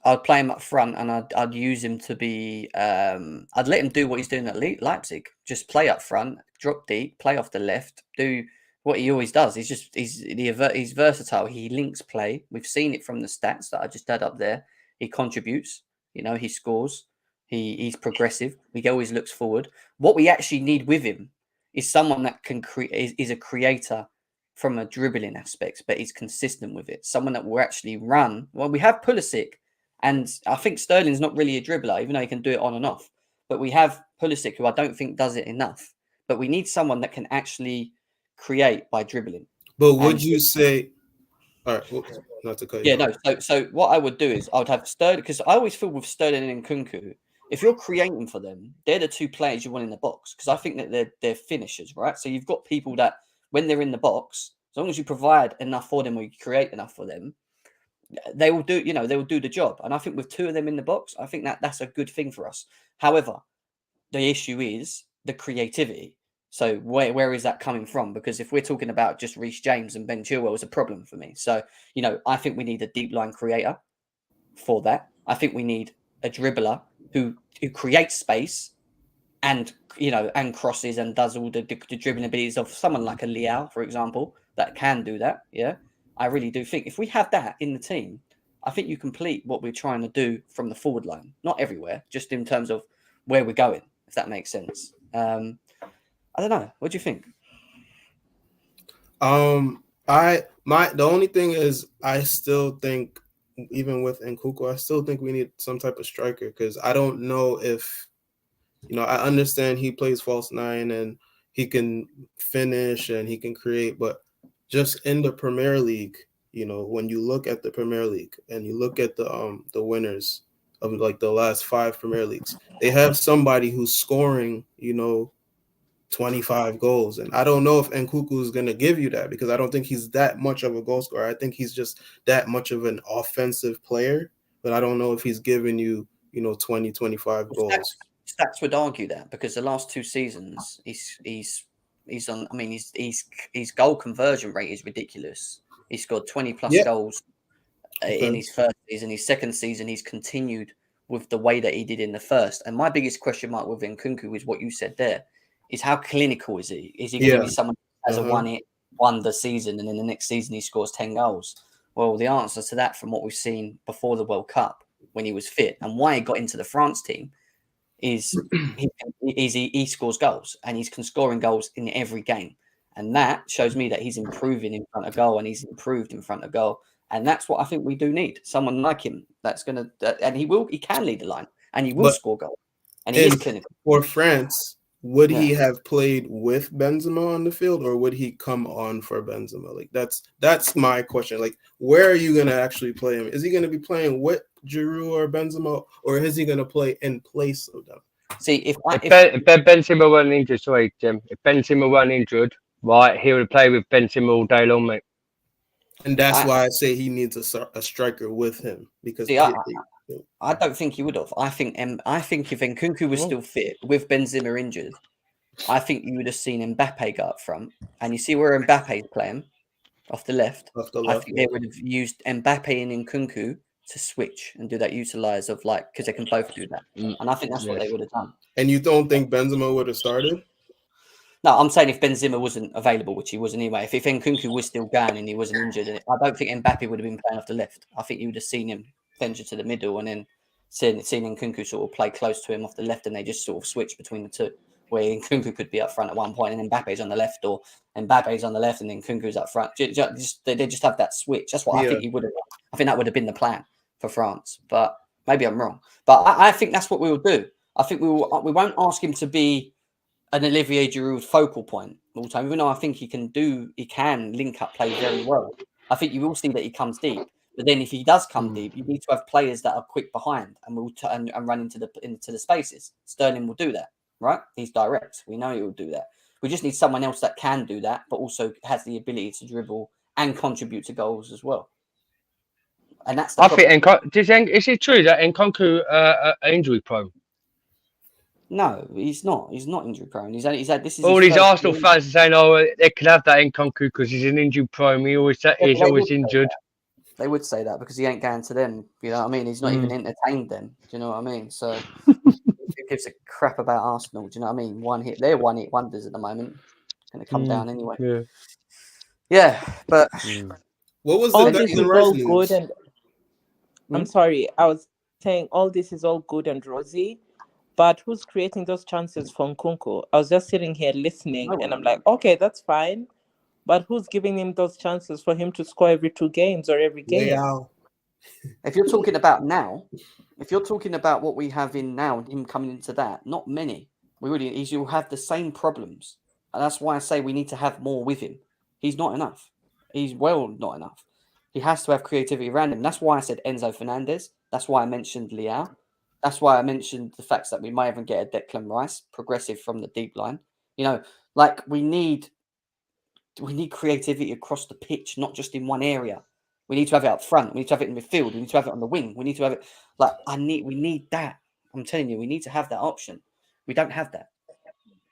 I'd play him up front, and I'd use him to be. I'd let him do what he's doing at Leipzig. Just play up front, drop deep, play off the left, do what he always does. He's versatile. He links play. We've seen it from the stats that I just had up there. He contributes. He scores. He's progressive. He always looks forward. What we actually need with him is someone that can is a creator from a dribbling aspect, but is consistent with it. Someone that will actually run. Well, we have Pulisic, and I think Sterling's not really a dribbler, even though he can do it on and off. But we have Pulisic, who I don't think does it enough. But we need someone that can actually create by dribbling. But would you say? All right, not to cut you. Yeah, no. So what I would do is I would have Sterling, because I always feel with Sterling and Nkunku, if you're creating for them, they're the two players you want in the box, because I think that they're finishers, right? So you've got people that when they're in the box, as long as you provide enough for them or you create enough for them, they will do, they will do the job. And I think with two of them in the box, I think that's a good thing for us. However, the issue is the creativity. So where is that coming from? Because if we're talking about just Reece James and Ben Chilwell, is a problem for me. So, I think we need a deep line creator for that. I think we need a dribbler who creates space and crosses and does all the dribbling abilities of someone like a Leao, for example, that can do that. Yeah, I really do think if we have that in the team, I think you complete what we're trying to do from the forward line. Not everywhere, just in terms of where we're going, if that makes sense. I don't know. What do you think? The only thing is, I still think, even with Nkunku, I still think we need some type of striker, because I don't know if, I understand he plays false nine and he can finish and he can create, but just in the Premier League, when you look at the Premier League and you look at the winners of like the last 5 Premier Leagues, they have somebody who's scoring, 25 goals. And I don't know if Nkunku is going to give you that, because I don't think he's that much of a goal scorer. I think he's just that much of an offensive player, but I don't know if he's giving you, 20, 25 goals. Stats would argue that, because the last 2 seasons he's on. I mean, his goal conversion rate is ridiculous. He scored 20 plus goals in his first season. His second season, he's continued with the way that he did in the first. And my biggest question mark with Nkunku is what you said there. Is how clinical is he? Is he going to be someone who has a won the season and then the next season he scores 10 goals? Well, the answer to that, from what we've seen before the World Cup when he was fit and why he got into the France team, is he scores goals, and he's scoring goals in every game. And that shows me that he's improving in front of goal, and he's improved in front of goal. And that's what I think we do need. Someone like him that's going to, and he can lead the line, and he will score goals. And he is clinical. For France, would he have played with Benzema on the field, or would he come on for Benzema? Like that's my question. Like, where are you going to actually play him? Is he going to be playing with Giroud or Benzema, or is he going to play in place of them? See, if Benzema weren't injured, sorry, Jim. If Benzema weren't injured, right, he would play with Benzema all day long, mate. And that's why I say he needs a striker with him, because I don't think he would have. I think if Nkunku was still fit with Benzema injured, I think you would have seen Mbappe go up front. And you see where Mbappe's playing off the left. I think they would have used Mbappe and Nkunku to switch and do that, utilize of because they can both do that. And I think that's what they would have done. And you don't think Benzema would have started? No, I'm saying if Benzema wasn't available, which he wasn't anyway, if Nkunku was still going and he wasn't injured, I don't think Mbappe would have been playing off the left. I think you would have seen him venture to the middle and then seen Nkunku sort of play close to him off the left, and they just sort of switch between the two, where Nkunku could be up front at one point and Mbappe's on the left, or Mbappe's on the left and then Nkunku's up front. They just have that switch. That's what I think he would have done. I think that would have been the plan for France, but maybe I'm wrong. But I think that's what we will do. I think we won't ask him to be an Olivier Giroud focal point all the time, even though I think he can link up play very well. I think you will see that he comes deep. But then if he does come deep, you need to have players that are quick behind and will and run into the spaces. Sterling will do that, right? He's direct. We know he will do that. We just need someone else that can do that, but also has the ability to dribble and contribute to goals as well. And that's the problem. Is it true that Nkunku injury prone? No, he's not. He's not injury prone. He's had this is all these Arsenal fans are saying, "Oh, they can have that Nkunku because he's an injury prone. He's always injured." They would say that because he ain't going to them. You know what I mean? He's not even entertained them. Do you know what I mean? So who gives a crap about Arsenal? Do you know what I mean? They're one-hit wonders at the moment. It's going to come down anyway. Yeah, but what was all this is all good and I'm sorry, I was saying all this is all good and rosy, but who's creating those chances for Nkunku? I was just sitting here listening and I'm like, okay, that's fine. But who's giving him those chances for him to score every 2 games or every game? If you're talking about now, if you're talking about what we have in now, him coming into that, not many. You'll have the same problems. And that's why I say we need to have more with him. He's not enough. He's not enough. He has to have creativity around him. That's why I said Enzo Fernandez. That's why I mentioned Leao. That's why I mentioned the fact that we might even get a Declan Rice, progressive from the deep line. You know, like we need creativity across the pitch, not just in one area. We need to have it up front. We need to have it in midfield. We need to have it on the wing. We need to have it we need that. I'm telling you, we need to have that option. We don't have that.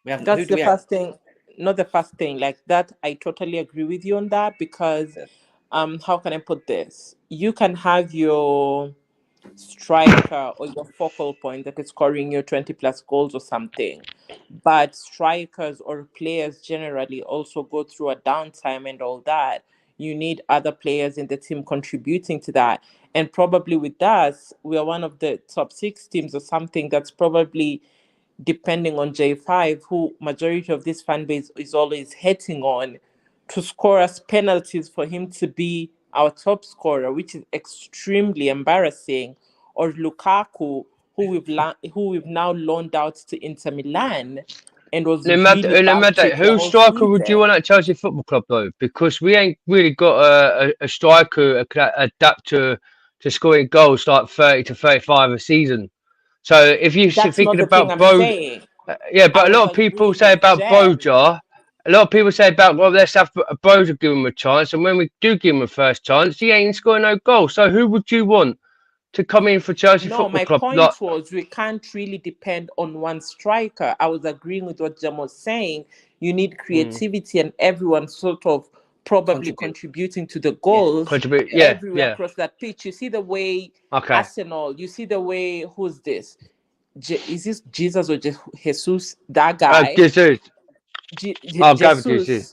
We haven't. That's the first thing, not the first thing. Like that, I totally agree with you on that because, how can I put this? You can have your striker or your focal point that is scoring your 20 plus goals or something, but strikers or players generally also go through a downtime and all that. You need other players in the team contributing to that, and probably with us, we are one of the top 6 teams or something that's probably, depending on J5, who majority of this fan base is always hating on, to score us penalties for him to be our top scorer, which is extremely embarrassing. Or Lukaku, who we've now loaned out to Inter Milan, and was No really matter bad the who whole striker would you season. want at Chelsea Football Club though? Because we ain't really got a striker who can adapt to scoring goals like 30 to 35 a season. So if you're That's not thinking the thing about I'm Bro, saying. yeah, I but a was lot of people agreeing say with about Jem. Broja. A lot of people say about, well, let's have Broja give him a chance, and when we do give him a first chance, he ain't scoring no goals. So who would you want to come in for Chelsea No, Football my Club? point was we can't really depend on one striker. I was agreeing with what Jem was saying. You need creativity and everyone sort of probably contributing to the goals Contribute, everywhere across that pitch. You see the way Arsenal, you see the way, who's this? Is this Jesus or Jesus? That guy. Jesus. I'll go with Jesus.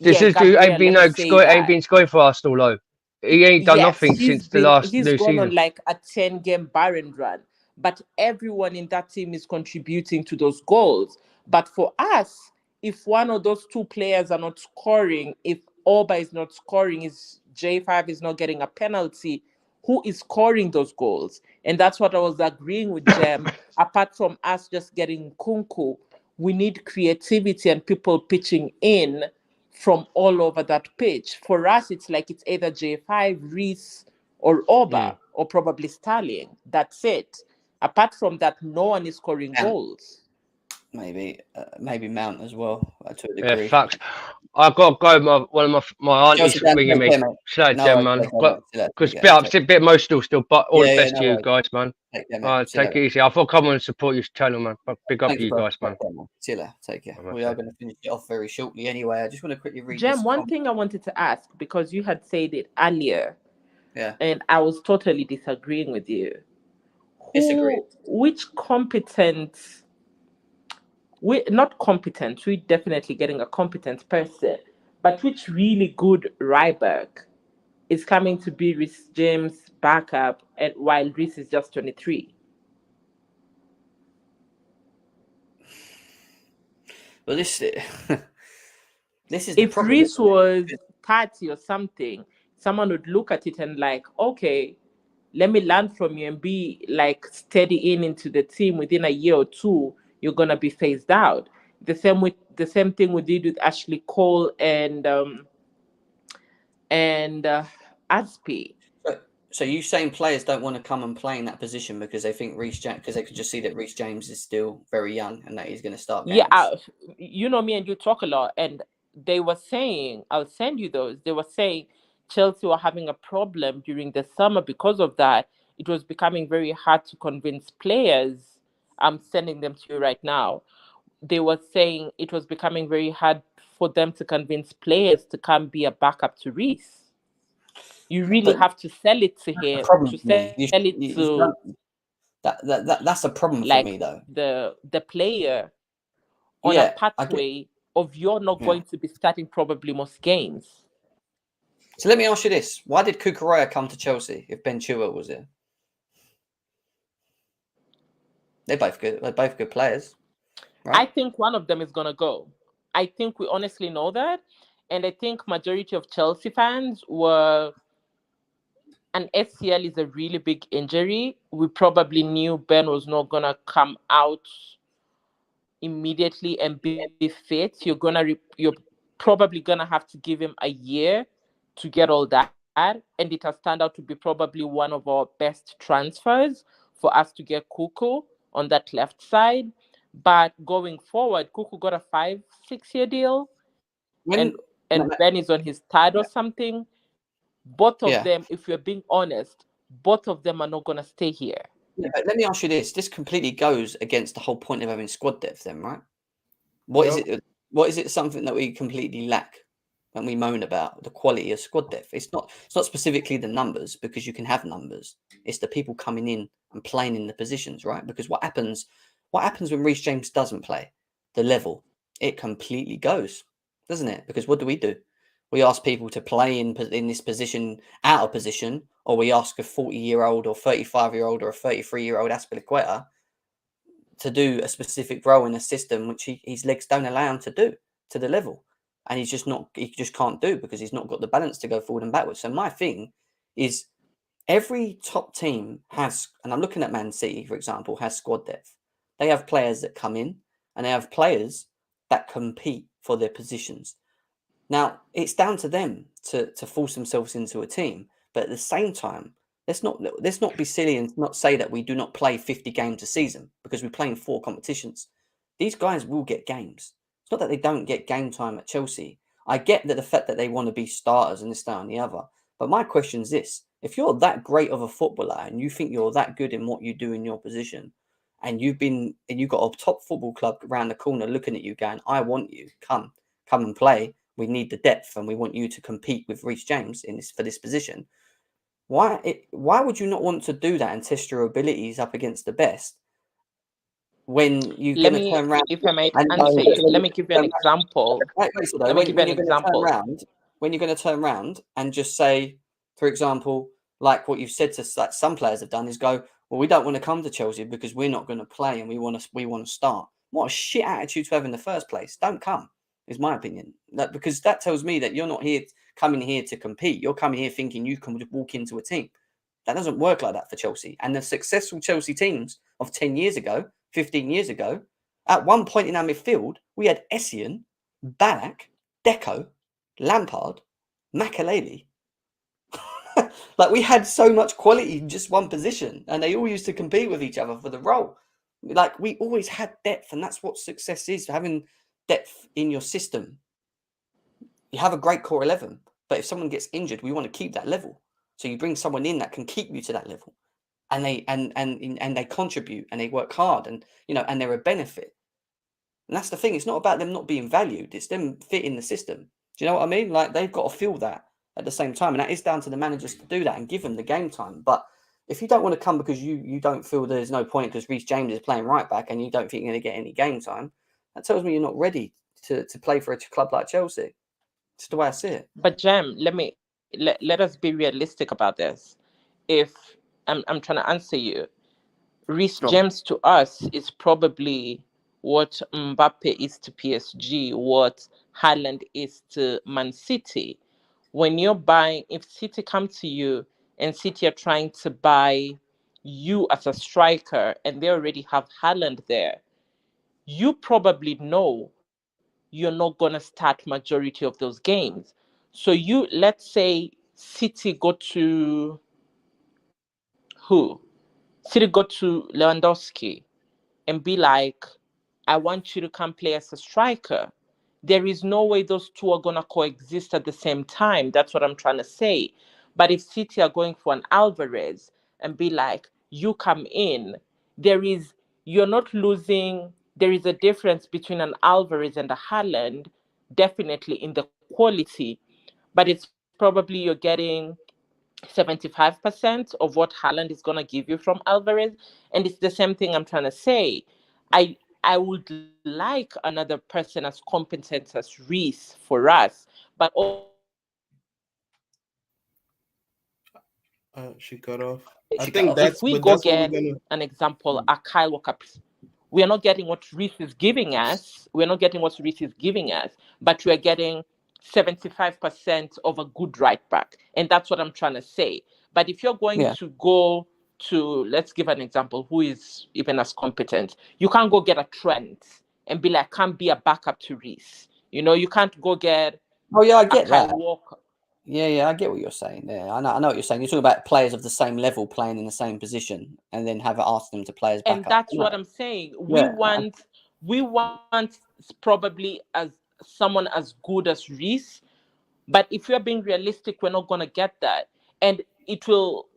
Jesus Gabriel, ain't been let me say that. scoring for Arsenal though. He ain't done nothing since the last he's new gone season. on like a 10-game barren run, but everyone in that team is contributing to those goals. But for us, if one of those 2 players are not scoring, if Oba is not scoring, is J5 is not getting a penalty, who is scoring those goals? And that's what I was agreeing with Jem. Apart from us just getting Nkunku, we need creativity and people pitching in from all over that pitch. For us, it's like it's either J5, Reece, or Oba, or probably Sterling. That's it. Apart from that, no one is scoring goals. Maybe Mount as well, to a degree. Yeah, facts. I've got to go. One of my aunties ringing me. Slow down, man. Because I'm a bit emotional still, but all the best to you guys, man. Take it easy. I thought come on and support your channel, man. Big up to you guys, man. See you later. Take care. We are going to finish it off very shortly anyway. I just want to quickly read Jem, one thing I wanted to ask, because you had said it earlier, and I was totally disagreeing with you. Which competence... We're not competent. We're definitely getting a competent person, but which really good right back is coming to be Reece James' backup, and while Reece is just 23. Well, this is if Reece was 30 or something, someone would look at it and like, okay, let me learn from you and be like steady into the team. Within a year or 2, you're gonna be phased out. The same thing we did with Ashley Cole and Aspi. So you saying players don't want to come and play in that position because they think because they could just see that Reece James is still very young and that he's going to start games. Yeah, you know me and you talk a lot, and they were saying, I'll send you those. They were saying Chelsea were having a problem during the summer because of that. It was becoming very hard to convince players. I'm sending them to you right now. They were saying it was becoming very hard for them to convince players to come be a backup to Reece. You really have to sell it to him. That's a problem like for me, though. The player on a pathway of you're not going to be starting probably most games. So let me ask you this: why did Cucurella come to Chelsea if Ben Chilwell was there? They're both good. They're both good players. Right? I think one of them is gonna go. I think we honestly know that, and I think majority of Chelsea fans were. An ACL is a really big injury. We probably knew Ben was not gonna come out immediately and be fit. You're probably gonna have to give him a year to get all that, and it has turned out to be probably one of our best transfers for us to get Nkunku on that left side. But going forward, Nkunku got a 5-6 year deal, and Ben is on his third or something. Both of them, if we're being honest, both of them are not going to stay here. Yeah, but let me ask you this. This completely goes against the whole point of having squad depth then, right? What is it? What is it something that we completely lack when we moan about the quality of squad depth? It's not specifically the numbers, because you can have numbers. It's the people coming in and playing in the positions, right? Because what happens when Reece James doesn't play? The level, it completely goes, doesn't it? Because what do? We ask people to play in this position, out of position, or we ask a 40-year-old or 35-year-old or a 33-year-old Aspilicueta to do a specific role in a system which his legs don't allow him to do to the level, and he just can't do, because he's not got the balance to go forward and backwards. So my thing is, every top team has, and I'm looking at Man City, for example, has squad depth. They have players that come in, and they have players that compete for their positions. Now, it's down to them to force themselves into a team. But at the same time, let's not be silly and not say that we do not play 50 games a season, because we play in 4 competitions. These guys will get games. It's not that they don't get game time at Chelsea. I get that the fact that they want to be starters and this, that, and the other. But my question is this. If you're that great of a footballer and you think you're that good in what you do in your position, and you've got a top football club around the corner looking at you going, I want you, come and play. We need the depth, and we want you to compete with Reece James for this position. Why would you not want to do that and test your abilities up against the best when you're going to turn around? If I might answer you, let me give you an example. When you're going to turn around and just say, for example, like what you've said to like some players have done, is go, well, we don't want to come to Chelsea because we're not going to play and we want to start. What a shit attitude to have in the first place. Don't come, is my opinion. Because that tells me that you're not coming here to compete. You're coming here thinking you can just walk into a team. That doesn't work like that for Chelsea. And the successful Chelsea teams of 10 years ago, 15 years ago, at one point in our midfield, we had Essien, Ballack, Deco, Lampard, Makelele. Like, we had so much quality in just one position, and they all used to compete with each other for the role. Like, we always had depth, and that's what success is, having depth in your system. You have a great core 11, but if someone gets injured, we want to keep that level. So you bring someone in that can keep you to that level, and they contribute and they work hard, and and they're a benefit. And that's the thing. It's not about them not being valued. It's them fitting the system. Do you know what I mean? Like, they've got to feel that at the same time, and that is down to the managers to do that and give them the game time. But if you don't want to come because you don't feel there's no point because Reece James is playing right back and you don't think you're going to get any game time, that tells me you're not ready to play for a club like Chelsea. It's the way I see it. But Jem, let us be realistic about this. If I'm trying to answer you, Reece James to us is probably what Mbappe is to PSG, what Haaland is to Man City. When you're buying, if City come to you and City are trying to buy you as a striker and they already have Haaland there, you probably know you're not going to start majority of those games. So let's say City go to who? City go to Lewandowski and be like, I want you to come play as a striker. There is no way those two are going to coexist at the same time. That's what I'm trying to say. But if City are going for an Alvarez and be like, you come in, you're not losing. There is a difference between an Alvarez and a Haaland, definitely in the quality, but it's probably you're getting 75% of what Haaland is going to give you from Alvarez. And it's the same thing I'm trying to say. I would like another person as competent as Reece for us, but she cut off. I think that's if we go get an example, a Kyle Walker. We are not getting what Reece is giving us. We're not getting what Reece is giving us, but we are getting 75% of a good right back. And that's what I'm trying to say. But if you're going to go to, let's give an example, who is even as competent, you can't go get a Trent and be like, can't be a backup to Reece. You can't go get I get Kyle that. Walker. Yeah, I get what you're saying there. I know what you're saying. You're talking about players of the same level playing in the same position, and then have asked them to play as And backup. that's No. what I'm saying. Yeah, We want probably as someone as good as Reece, but if we're being realistic, we're not gonna get that. And it will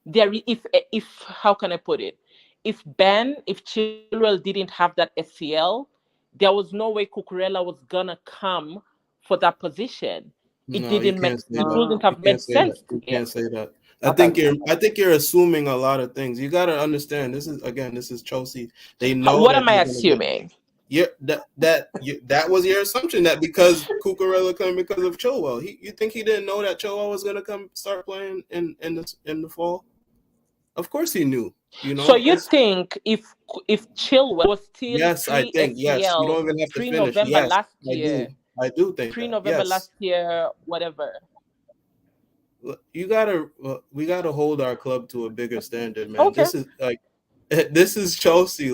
if how can I put it? If Chilwell didn't have that SCL, there was no way Cucurella was gonna come for that position. It No, you didn't make can't say it that. wouldn't You have can't made say that. sense to You him. can't say that. I don't I think you're assuming a lot of things. You gotta understand. This is Chelsea. They know What that am I they're gonna get. assuming? Yeah, that was your assumption that because Cucurella come because of Chilwell. You think he didn't know that Chilwell was gonna come start playing in the fall? Of course he knew. You So know, you think if Chilwell was still yes, I think yes. You pre-SCL, don't even have to finish. pre-November Yes, last year, I do think that. pre-November Yes, last year, whatever. we gotta hold our club to a bigger standard, man. Okay. This is this is Chelsea.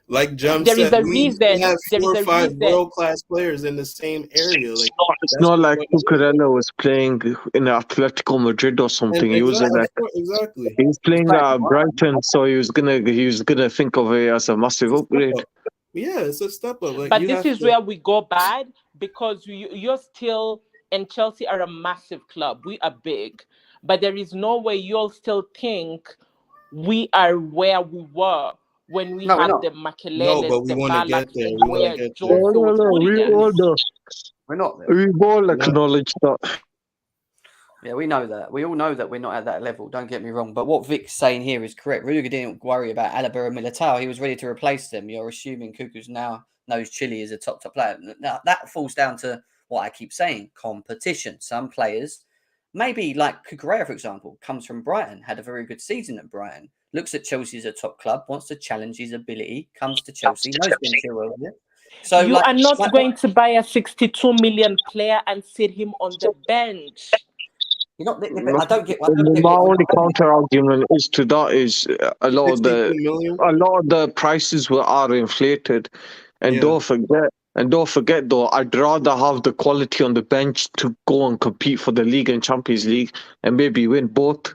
Like Jem There is said, a we reason. have There 4 is or a 5 reason. world class players in the same area. Like It's that's not like what it is. Cucurella was playing in Atletico Madrid or something. He was Exactly. he was playing Right. at Brighton, so he was gonna think of it as a massive upgrade. Yeah, it's a step up. Like But you this have is to. where we go bad because you're still, and Chelsea are a massive club. We are big, but there is no way you'll still think we are where we were when we No, we're had not. the No, Makeleles, but we the want to get Balaks, there. and We want to where get Joe there. was putting We all us. know. We're not there. We all acknowledge that. Yeah, we know that. We all know that we're not at that level. Don't get me wrong. But what Vic's saying here is correct. Rudiger didn't worry about Alaba and Militao. He was ready to replace them. You're assuming Cuckoo's now knows Chile is a top player. Now, that falls down to what I keep saying, competition. Some players, maybe like Cucurella, for example, comes from Brighton, had a very good season at Brighton, looks at Chelsea as a top club, wants to challenge his ability, comes to Chelsea, knows Ben Chilwell here. So, You are not going to buy a 62 million player and sit him on the bench. you're not. I don't get. My only counter argument is to that is a lot of 62 million. the prices are inflated, and Yeah. don't forget though, I'd rather have the quality on the bench to go and compete for the league and Champions League and maybe win both.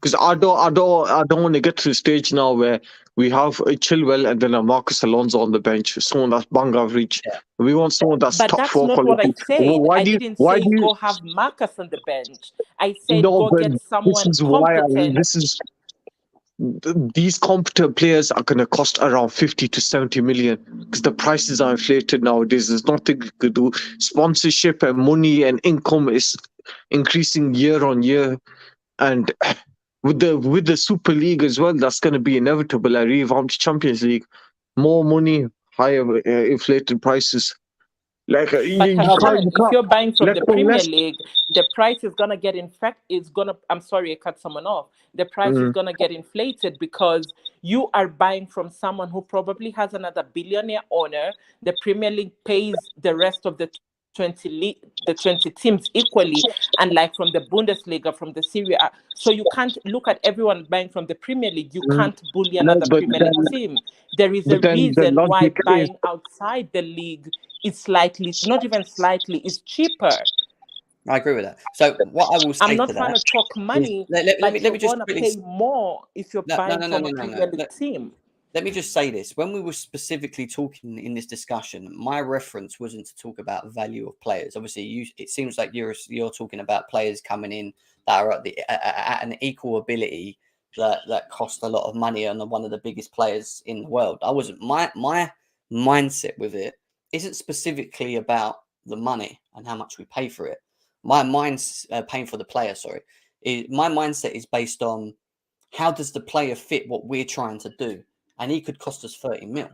Because I don't want to get to the stage now where we have a Chilwell and then a Marcus Alonso on the bench, someone that's bang average. Yeah. We want someone that's But top that's 4 not what I quality. said. I Why didn't do say you? go have Marcus on the bench. I said No, go but get this someone is why competent. these competent players are going to cost around 50 to 70 million because the prices are inflated nowadays. There's nothing you could do. Sponsorship and money and income is increasing year on year, and with the Super League as well, that's going to be inevitable. A revamped Champions League, more money, higher inflated prices. Like But you Hassan, if can't. you're buying from the Premier Let's League, the price is gonna get I'm sorry, I cut someone off. The price is gonna get inflated because you are buying from someone who probably has another billionaire owner. The Premier League pays the rest of the 20 teams equally, and like from the Bundesliga, from the Serie A. So you can't look at everyone buying from the Premier League. You can't bully no, another Premier League team. There is a then the reason why logic is buying outside the league is slightly, not even slightly, is cheaper. I agree with that. So what I will say I'm not to trying that to talk money, let but me you're just gonna quickly pay more if you're buying from a Premier League team. Let me just say this. When we were specifically talking in this discussion, my reference wasn't to talk about value of players. Obviously, it seems like you're talking about players coming in that are at an equal ability that cost a lot of money and are one of the biggest players in the world. I wasn't. My mindset with it isn't specifically about the money and how much we pay for it. My mind's paying for the player. Sorry, my mindset is based on how does the player fit what we're trying to do. And he could cost us 30 mil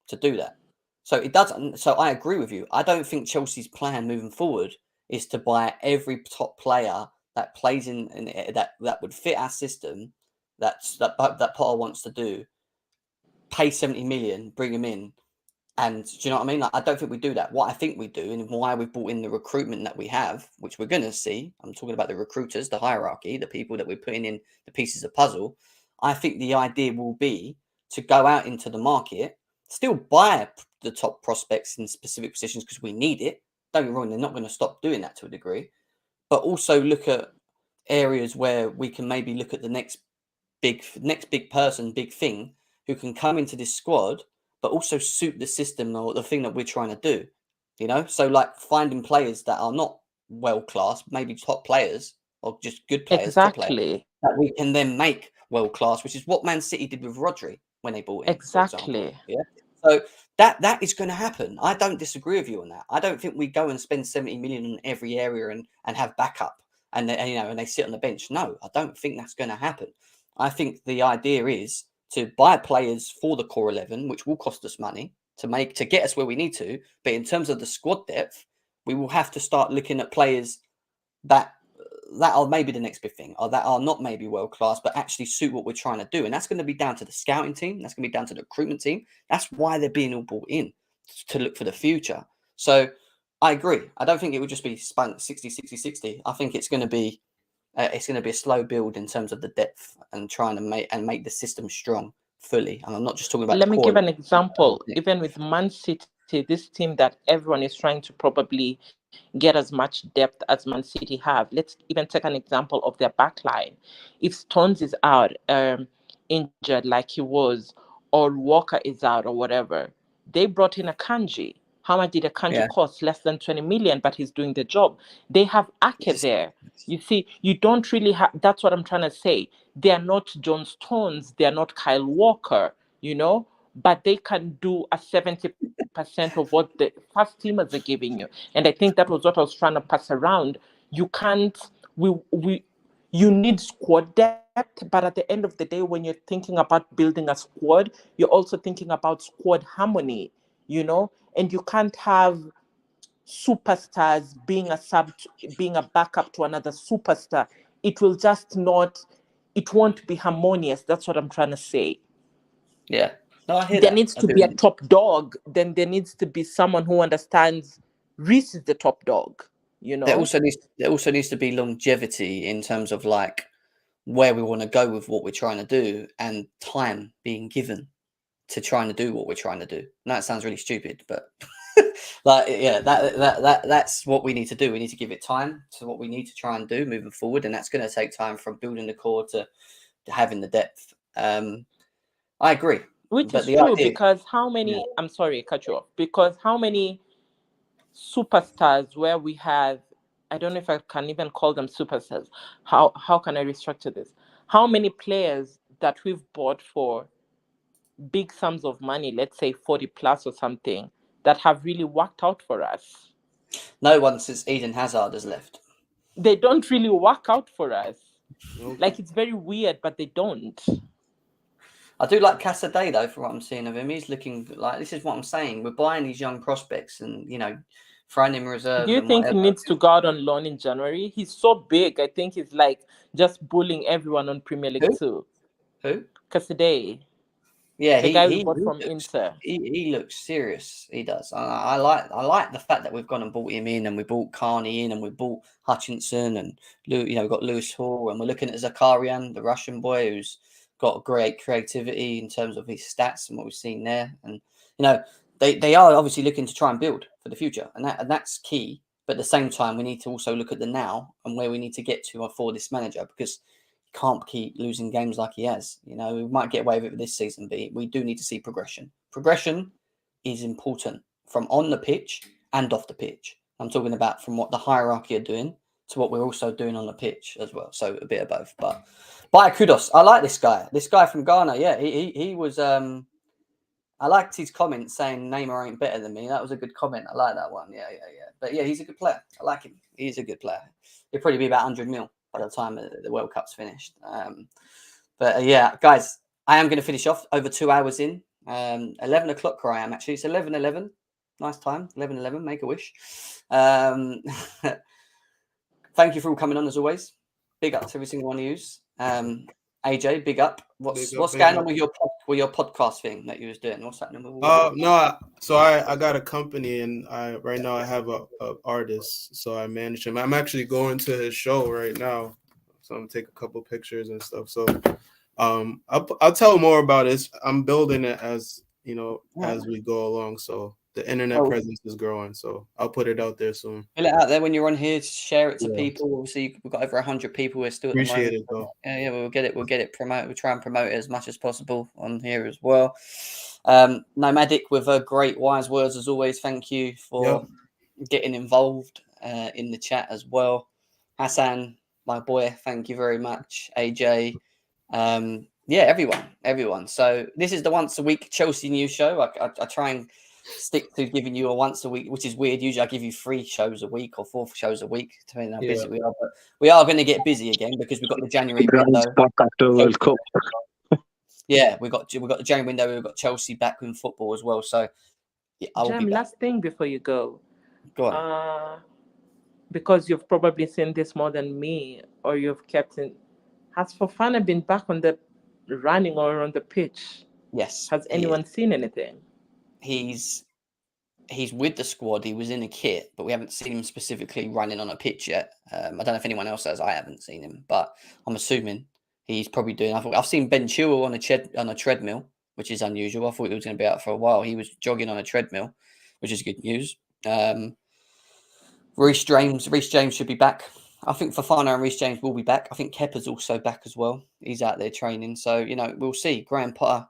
to do that. So it doesn't. So I agree with you. I don't think Chelsea's plan moving forward is to buy every top player that plays in that would fit our system. That Potter wants to do. Pay 70 million, bring him in, and do you know what I mean? Like, I don't think we do that. What I think we do, and why we've brought in the recruitment that we have, which we're going to see. I'm talking about the recruiters, the hierarchy, the people that we're putting in the pieces of puzzle. I think the idea will be to go out into the market, still buy the top prospects in specific positions because we need it. Don't get me wrong, they're not going to stop doing that to a degree. but also look at areas where we can maybe look at the next big person, big thing, who can come into this squad, but also suit the system or the thing that we're trying to do. You know, so like finding players that are not world class, maybe top players or just good players, top players, Exactly. that we can then make world class, which is what Man City did with Rodri when they bought him, for example. Exactly. Yeah. So that is going to happen. I don't disagree with you on that. I don't think we go and spend 70 million in every area and have backup and they, and they sit on the bench. No, I don't think that's going to happen. I think the idea is to buy players for the core 11, which will cost us money to get us where we need to. But in terms of the squad depth, we will have to start looking at players that are maybe the next big thing, or that are not maybe world class, but actually suit what we're trying to do. And that's going to be down to the scouting team. That's going to be down to the recruitment team. That's why they're being all brought in, to look for the future. So I agree. I don't think it would just be spent 60, 60, 60. I think it's going to be a slow build in terms of the depth and trying to make the system strong fully. And I'm not just talking about. Let me give an example. Even with Man City, this team that everyone is trying to probably get as much depth as Man City have. Let's even take an example of their backline. If Stones is out, injured like he was, or Walker is out or whatever, they brought in a Kanji. How much did a Kanji cost? Less than 20 million, but he's doing the job. They have Ake there. You see, you don't really have, that's what I'm trying to say. They are not John Stones, they are not Kyle Walker, you know, but they can do a 70% of what the first teamers are giving you. And I think that was what I was trying to pass around. You can't, you need squad depth, but at the end of the day, when you're thinking about building a squad, you're also thinking about squad harmony, you know, and you can't have superstars being a backup to another superstar. It will just not, it won't be harmonious. That's what I'm trying to say. Yeah. No, I hear there that. needs to be a top dog. Then there needs to be someone who understands Reece is the top dog, you know. There also needs to be longevity in terms of like where we want to go with what we're trying to do, and time being given to trying to do what we're trying to do. And that sounds really stupid, but like, yeah, that's what we need to do. We need to give it time to what we need to try and do moving forward, and that's going to take time from building the core to having the depth. I agree. Which but is true, because how many, I'm sorry, cut you off, because how many superstars where we have, I don't know if I can even call them superstars. How can I restructure this? How many players that we've bought for big sums of money, let's say 40 plus or something, that have really worked out for us? No one since Eden Hazard has left. They don't really work out for us. Like, it's very weird, but they don't. I do like Casadei, though, for what I'm seeing of him. He's looking like, this is what I'm saying. We're buying these young prospects and, you know, throwing him reserve. Do you think he needs to go out on loan in January? He's so big. I think he's like just bullying everyone on Premier League 2. Who? Casadei. Yeah, the guy we bought from Inter. He looks serious. He does. I like the fact that we've gone and bought him in, and we bought Carney in, and we bought Hutchinson, and we've got Lewis Hall, and we're looking at Zakarian, the Russian boy, who's got great creativity in terms of his stats and what we've seen there. And you know, they are obviously looking to try and build for the future, and that's key. But at the same time, we need to also look at the now and where we need to get to for this manager, because he can't keep losing games like he has. You know, we might get away with it this season, but we do need to see progression. Progression is important from on the pitch and off the pitch. I'm talking about from what the hierarchy are doing to what we're also doing on the pitch as well. So a bit of both. But kudos. I like this guy. This guy from Ghana. Yeah, he was. I liked his comment saying Neymar ain't better than me. That was a good comment. I like that one. Yeah. But yeah, he's a good player. I like him. He's a good player. He'll probably be about 100 mil by the time the World Cup's finished. But yeah, guys, I am going to finish off over 2 hours in. 11 o'clock where I am, actually. It's 11:11. Nice time. 11:11. Make a wish. Thank you for all coming on, as always. Big up to every single one of you. AJ, big up. What's going on with your podcast thing that you was doing? What's happening with so I got a company, and right now I have a artist, so I manage him. I'm actually going to his show right now, so I'm gonna take a couple pictures and stuff. So I'll tell more about it. I'm building it as as we go along. So the internet Oh. presence is growing. So I'll put it out there soon. Fill it out there when you're on here. Share it to Yeah. people. Obviously, we've got over 100 people here still at the Appreciate moment. it, though. Yeah, we'll get it promoted. We'll try and promote it as much as possible on here as well. Nomadic with great wise words as always. Thank you for getting involved in the chat as well. Hassan, my boy, thank you very much. AJ, everyone. So this is the once a week Chelsea news show. I try and stick to giving you a once a week, which is weird. Usually I give you 3 shows a week or 4 shows a week, depending on how busy we are. But we are going to get busy again because we've got the January window. Back after World Cup. Yeah, we got the January window. We've got Chelsea back in football as well. So yeah, I'll be back. Last thing before you go. Go on. Because you've probably seen this more than me, or you've kept in. Has Fofana been back on the running or on the pitch? Yes. Has anyone seen anything? He's with the squad. He was in a kit, but we haven't seen him specifically running on a pitch yet. I don't know if anyone else has. I haven't seen him, but I'm assuming he's probably doing. I've seen Ben Chilwell on a treadmill, which is unusual. I thought he was going to be out for a while. He was jogging on a treadmill, which is good news. Reece James should be back. I think Fofana and Reece James will be back. I think Kepa's also back as well. He's out there training. So, we'll see. Graham Potter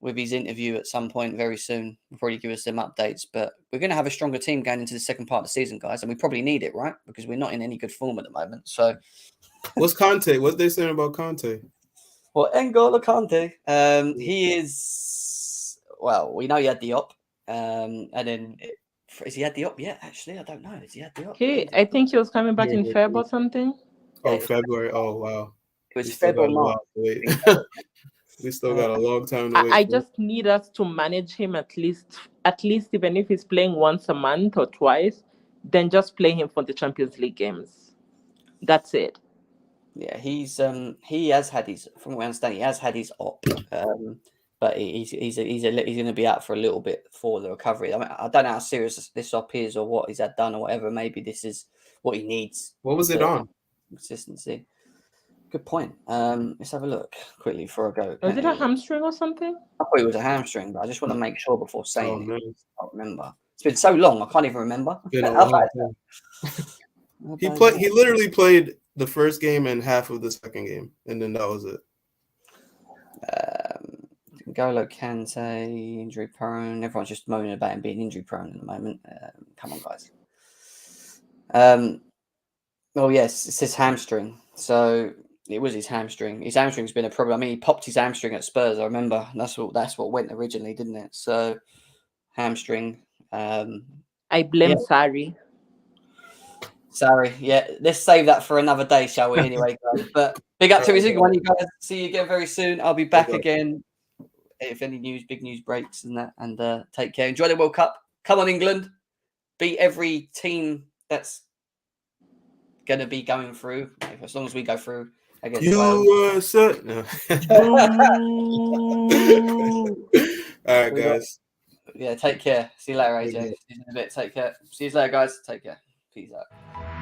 with his interview at some point very soon will probably give us some updates. But we're going to have a stronger team going into the second part of the season, guys. And we probably need it, right? Because we're not in any good form at the moment. So, what's Conte? What's they saying about Conte? Well, N'Golo Kante, he is, well, we know he had the op. And then... Has he had the op yet? Actually, I don't know. Has he had the op? I think he was coming back in Feb or something. Oh, February. Oh, wow. It was Feb or March. We still got a long time to wait. I just need us to manage him at least even if he's playing once a month or twice, then just play him for the Champions League games. That's it. Yeah, he has had his, from what I understand, he has had his op. But he's going to be out for a little bit for the recovery. I mean, I don't know how serious this op is or what he's had done or whatever. Maybe this is what he needs. What was it on? Consistency. Good point. Let's have a look quickly before I go. Was it a hamstring or something? I thought it was a hamstring, but I just want to make sure before saying it. Man. I can't remember. It's been so long, I can't even remember. He literally played the first game and half of the second game, and then that was it. N'Golo Kante, injury prone. Everyone's just moaning about him being injury prone at the moment. Come on, guys. Oh, yes, it says hamstring. So it was his hamstring. His hamstring's been a problem. I mean, he popped his hamstring at Spurs, I remember. That's what went originally, didn't it? So, hamstring. I blame Sarri. Sorry, yeah. Let's save that for another day, shall we? Anyway, guys. But big up to everyone, you guys. See you again very soon. I'll be back again if any big news breaks and that. And take care. Enjoy the World Cup. Come on, England. Beat every team that's going to be going through. As long as we go through against Wales. No. All right, guys. Yeah, take care. See you later, AJ. See you in a bit. Take care. See you later, guys. Take care. Peace out.